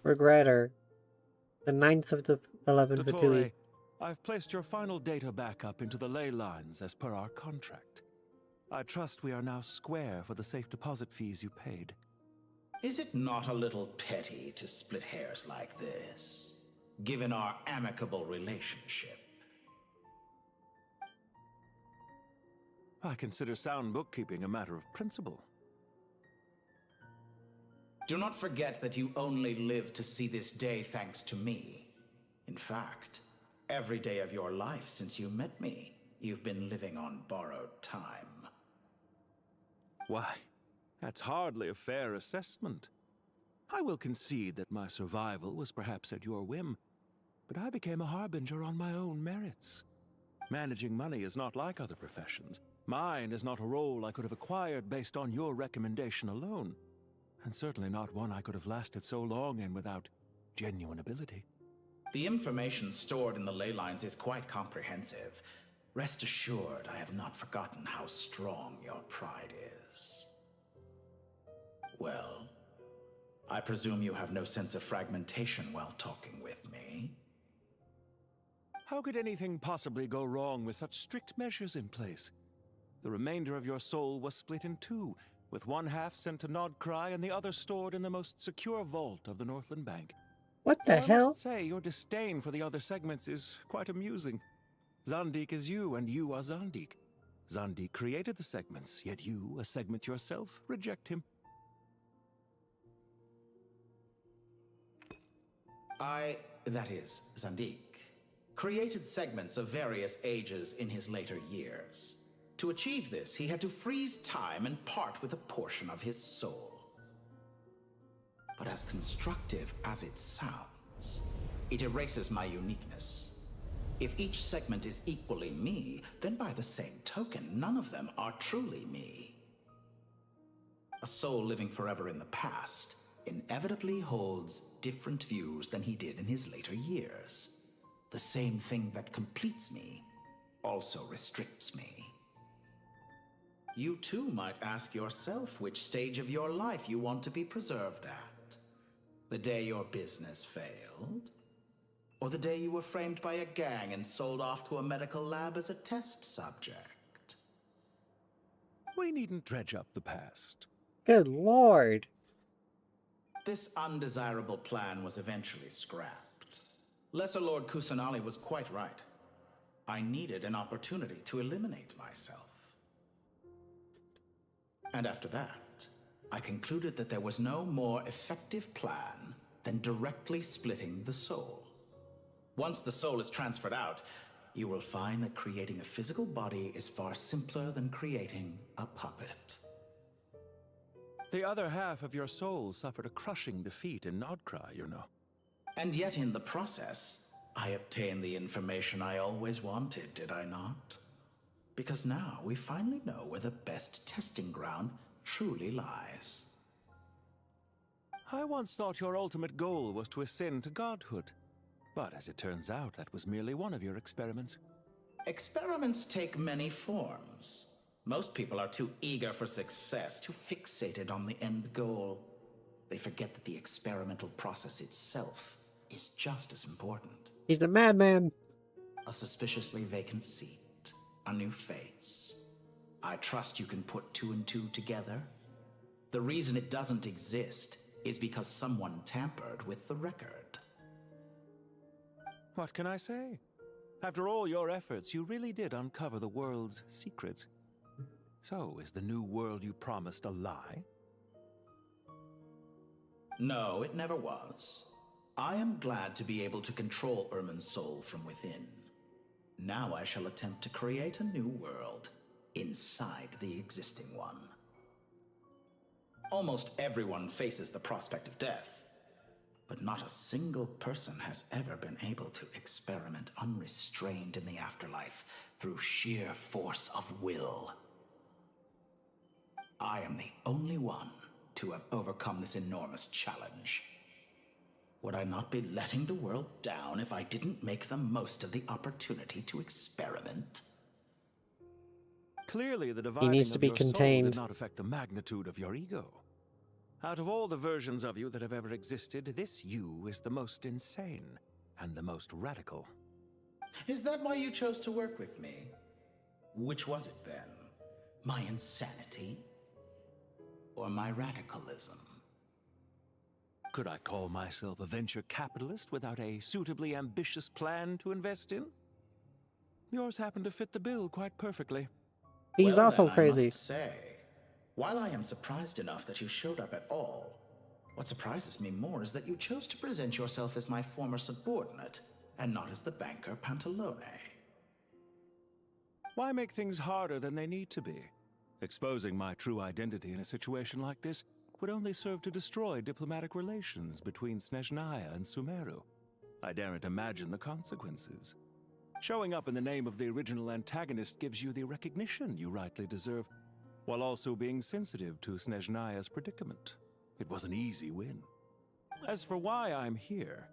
Regretter. The 9th of the 11th Dottore, Fatui. I've placed your final data backup into the ley lines as per our contract. I trust we are now square for the safe deposit fees you paid. Is it not a little petty to split hairs like this, given our amicable relationship? I consider sound bookkeeping a matter of principle. Do not forget that you only live to see this day thanks to me. In fact, every day of your life since you met me, you've been living on borrowed time. Why, that's hardly a fair assessment. I will concede that my survival was perhaps at your whim, but I became a harbinger on my own merits. Managing money is not like other professions. Mine is not a role I could have acquired based on your recommendation alone, and certainly not one I could have lasted so long in without genuine ability. The information stored in the ley lines is quite comprehensive. Rest assured, I have not forgotten how strong your pride is. Well, I presume you have no sense of fragmentation while talking with me. How could anything possibly go wrong with such strict measures in place? The remainder of your soul was split in two, with one half sent to Nodcry and the other stored in the most secure vault of the Northland Bank. What the I hell? must say, your disdain for the other segments is quite amusing. Zandik is you, and you are Zandik. Zandik created the segments, yet you, a segment yourself, reject him. That is, Zandik, created segments of various ages in his later years. To achieve this, he had to freeze time and part with a portion of his soul. But as constructive as it sounds, it erases my uniqueness. If each segment is equally me, then by the same token, none of them are truly me. A soul living forever in the past inevitably holds different views than he did in his later years. The same thing that completes me also restricts me. You too might ask yourself which stage of your life you want to be preserved at. The day your business failed? Or the day you were framed by a gang and sold off to a medical lab as a test subject? We needn't dredge up the past. Good lord. This undesirable plan was eventually scrapped. Lesser Lord Kusanali was quite right. I needed an opportunity to eliminate myself. And after that, I concluded that there was no more effective plan than directly splitting the soul. Once the soul is transferred out, you will find that creating a physical body is far simpler than creating a puppet. The other half of your soul suffered a crushing defeat in Nodcry, you know. And yet in the process, I obtained the information I always wanted, did I not? Because now we finally know where the best testing ground truly lies. I once thought your ultimate goal was to ascend to godhood. But as it turns out, that was merely one of your experiments. Experiments take many forms. Most people are too eager for success, too fixated on the end goal. They forget that the experimental process itself is just as important. He's the madman. A suspiciously vacant seat, a new face. I trust you can put two and two together. The reason it doesn't exist is because someone tampered with the record. What can I say? After all your efforts, you really did uncover the world's secrets. So, is the new world you promised a lie? No, it never was. I am glad to be able to control Irmin's soul from within. Now I shall attempt to create a new world inside the existing one. Almost everyone faces the prospect of death, but not a single person has ever been able to experiment unrestrained in the afterlife through sheer force of will. I am the only one to have overcome this enormous challenge. Would I not be letting the world down if I didn't make the most of the opportunity to experiment? Clearly, the He dividing needs to of be your soul contained. did not affect the magnitude of your ego. Out of all the versions of you that have ever existed, this you is the most insane and the most radical. Is that why you chose to work with me? Which was it then? My insanity? Or my radicalism? Could I call myself a venture capitalist without a suitably ambitious plan to invest in? Yours happened to fit the bill quite perfectly. He's Well, also then, crazy. I must say, while I am surprised enough that you showed up at all, what surprises me more is that you chose to present yourself as my former subordinate, and not as the banker Pantalone. Why make things harder than they need to be? Exposing my true identity in a situation like this would only serve to destroy diplomatic relations between Snezhnaya and Sumeru. I daren't imagine the consequences. Showing up in the name of the original antagonist gives you the recognition you rightly deserve, while also being sensitive to Snezhnaya's predicament. It was an easy win. As for why I'm here,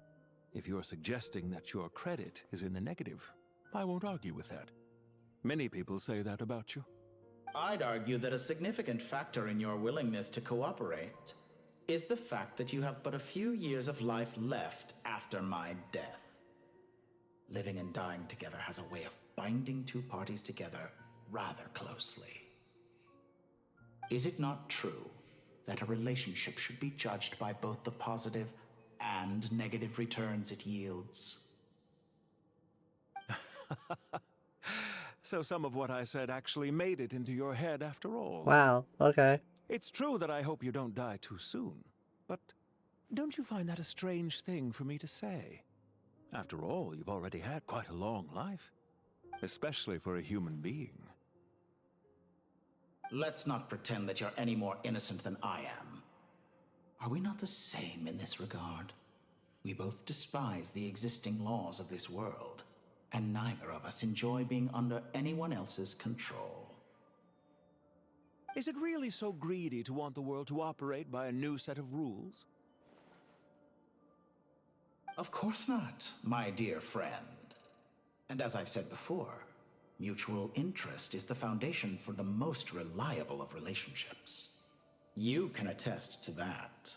if you're suggesting that your credit is in the negative, I won't argue with that. Many people say that about you. I'd argue that a significant factor in your willingness to cooperate is the fact that you have but a few years of life left after my death. Living and dying together has a way of binding two parties together rather closely. Is it not true that a relationship should be judged by both the positive and negative returns it yields? So some of what I said actually made it into your head after all. Wow, okay. It's true that I hope you don't die too soon, but don't you find that a strange thing for me to say? After all, you've already had quite a long life, especially for a human being. Let's not pretend that you're any more innocent than I am. Are we not the same in this regard? We both despise the existing laws of this world, and neither of us enjoy being under anyone else's control. Is it really so greedy to want the world to operate by a new set of rules? Of course not, my dear friend. And as I've said before, mutual interest is the foundation for the most reliable of relationships. You can attest to that.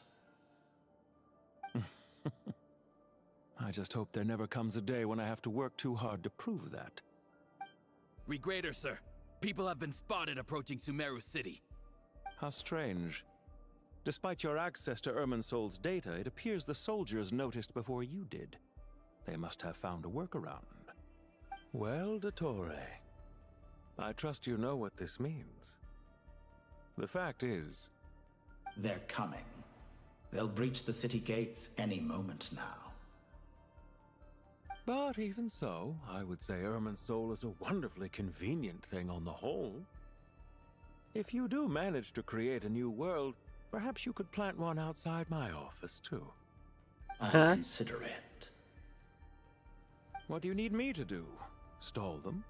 I just hope there never comes a day when I have to work too hard to prove that. Regrader, sir. People have been spotted approaching Sumeru City. How strange. Despite your access to Irminsol's data, it appears the soldiers noticed before you did. They must have found a workaround. Well, Dottore, I trust you know what this means. The fact is... They're coming. They'll breach the city gates any moment now. But even so, I would say Irminsol is a wonderfully convenient thing on the whole. If you do manage to create a new world, perhaps you could plant one outside my office, too. I'll consider it. What do you need me to do? Stall them?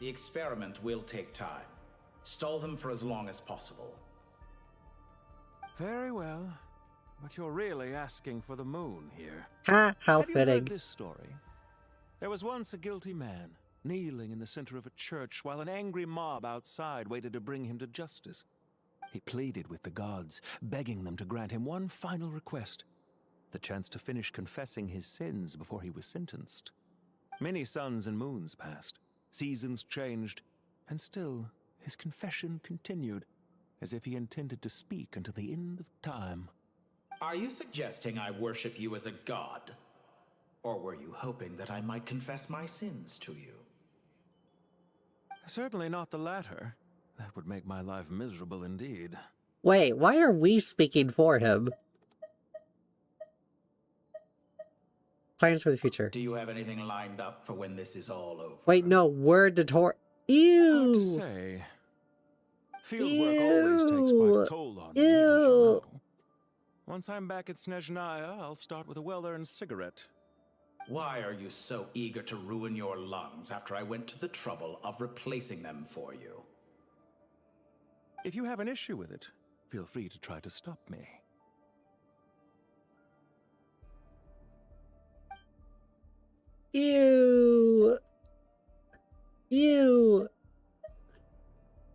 The experiment will take time. Stall them for as long as possible. Very well. But you're really asking for the moon here. Ha, how Have fitting. you heard this story? There was once a guilty man, kneeling in the center of a church while an angry mob outside waited to bring him to justice. He pleaded with the gods, begging them to grant him one final request, the chance to finish confessing his sins before he was sentenced. Many suns and moons passed, seasons changed, and still his confession continued, as if he intended to speak until the end of time. Are you suggesting I worship you as a god? Or were you hoping that I might confess my sins to you? Certainly not the latter. That would make my life miserable indeed. Wait, why are we speaking for him? Plans for the future. Do you have anything lined up for when this is all over? Wait, no, we're Dottore. Ew! Hard to say. Field work always takes quite a toll on me, as you know. Once I'm back at Snezhnaya, I'll start with a well-earned cigarette. Why are you so eager to ruin your lungs after I went to the trouble of replacing them for you? If you have an issue with it, feel free to try to stop me. Ew! Ew!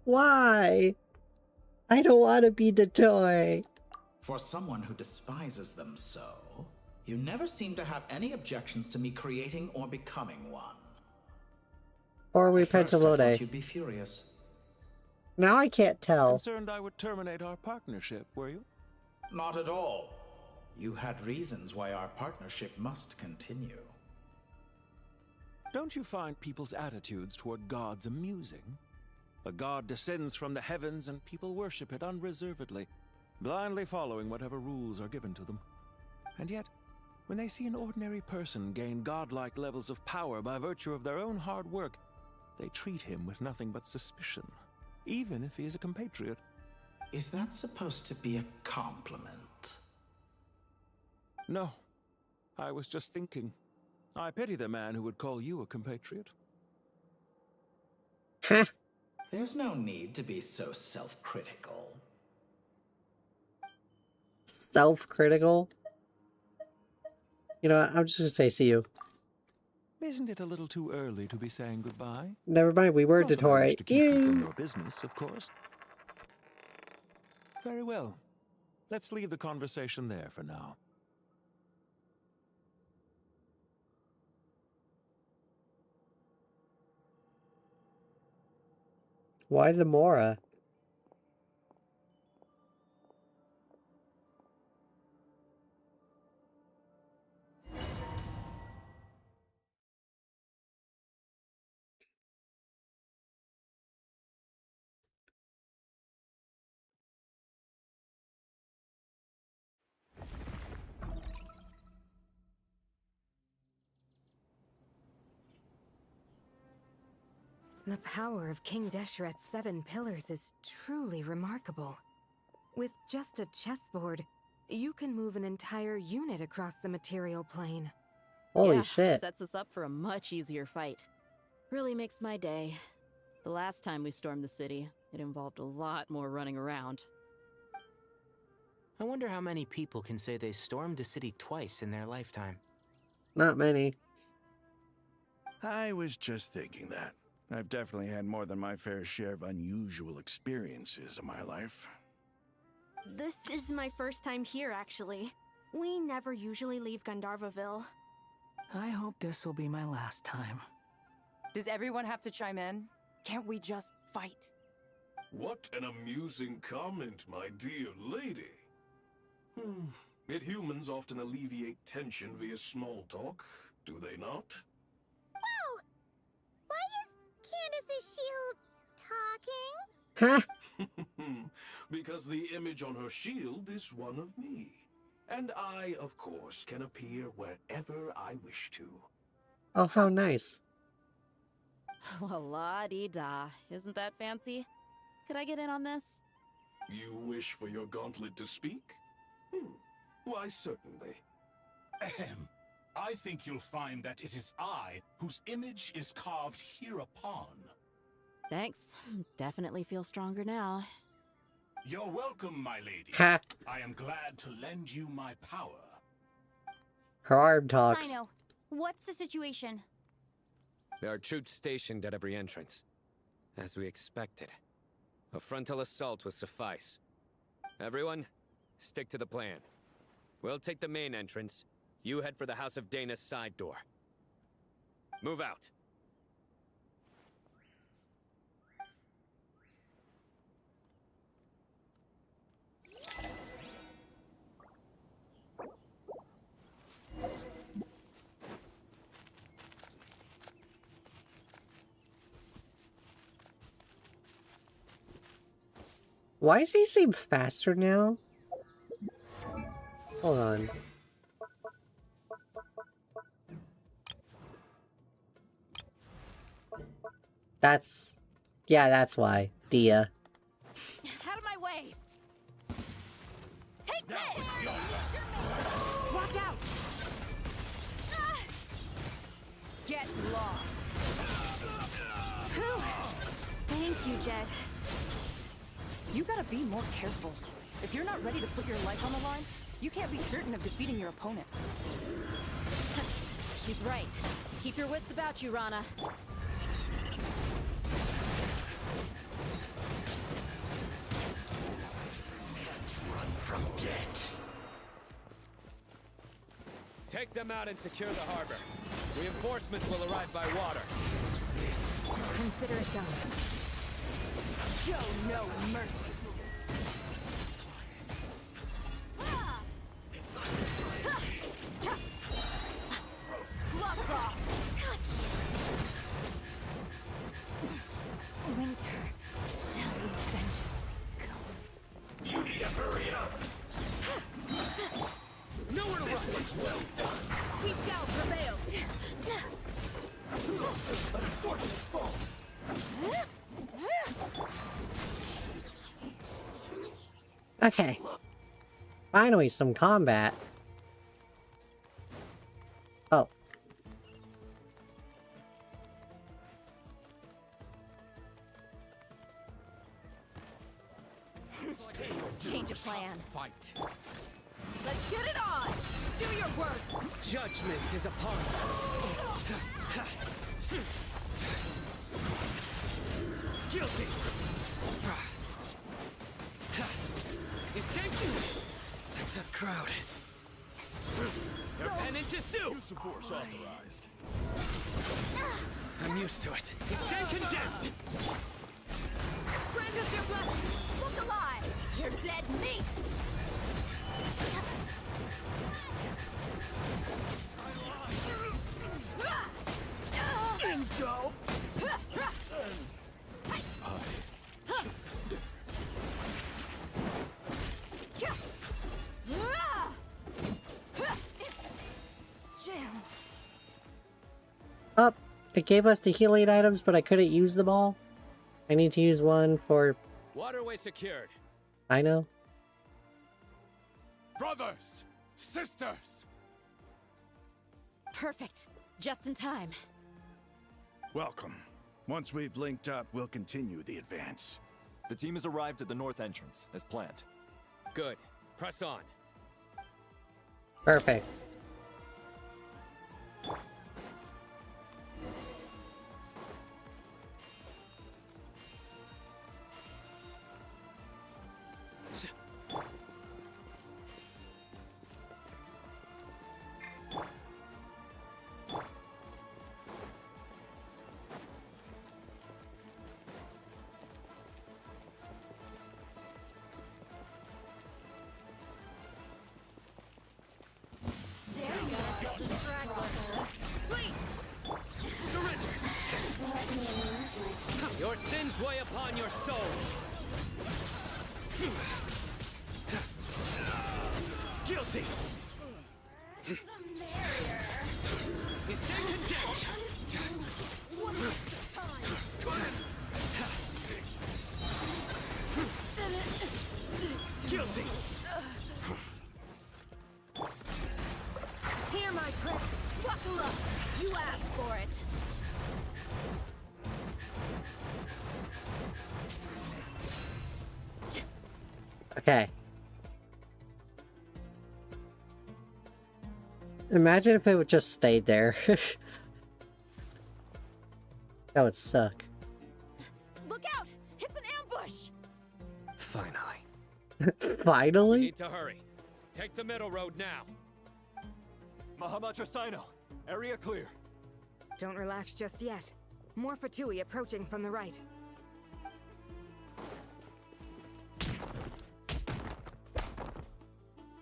Why? I don't want to be Dottore. For someone who despises them so, you never seem to have any objections to me creating or becoming one. Or we At first, I thought Pantalone. you'd be furious. Now I can't tell. Concerned I would terminate our partnership, were you? Not at all. You had reasons why our partnership must continue. Don't you find people's attitudes toward gods amusing? A god descends from the heavens and people worship it unreservedly, blindly following whatever rules are given to them. And yet, when they see an ordinary person gain godlike levels of power by virtue of their own hard work, they treat him with nothing but suspicion, even if he is a compatriot. Is that supposed to be a compliment? No. I was just thinking. I pity the man who would call you a compatriot. There's no need to be so self-critical. Self-critical? You know what? I'm just gonna say see you. Isn't it a little too early to be saying goodbye? Never mind, we were Not that I wish Detoy. to keep you from your business, of course. Very well. Let's leave the conversation there for now. Why the Mora? The power of King Deshret's 7 pillars is truly remarkable. With just a chessboard, you can move an entire unit across the material plane. Holy shit. Sets us up for a much easier fight. Really makes my day. The last time we stormed the city, it involved a lot more running around. I wonder how many people can say they stormed a city twice in their lifetime. Not many. I was just thinking that. I've definitely had more than my fair share of unusual experiences in my life. This is my first time here, actually. We never usually leave Gandharvaville. I hope this will be my last time. Does everyone have to chime in? Can't we just fight? What an amusing comment, my dear lady. Yet humans often alleviate tension via small talk, do they not? Whoa! Why is Candace's shield talking? Because the image on her shield is one of me. And I, of course, can appear wherever I wish to. Oh, how nice. Well, la-di-da. Isn't that fancy? Could I get in on this? You wish for your gauntlet to speak? Why, certainly. Ahem. I think you'll find that it is I whose image is carved hereupon. Thanks. Definitely feel stronger now. You're welcome, my lady. Ha. I am glad to lend you my power. Her arm talks. Sino, what's the situation? There are troops stationed at every entrance. As we expected. A frontal assault will suffice. Everyone, stick to the plan. We'll take the main entrance. You head for the House of Dana's side door. Move out. Why does he seem faster now? Hold on. Yeah, that's why. Dia. Out of my way! Take this! Watch out! Get lost. Phew. Thank you, Jed. You gotta be more careful. If you're not ready to put your life on the line, you can't be certain of defeating your opponent. She's right. Keep your wits about you, Rana. Run from death. Take them out and secure the harbor. Reinforcements will arrive by water. Consider it done. Show no mercy. Well done. We shall prevail. An unfortunate fault. Okay. Finally, some combat. Oh. Change of plan. Fight. Let's get it on. Do your work. Judgment is upon Guilty. Escape. A tough crowd. Your penance is due. Use of force authorized. I'm used to it. Stand condemned. Grant us your blessing. Look alive. You're dead meat. Intel. Jammed. Up. It gave us the healing items, but I couldn't use them all. I need to use one for... Waterway secured. I know. Brothers, sisters. Perfect. Just in time. Welcome. Once we've linked up, we'll continue the advance. The team has arrived at the north entrance, as planned. Good. Press on. Perfect. Your sins weigh upon your soul. Guilty. You stand condemned. Guilty. Hear my prayer. Buckle up. You asked for it. Okay. Imagine if it would just stayed there. That would suck. Look out! It's an ambush! Finally. Finally? You need to hurry. Take the middle road now. Mahamacha Sino, area clear. Don't relax just yet. More Fatui approaching from the right.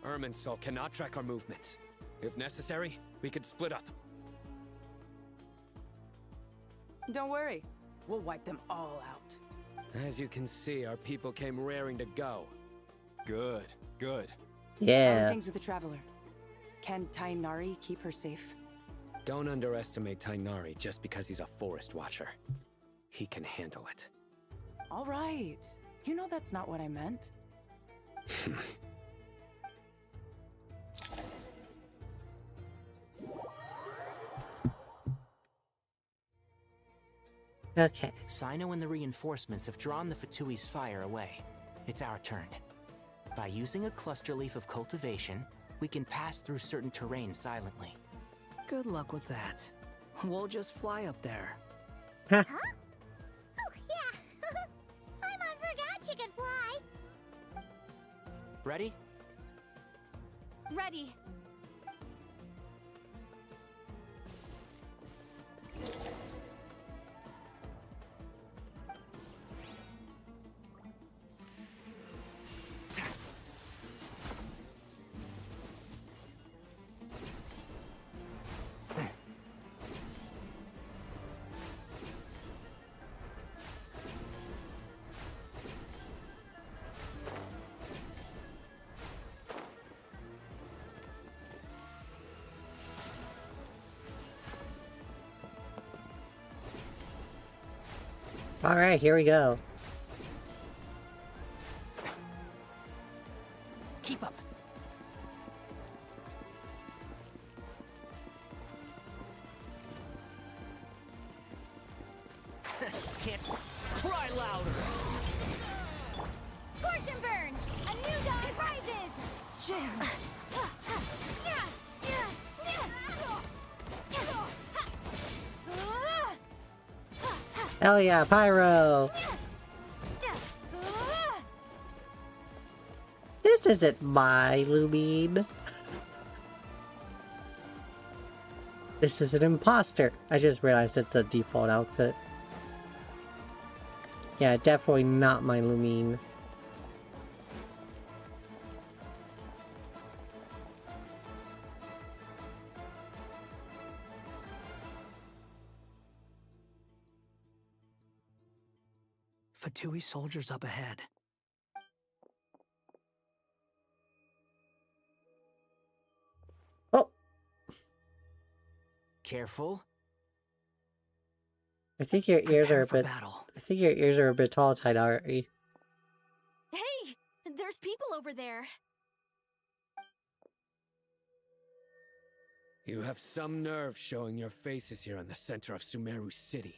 Irminsul cannot track our movements. If necessary, we could split up. Don't worry. We'll wipe them all out. As you can see, our people came raring to go. Good, good. How are Yeah. things with the Traveler? Can Tainari keep her safe? Don't underestimate Tainari just because he's a forest watcher. He can handle it. All right. You know that's not what I meant. Okay. Sino and the reinforcements have drawn the Fatui's fire away. It's our turn. By using a cluster leaf of cultivation, we can pass through certain terrain silently. Good luck with that. We'll just fly up there. Huh? Oh, yeah. Paimon forgot she could fly. Ready? Ready. Alright, here we go. Keep up. Kids, cry louder! Scorch and burn! A new dawn rises! Jam! Hell yeah, Pyro! This isn't my Lumine. This is an imposter. I just realized it's the default outfit. Yeah, definitely not my Lumine. Fatui soldiers up ahead. Oh! Careful. I think your ears are a Prepare for bit... battle. I think your ears are a bit tall, Tidari. Hey! There's people over there. You have some nerve showing your faces here in the center of Sumeru City.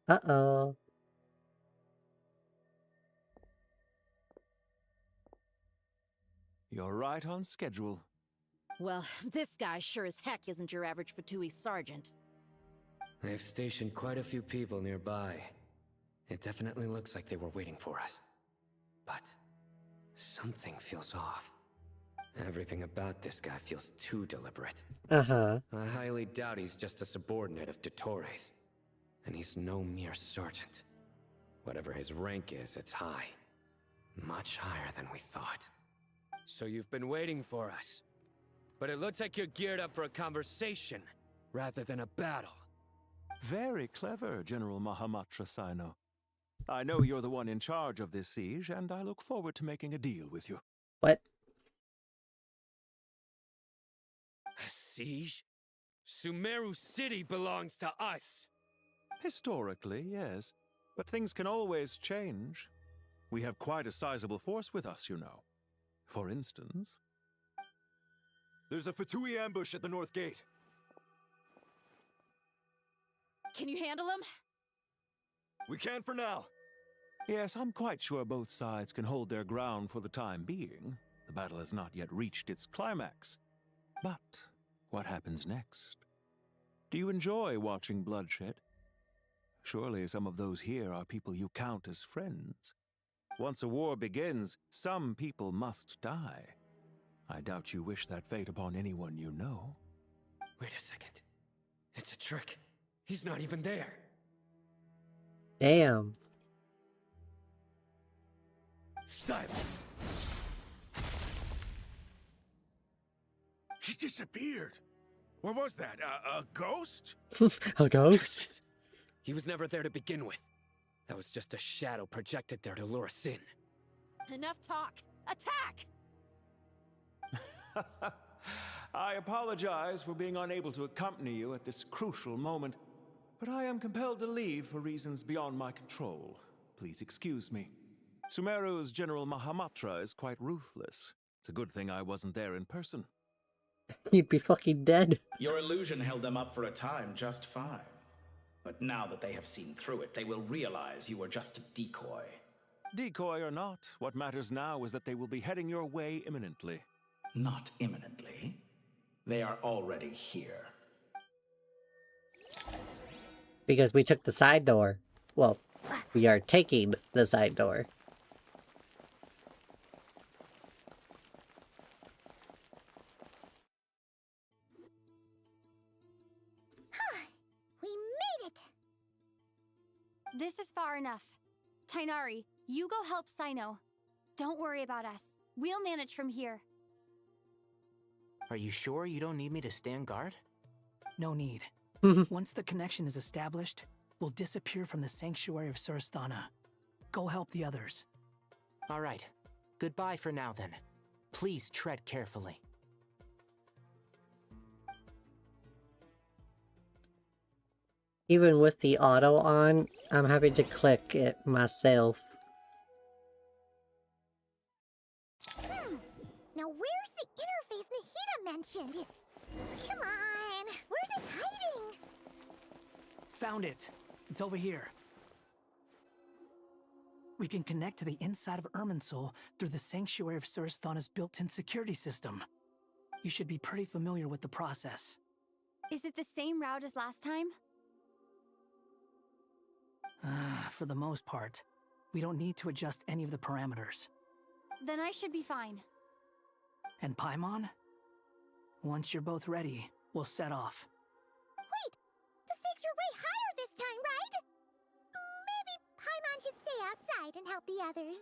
Uh-oh. You're right on schedule. Well, this guy sure as heck isn't your average Fatui sergeant. They've stationed quite a few people nearby. It definitely looks like they were waiting for us. But something feels off. Everything about this guy feels too deliberate. Uh-huh. I highly doubt he's just a subordinate of Dottores. And he's no mere sergeant. Whatever his rank is, it's high. Much higher than we thought. So you've been waiting for us. But it looks like you're geared up for a conversation, rather than a battle. Very clever, General Mahamatra Sino. I know you're the one in charge of this siege, and I look forward to making a deal with you. What? A siege? Sumeru City belongs to us! Historically, yes. But things can always change. We have quite a sizable force with us, you know. For instance... There's a Fatui ambush at the north gate. Can you handle him? We can for now. Yes, I'm quite sure both sides can hold their ground for the time being. The battle has not yet reached its climax. But what happens next? Do you enjoy watching bloodshed? Surely some of those here are people you count as friends. Once a war begins, some people must die. I doubt you wish that fate upon anyone you know. Wait a second. It's a trick. He's not even there. Damn. Silence! He disappeared. What was that? A ghost? A ghost? He was never there to begin with. That was just a shadow projected there to lure us in. Enough talk. Attack! I apologize for being unable to accompany you at this crucial moment, but I am compelled to leave for reasons beyond my control. Please excuse me. Sumeru's General Mahamatra is quite ruthless. It's a good thing I wasn't there in person. You'd be fucking dead. Your illusion held them up for a time just fine. But now that they have seen through it, they will realize you were just a decoy. Decoy or not, what matters now is that they will be heading your way imminently. Not imminently. They are already here. Because we took the side door. Well, we are taking the side door. We made it! This is far enough. Tainari, you go help Sino. Don't worry about us. We'll manage from here. Are you sure you don't need me to stand guard? No need. Once the connection is established, we'll disappear from the sanctuary of Surasthana. Go help the others. All right. Goodbye for now, then. Please tread carefully. Even with the auto on, I'm having to click it myself. Now where's the interface Nahida mentioned? Come on, where's it hiding? Found it. It's over here. We can connect to the inside of Irminsul through the Sanctuary of Surasthana's built-in security system. You should be pretty familiar with the process. Is it the same route as last time? For the most part, we don't need to adjust any of the parameters. Then I should be fine. And Paimon? Once you're both ready, we'll set off. Wait! The stakes are way higher this time, right? Maybe Paimon should stay outside and help the others.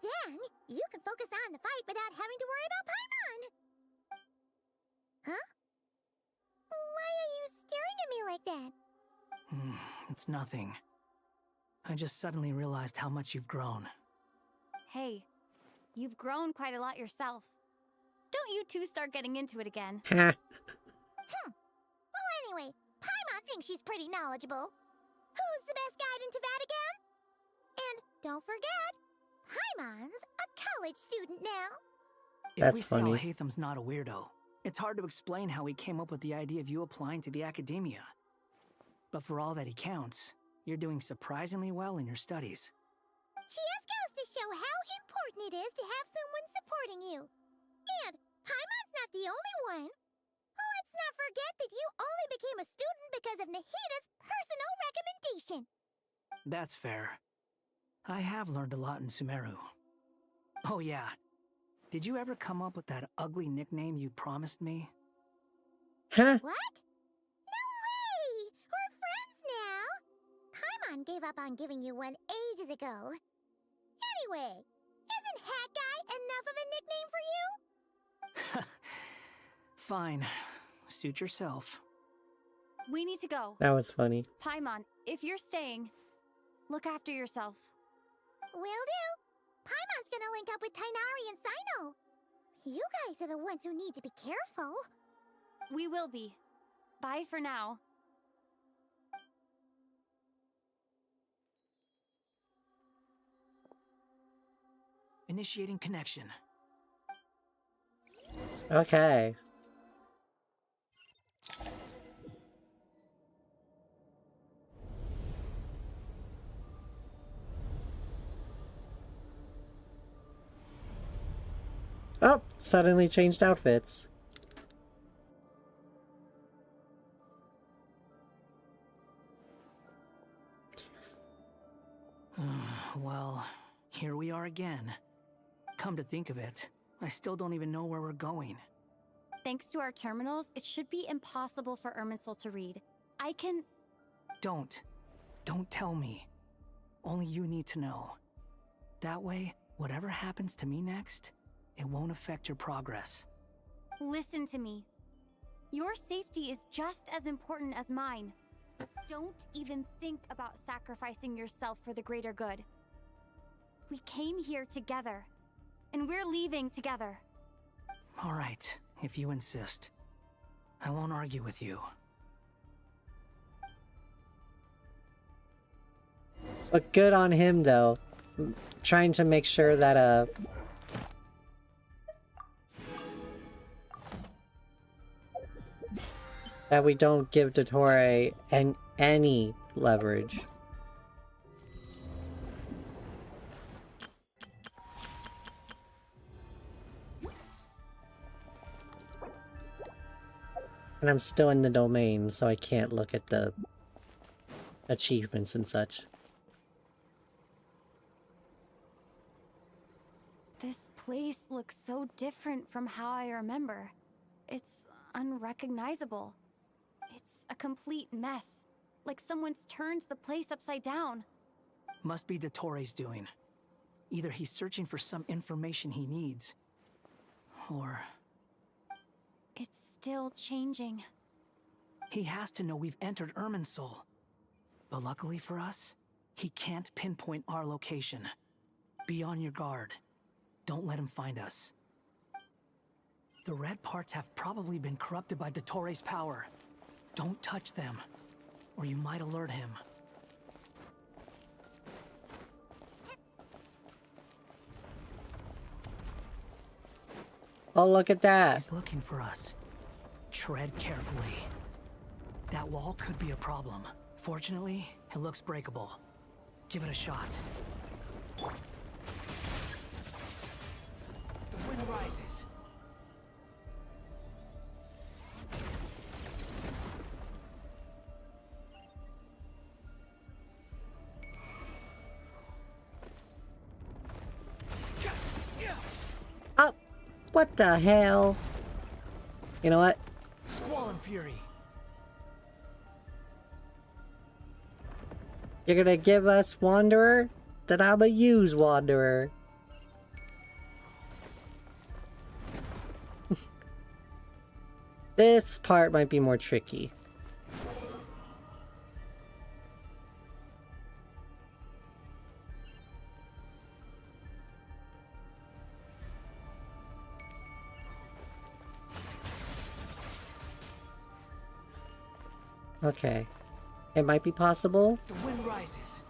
Then, you can focus on the fight without having to worry about Paimon. Huh? Why are you staring at me like that? It's nothing. I just suddenly realized how much you've grown. Hey, you've grown quite a lot yourself. Don't you two start getting into it again. Well, anyway, Paimon thinks she's pretty knowledgeable. Who's the best guide in Teyvat again? And don't forget, Paimon's a college student now. If we say Alhaitham's not a weirdo, it's hard to explain how he came up with the idea of you applying to the academia. But for all that he counts, you're doing surprisingly well in your studies. Just goes to show how important it is to have someone supporting you. And Paimon's not the only one. Let's not forget that you only became a student because of Nahida's personal recommendation. That's fair. I have learned a lot in Sumeru. Oh yeah. Did you ever come up with that ugly nickname you promised me? Huh? What? No way! We're friends now! Paimon gave up on giving you one ages ago. Anyway, isn't Hat Guy enough of a nickname for you? Fine. Suit yourself. We need to go. That was funny. Paimon, if you're staying, look after yourself. Will do. Paimon's gonna link up with Tighnari and Cyno. You guys are the ones who need to be careful. We will be. Bye for now. Initiating connection. Okay. Oh, suddenly changed outfits. Well, here we are again. Come to think of it, I still don't even know where we're going. Thanks to our terminals, it should be impossible for Irminsul to read. I can... Don't tell me. Only you need to know. That way, whatever happens to me next, it won't affect your progress. Listen to me. Your safety is just as important as mine. Don't even think about sacrificing yourself for the greater good. We came here together, and we're leaving together. All right, if you insist. I won't argue with you. But good on him, though. Trying to make sure that, that we don't give Dottore any leverage. And I'm still in the domain, so I can't look at the achievements and such. This place looks so different from how I remember. It's unrecognizable. It's a complete mess. Like someone's turned the place upside down. Must be Dottore's doing. Either he's searching for some information he needs, or... It's still changing. He has to know we've entered Irminsul. But luckily for us, he can't pinpoint our location. Be on your guard. Don't let him find us. The red parts have probably been corrupted by Dottore's power. Don't touch them. or you might alert him. Oh, look at that. He's looking for us. Tread carefully. That wall could be a problem. Fortunately, it looks breakable. Give it a shot. The wind rises. Oh, what the hell? You know what? Squall and fury. You're gonna give us Wanderer? Then I'ma use Wanderer. This part might be more tricky. Okay. It might be possible. The wind rises.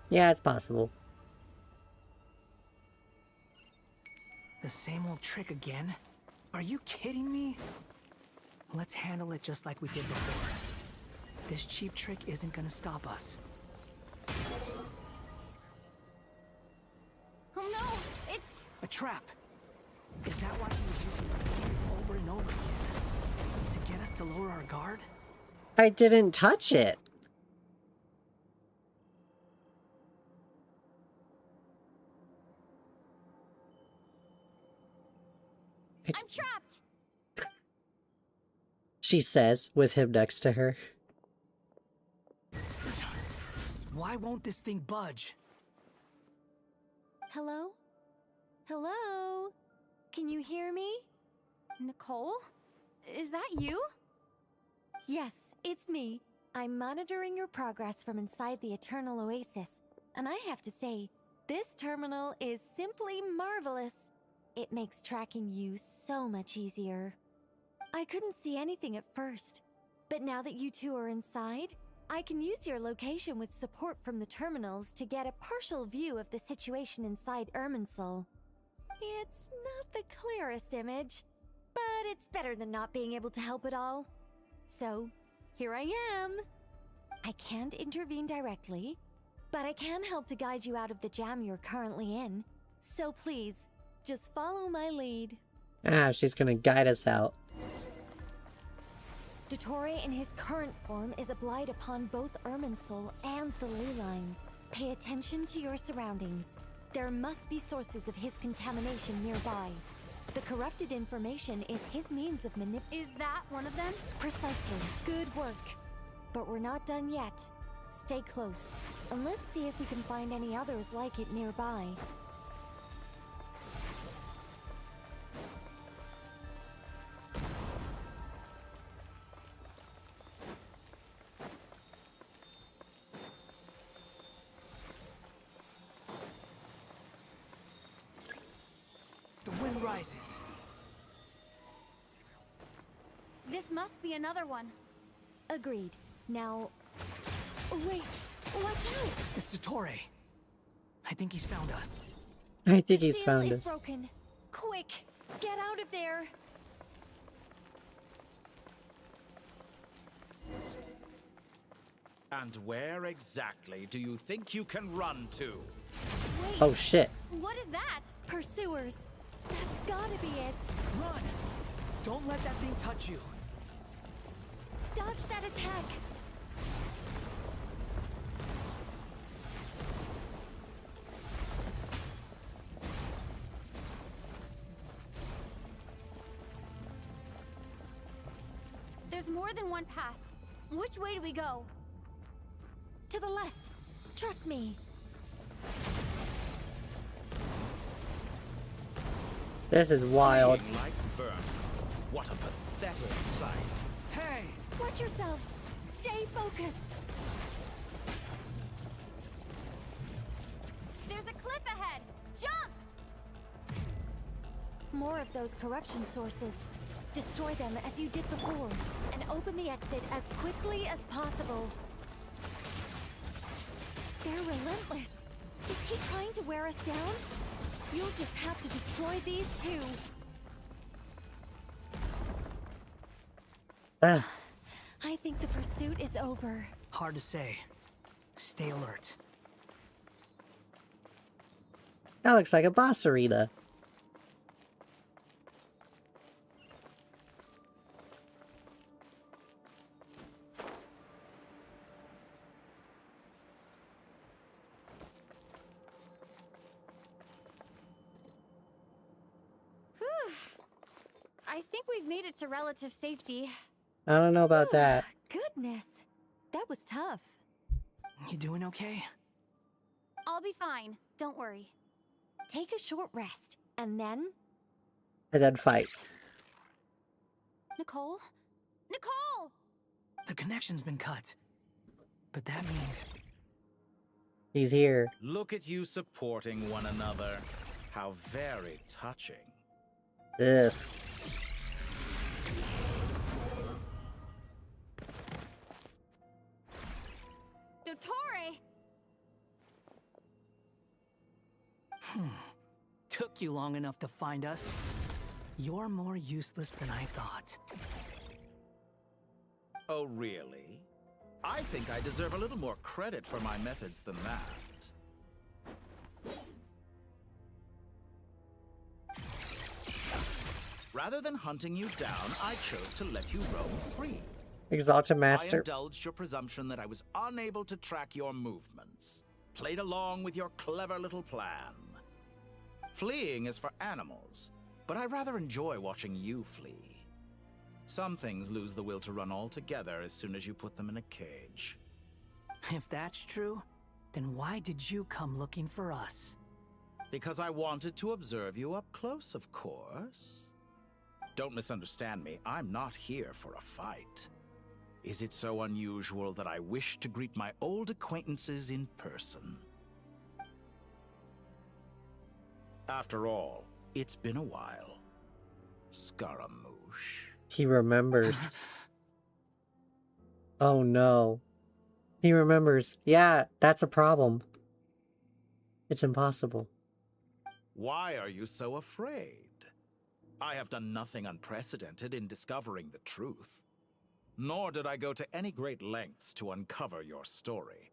Yeah, it's possible. The same old trick again? Are you kidding me? Let's handle it just like we did before. This cheap trick isn't gonna stop us. Oh no! It's a trap! Is that why he was using the same over and over again? To get us to lower our guard? I didn't touch it. I'm trapped! She says, with him next to her. Why won't this thing budge? Hello? Hello? Can you hear me? Nicole? Is that you? Yes, it's me. I'm monitoring your progress from inside the Eternal Oasis, and I have to say, this terminal is simply marvelous. It makes tracking you so much easier. I couldn't see anything at first, but now that you two are inside, I can use your location with support from the terminals to get a partial view of the situation inside Irminsul. It's not the clearest image, but it's better than not being able to help at all. So, here I am. I can't intervene directly, but I can help to guide you out of the jam you're currently in. So please, just follow my lead. Ah, she's gonna guide us out. Dottore in his current form is a blight upon both Irminsul and the ley lines. Pay attention to your surroundings. There must be sources of his contamination nearby. The corrupted information is his means of Is that one of them? Precisely. Good work. But we're not done yet. Stay close, and let's see if we can find any others like it nearby. The wind rises. This must be another one. Agreed. Now... Wait, watch out! It's Dottore. I think he's found us. I think he's Seal found is us. broken. Quick, get out of there! And where exactly do you think you can run to? Wait. Oh shit. What is that? Pursuers. That's gotta be it. Run! Don't let that thing touch you. Dodge that attack. There's more than one path. Which way do we go? To the left. Trust me. This is wild. Being like vermin. What a pathetic sight. Hey! Watch yourselves. Stay focused. There's a cliff ahead. Jump! More of those corruption sources. Destroy them as you did before, and open the exit as quickly as possible. They're relentless. Is he trying to wear us down? You'll just have to destroy these too. I think the pursuit is over. Hard to say. Stay alert. That looks like a boss arena. I think we've made it to relative safety. I don't know about that. Goodness, that was tough. You doing okay? I'll be fine. Don't worry. Take a short rest, and then Fight. Nicole? Nicole! The connection's been cut. But that means... He's here. Look at you supporting one another. How very touching. Ugh. Dottore! Took you long enough to find us. You're more useless than I thought. Oh, really? I think I deserve a little more credit for my methods than that. Rather than hunting you down, I chose to let you roam free. Exalted Master. I indulged your presumption that I was unable to track your movements. Played along with your clever little plan. Fleeing is for animals, but I rather enjoy watching you flee. Some things lose the will to run altogether as soon as you put them in a cage. If that's true, then why did you come looking for us? Because I wanted to observe you up close, of course. Don't misunderstand me, I'm not here for a fight. Is it so unusual that I wish to greet my old acquaintances in person? After all, it's been a while. Scaramouche. He remembers. Oh no. He remembers. Yeah, that's a problem. It's impossible. Why are you so afraid? I have done nothing unprecedented in discovering the truth. Nor did I go to any great lengths to uncover your story.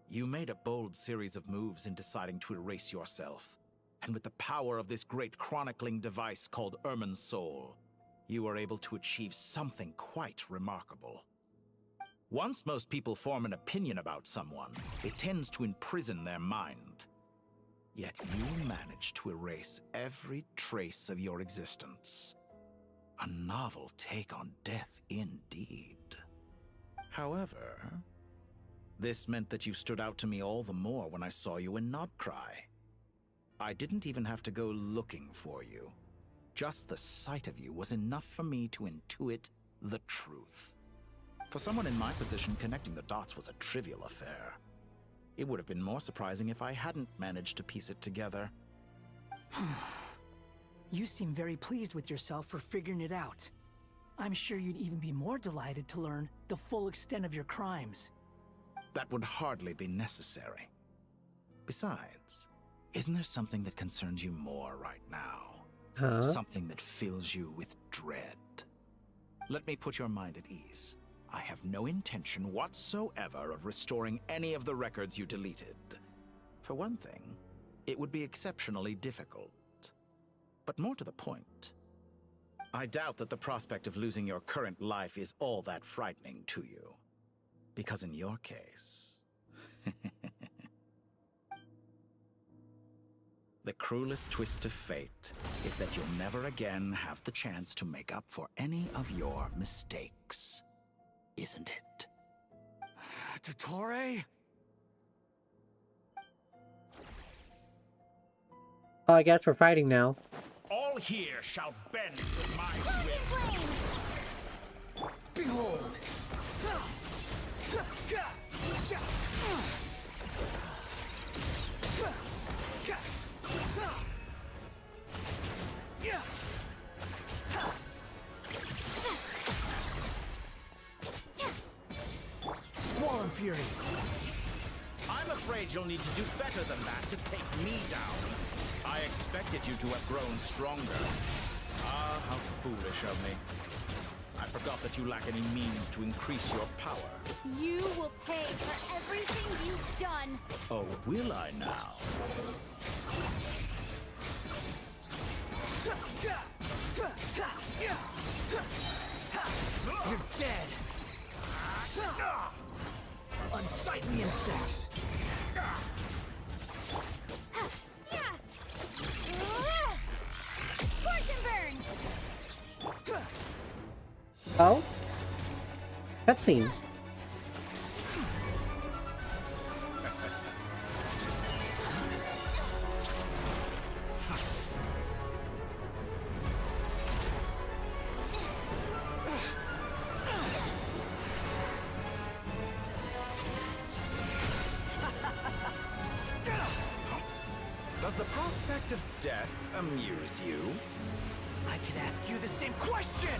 You made a bold series of moves in deciding to erase yourself. And with the power of this great chronicling device called Irmin's Soul, you were able to achieve something quite remarkable. Once most people form an opinion about someone, it tends to imprison their mind. Yet you managed to erase every trace of your existence. A novel take on death indeed. However, this meant that you stood out to me all the more when I saw you in Nodcry. I didn't even have to go looking for you. Just the sight of you was enough for me to intuit the truth. For someone in my position, connecting the dots was a trivial affair. It would have been more surprising if I hadn't managed to piece it together. You seem very pleased with yourself for figuring it out. I'm sure you'd even be more delighted to learn the full extent of your crimes. That would hardly be necessary. Besides, isn't there something that concerns you more right now? Huh? Something that fills you with dread. Let me put your mind at ease. I have no intention whatsoever of restoring any of the records you deleted. For one thing, it would be exceptionally difficult. But more to the point, I doubt that the prospect of losing your current life is all that frightening to you. Because in your case... the cruelest twist of fate is that you'll never again have the chance to make up for any of your mistakes. Isn't it? Dottore? Oh, I guess we're fighting now. All here shall bend to my will. Behold! I'm afraid you'll need to do better than that to take me down. I expected you to have grown stronger. Ah, how foolish of me. I forgot that you lack any means to increase your power. You will pay for everything you've done. Oh, will I now? You're dead. Unsightly insects. Scorch and burn. Oh? Cutscene. Does the prospect of death amuse you? I could ask you the same question!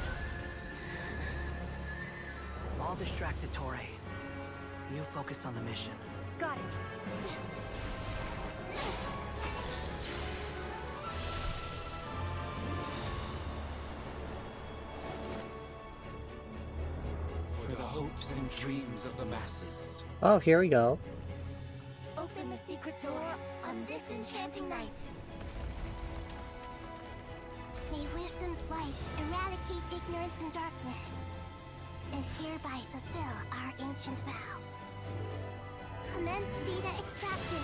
I'll distract Ettore. You focus on the mission. Got it. For the hopes and dreams of the masses. Oh, here we go. Open the secret door on this enchanting night. May wisdom's light eradicate ignorance and darkness, and hereby fulfill our ancient vow. Commence data extraction.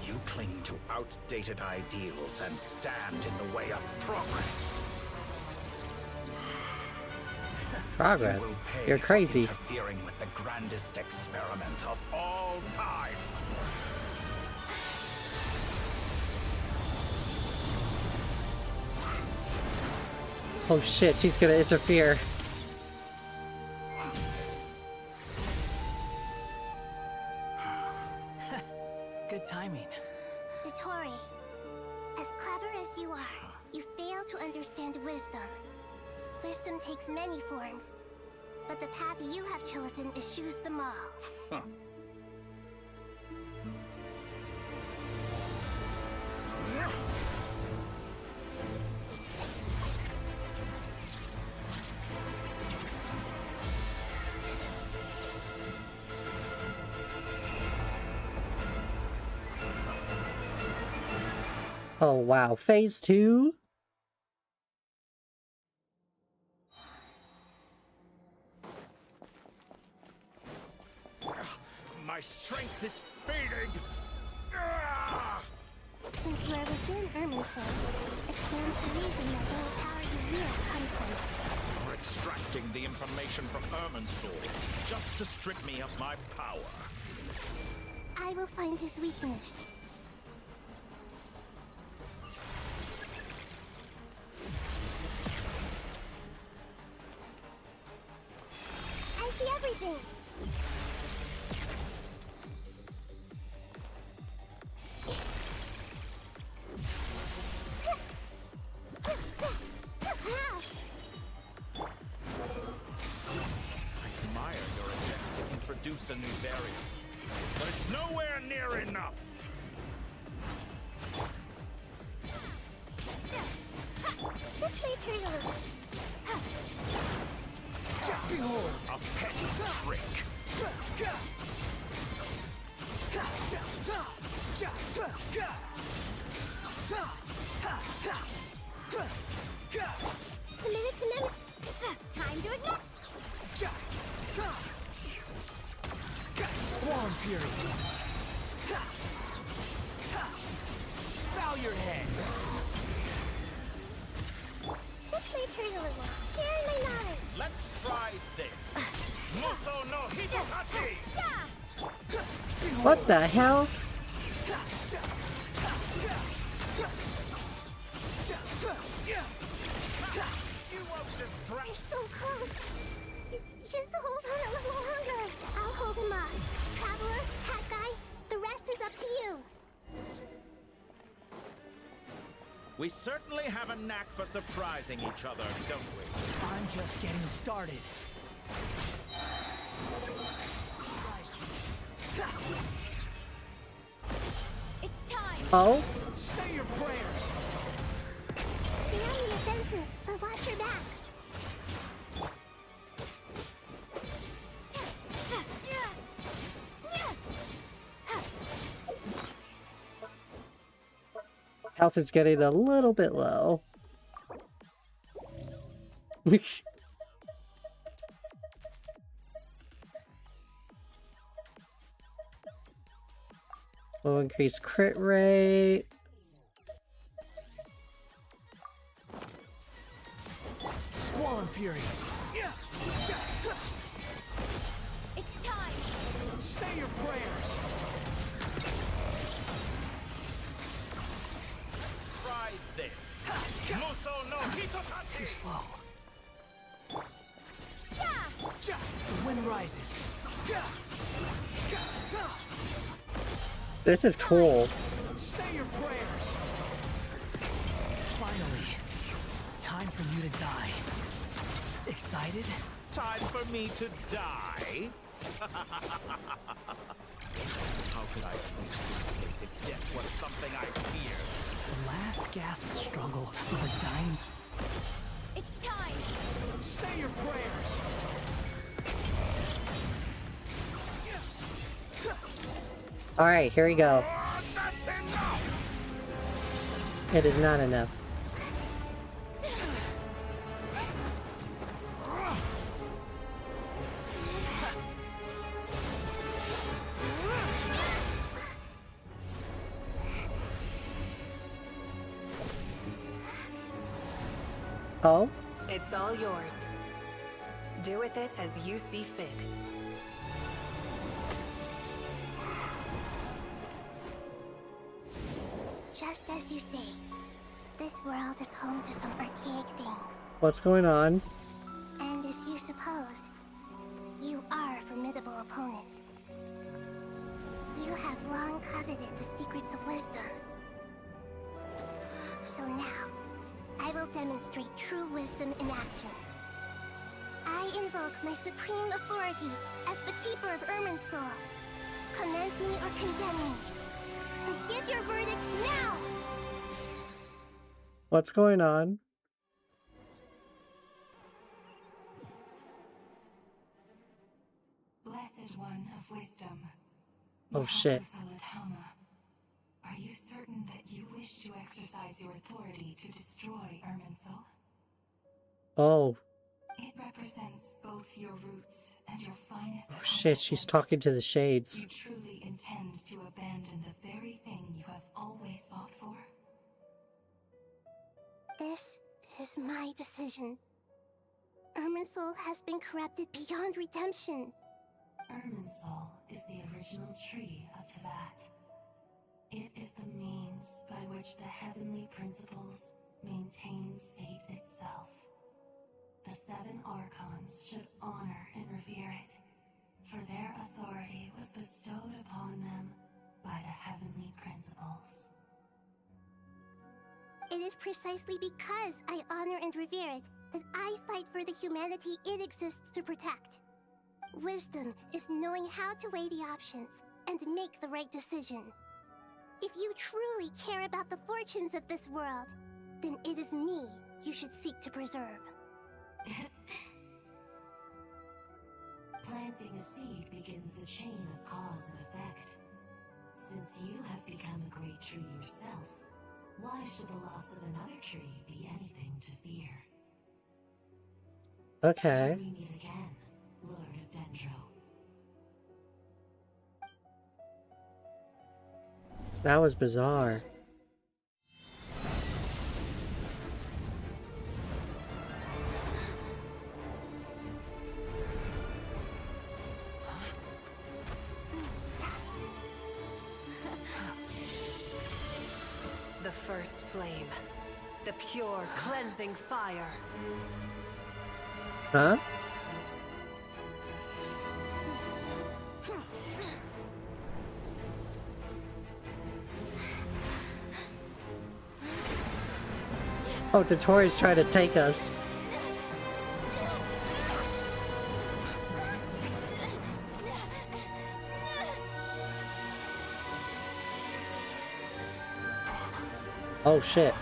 You cling to outdated ideals and stand in the way of progress. Progress? Pay You're for crazy. Interfering with the grandest experiment of all time. Oh shit, she's gonna interfere. Good timing. Dottore, as clever as you are, you fail to understand wisdom. Wisdom takes many forms, but the path you have chosen eschews them all. Huh. Oh wow, phase 2? My strength is fading! Since you are within Irmin's soul, it stands to reason that all power you wield comes from it. You're extracting the information from Irmin's soul just to strip me of my power. I will find his weakness. I see everything! I admire your attempt to introduce a new variant, but it's nowhere near enough. This may hurt a little. Behold, a petty trick. Minute. Time to ignite. Squall Fury. Bow your head. This may hurt a little. Sharing my knowledge. Let's try Try this. Muso no Hitokachi! What the hell? They're so close. Just hold on a little longer. I'll hold him up. Traveler, Hat Guy, the rest is up to you. We certainly have a knack for surprising each other, don't we? I'm just getting started. It's time. Oh? Say your prayers. Stay on the offensive, but watch your back. Health is getting a little bit low. Will increase crit rate. Squall Fury. It's time. Say your prayers. Try this. Muso no Hitokachi! Too slow. The wind rises. This is cool. Say your prayers. Finally, time for you to die. Excited? Time for me to die? How could I face this case if death was something I feared? The last gasp struggle with a dying... It's time. Say your prayers. Alright, here we go. It is not enough. Oh? It's all yours. Do with it as you see fit. Just as you say, this world is home to some archaic things. What's going on? And as you suppose, you are a formidable opponent. You have long coveted the secrets of wisdom. So now, I will demonstrate true wisdom in action. I invoke my supreme authority as the keeper of Irminsul. Commend me or condemn me. But give your verdict now! What's going on? Blessed One of Wisdom. Oh shit. Are you certain that you wish to exercise your authority to destroy Irminsul? Oh. It represents both your roots and your finest Oh shit, she's talking to the shades. You truly intend to abandon the very thing you have always fought for? This is my decision. Irminsul has been corrupted beyond redemption. Irminsul is the original tree of Teyvat. It is the means by which the heavenly principles maintains fate itself. The seven Archons should honor and revere it, for their authority was bestowed upon them by the heavenly principles. It is precisely because I honor and revere it that I fight for the humanity it exists to protect. Wisdom is knowing how to weigh the options and make the right decision. If you truly care about the fortunes of this world, then it is me you should seek to preserve. Planting a seed begins the chain of cause and effect. Since you have become a great tree yourself, why should the loss of another tree be anything to fear? Okay. We meet again, Lord of Dendro. That was bizarre. flame. The pure, cleansing fire. Huh? Oh, Dottoro's trying to take us. Oh shit.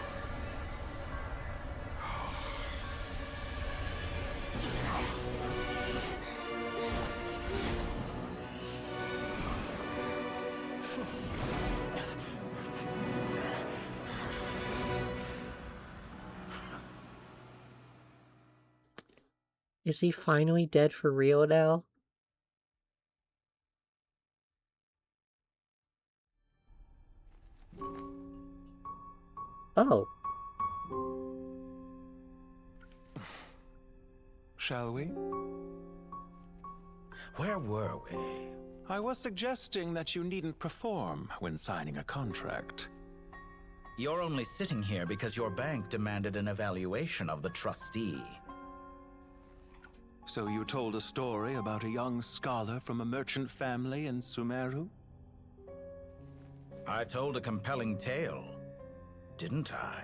Is he finally dead for real now? Oh. Shall we? Where were we? I was suggesting that you needn't perform when signing a contract. You're only sitting here because your bank demanded an evaluation of the trustee. So you told a story about a young scholar from a merchant family in Sumeru? I told a compelling tale, didn't I?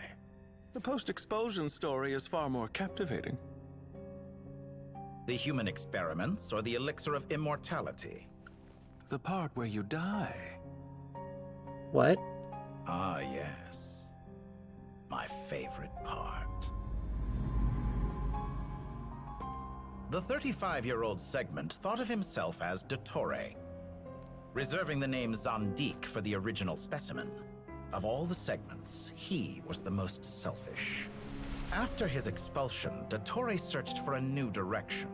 The post-expulsion story is far more captivating. The human experiments or the elixir of immortality? The part where you die. What? Ah, yes. My favorite part. The 35-year-old Segment thought of himself as Dottore, reserving the name Zandik for the original specimen. Of all the Segments, he was the most selfish. After his expulsion, Dottore searched for a new direction.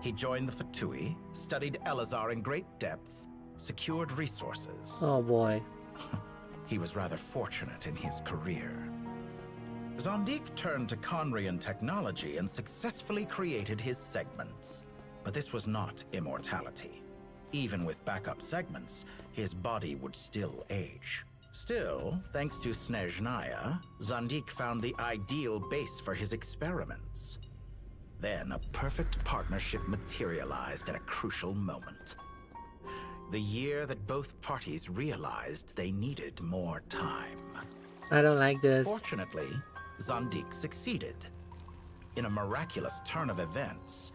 He joined the Fatui, studied Elazar in great depth, secured resources. Oh boy. He was rather fortunate in his career. Zandik turned to Conrian technology and successfully created his segments. But this was not immortality. Even with backup segments, his body would still age. Still, thanks to Snezhnaya, Zandik found the ideal base for his experiments. Then a perfect partnership materialized at a crucial moment. The year that both parties realized they needed more time. I don't like this. Fortunately, Zandik succeeded. In a miraculous turn of events,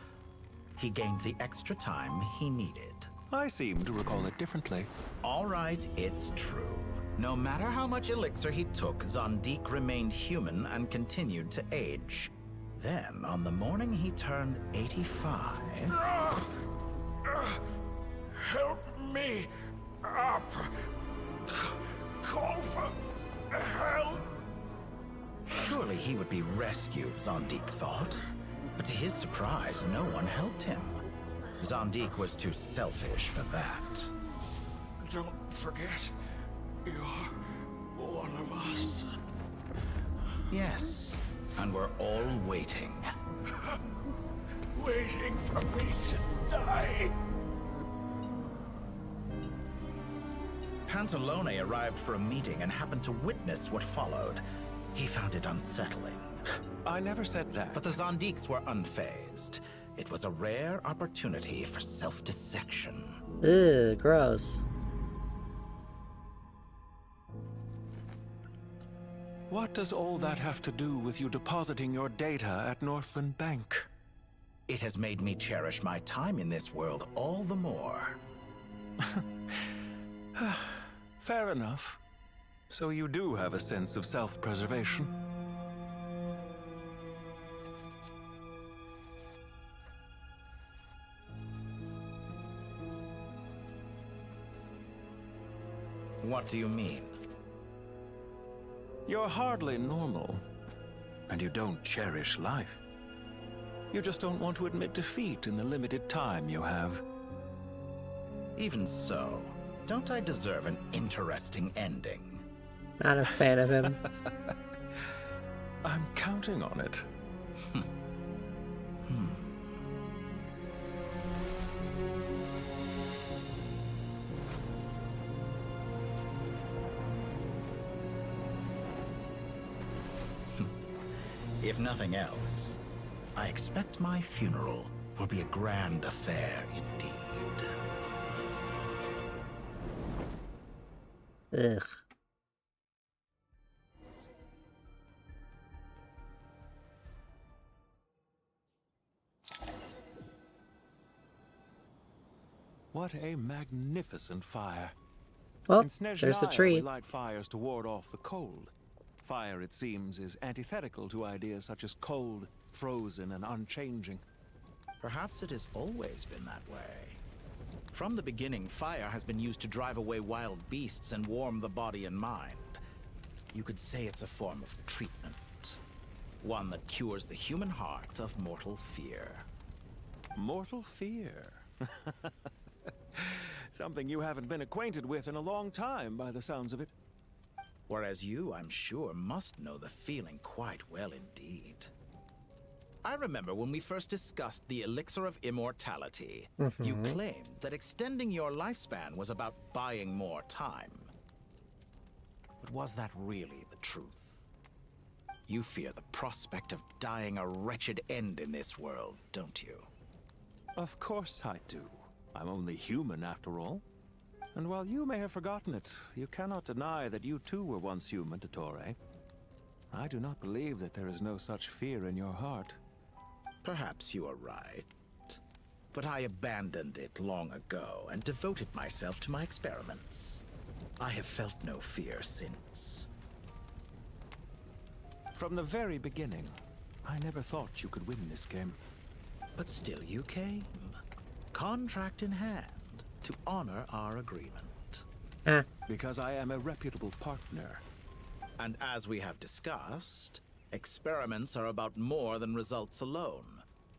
he gained the extra time he needed. I seem to recall it differently. All right, it's true. No matter how much elixir he took, Zandik remained human and continued to age. Then, on the morning he turned 85... Help me up. Call for help. Surely he would be rescued, Zandik thought. But to his surprise, no one helped him. Zandik was too selfish for that. Don't forget, you're one of us. Yes, and we're all waiting. Waiting for me to die. Pantalone arrived for a meeting and happened to witness what followed. He found it unsettling. I never said that. But the Zandiks were unfazed. It was a rare opportunity for self-dissection. Ugh, gross. What does all that have to do with you depositing your data at Northland Bank? It has made me cherish my time in this world all the more. Fair enough. So you do have a sense of self-preservation. What do you mean? You're hardly normal, and you don't cherish life. You just don't want to admit defeat in the limited time you have. Even so, don't I deserve an interesting ending? Not a fan of him. I'm counting on it. If nothing else, I expect my funeral will be a grand affair indeed. Ugh. What a magnificent fire. Well, In there's the Snezhnaya, tree. we light fires to ward off the cold. Fire, it seems, is antithetical to ideas such as cold, frozen, and unchanging. Perhaps it has always been that way. From the beginning, fire has been used to drive away wild beasts and warm the body and mind. You could say it's a form of treatment. One that cures the human heart of mortal fear. Mortal fear? Something you haven't been acquainted with in a long time, by the sounds of it. Whereas you, I'm sure, must know the feeling quite well indeed. I remember when we first discussed the elixir of immortality, you claimed that extending your lifespan was about buying more time. But was that really the truth? You fear the prospect of dying a wretched end in this world, don't you? Of course I do. I'm only human, after all. And while you may have forgotten it, you cannot deny that you too were once human, Dottore. I do not believe that there is no such fear in your heart. Perhaps you are right. But I abandoned it long ago and devoted myself to my experiments. I have felt no fear since. From the very beginning, I never thought you could win this game. But still you came, contract in hand, to honor our agreement. Because I am a reputable partner. And as we have discussed, experiments are about more than results alone.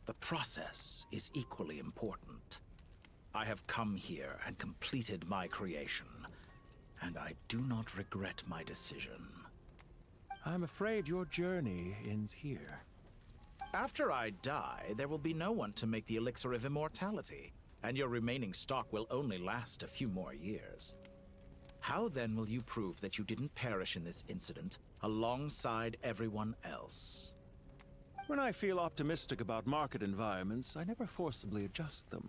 The process is equally important. I have come here and completed my creation, and I do not regret my decision. I'm afraid your journey ends here. After I die, there will be no one to make the elixir of immortality, and your remaining stock will only last a few more years. How then will you prove that you didn't perish in this incident alongside everyone else? When I feel optimistic about market environments, I never forcibly adjust them.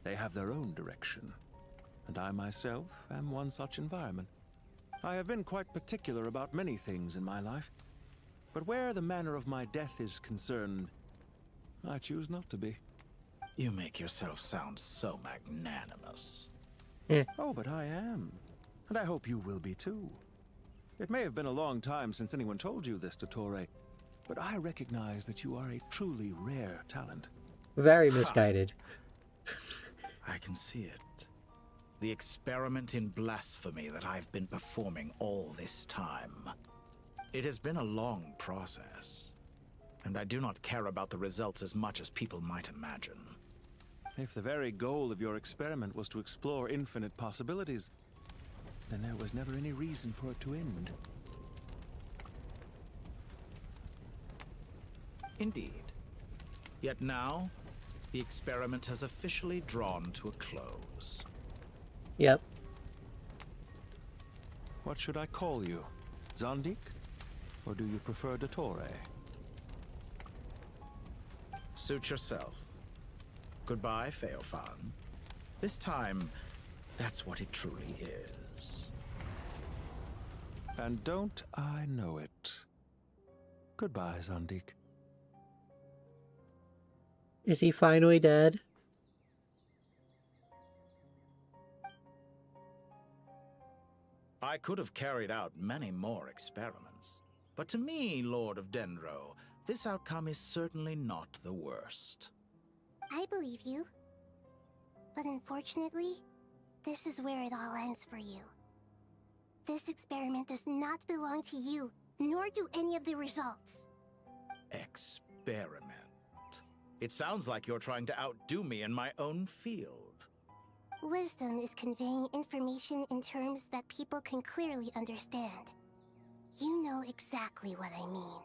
They have their own direction. And I myself am one such environment. I have been quite particular about many things in my life. But where the manner of my death is concerned, I choose not to be. You make yourself sound so magnanimous. Oh, but I am. And I hope you will be too. It may have been a long time since anyone told you this, Dottore, but I recognize that you are a truly rare talent. Very misguided. I can see it. The experiment in blasphemy that I've been performing all this time. It has been a long process, and I do not care about the results as much as people might imagine. If the very goal of your experiment was to explore infinite possibilities, then there was never any reason for it to end. Indeed. Yet now, the experiment has officially drawn to a close. Yep. What should I call you? Zandik? Or do you prefer Dottore? Suit yourself. Goodbye, Feofan. This time, that's what it truly is. And don't I know it? Goodbye, Zandik. Is he finally dead? I could have carried out many more experiments, but to me, Lord of Dendro, this outcome is certainly not the worst. I believe you. But unfortunately, this is where it all ends for you. This experiment does not belong to you, nor do any of the results. Experiment. It sounds like you're trying to outdo me in my own field. Wisdom is conveying information in terms that people can clearly understand. You know exactly what I mean.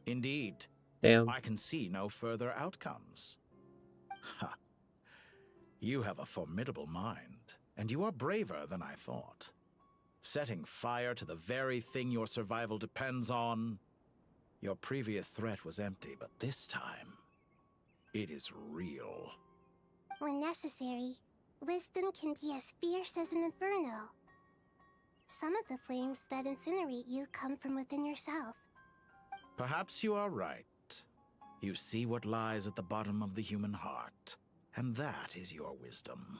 Indeed. Damn. I can see no further outcomes. Ha. You have a formidable mind, and you are braver than I thought. Setting fire to the very thing your survival depends on. Your previous threat was empty, but this time, it is real. When necessary, wisdom can be as fierce as an inferno. Some of the flames that incinerate you come from within yourself. Perhaps you are right. You see what lies at the bottom of the human heart, and that is your wisdom.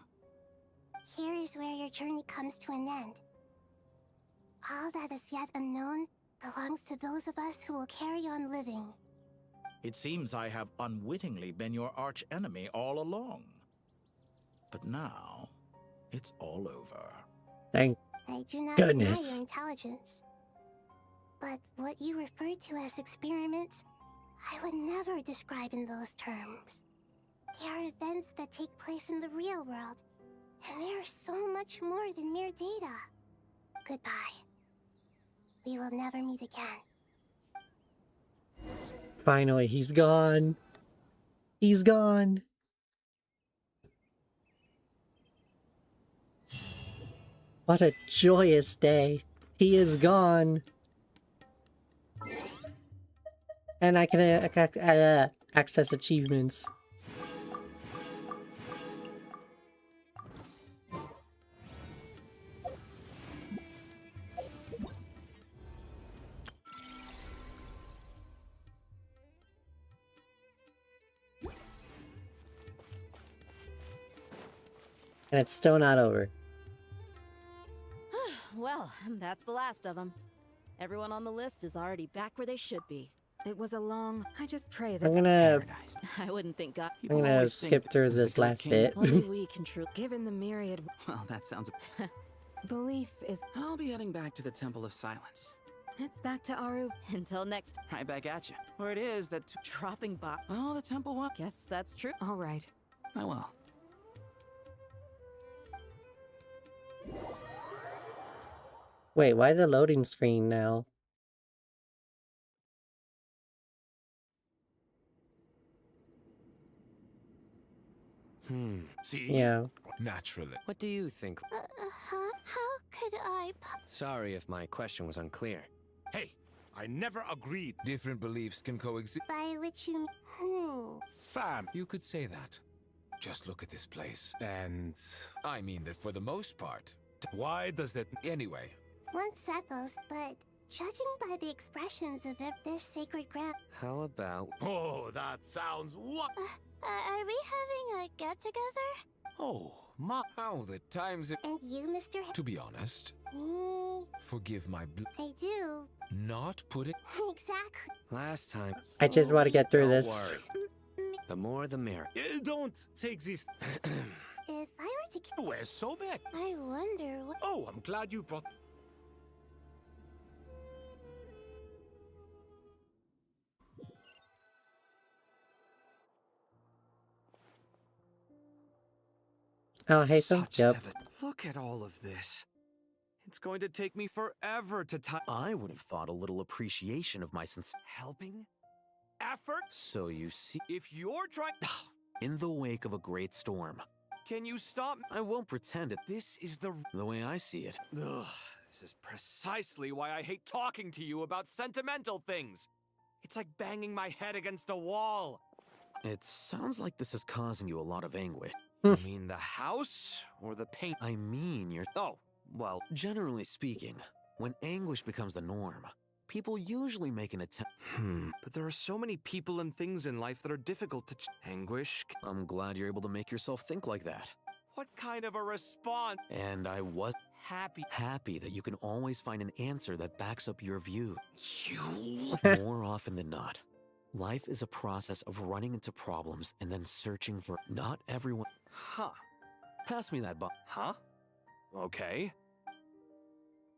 Here is where your journey comes to an end. All that is yet unknown belongs to those of us who will carry on living. It seems I have unwittingly been your arch-enemy all along. But now, it's all over. Thank I do not goodness. deny your intelligence. But what you refer to as experiments, I would never describe in those terms. They are events that take place in the real world, and they are so much more than mere data. Goodbye. We will never meet again. Finally, he's gone. He's gone. What a joyous day. He is gone. And I can access achievements. And it's still not over. Well, that's the last of them. Everyone on the list is already back where they should be. It was a long... I just pray that... I'm gonna... I wouldn't think God... I'm gonna skip through this last bit. Only we can truly... Given the myriad... Well, that sounds... Belief is... I'll be heading back to the Temple of Silence. It's back to Aru. Until next... Right back at you. Where it is that... Dropping by... Oh, the temple what? Guess that's true. All right. I will. Wait, why the loading screen now? See? Yeah. Naturally. What do you think? How could I... Sorry if my question was unclear. Hey, I never agreed. Different beliefs can coexist. By which you... Fam, you could say that. Just look at this place, and... I mean that for the most part. Why does that... Anyway. One settles, but judging by the expressions of this sacred ground... How about... Oh, that sounds what? Are we having a get-together? Oh, how the times it... And you, Mr. To be honest, Me... forgive my I do. not put it... Exactly. Last time... I just want to get through Don't this. worry. The more the merrier. Don't take this... If I were to... We're so big. I wonder what... Oh, I'm glad you brought... Oh, hate them? Yep. Look at all of this. It's going to take me forever to type. I would have thought a little appreciation of my sense Helping? Effort? So you see, If you're trying... in the wake of a great storm, Can you stop? I won't pretend it. This is the way I see it. Ugh, this is precisely why I hate talking to you about sentimental things. It's like banging my head against a wall. It sounds like this is causing you a lot of anguish. You mean the house or the paint? I mean your... Oh, well, generally speaking, when anguish becomes the norm, people usually make an attempt... But there are so many people and things in life that are difficult to... Anguish? I'm glad you're able to make yourself think like that. What kind of a response? And I was... Happy that you can always find an answer that backs up your view. You... More often than not, life is a process of running into problems and then searching for... Not everyone... Huh. Pass me that box. Huh? Okay.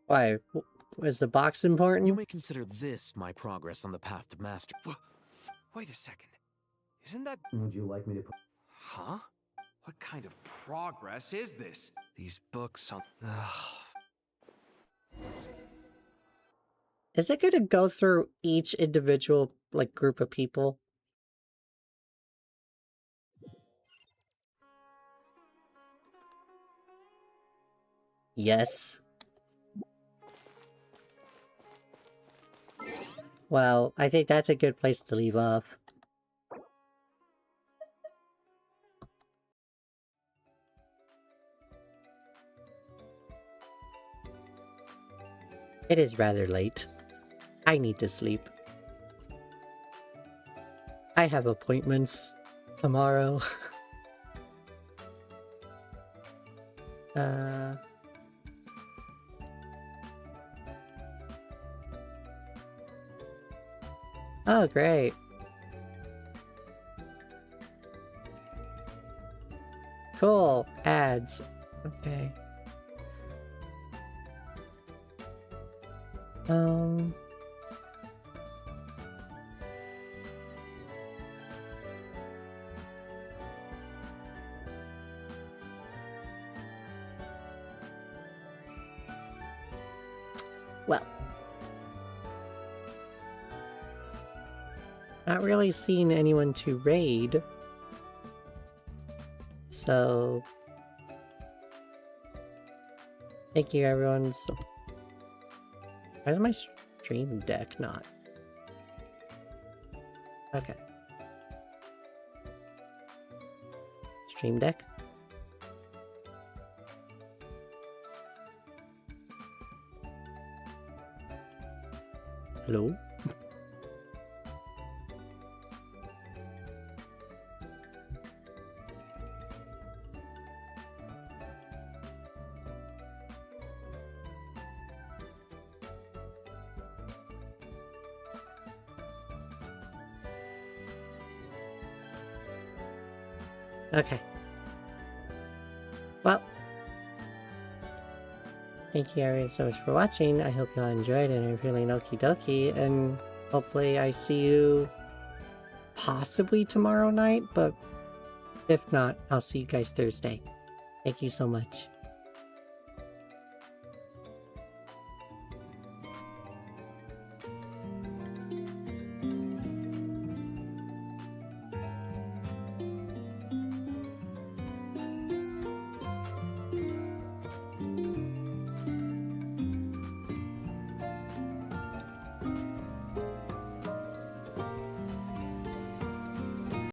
Why? Was the box important? You may consider this my progress on the path to master. Wait a second. Isn't that... Would you like me to... Huh? What kind of progress is this? These books on... Is it going to go through each individual, like, group of people? Yes. Well, I think that's a good place to leave off. It is rather late. I need to sleep. I have appointments tomorrow. Oh, great. Cool. Ads. Okay. Well. Not really seeing anyone to raid. So... Thank you, everyone. So... Why is my stream deck not? Okay. Stream deck? Hello? Okay. Well. Thank you everyone so much for watching. I hope you all enjoyed and are feeling okie dokie. And hopefully I see you possibly tomorrow night. But if not, I'll see you guys Thursday. Thank you so much.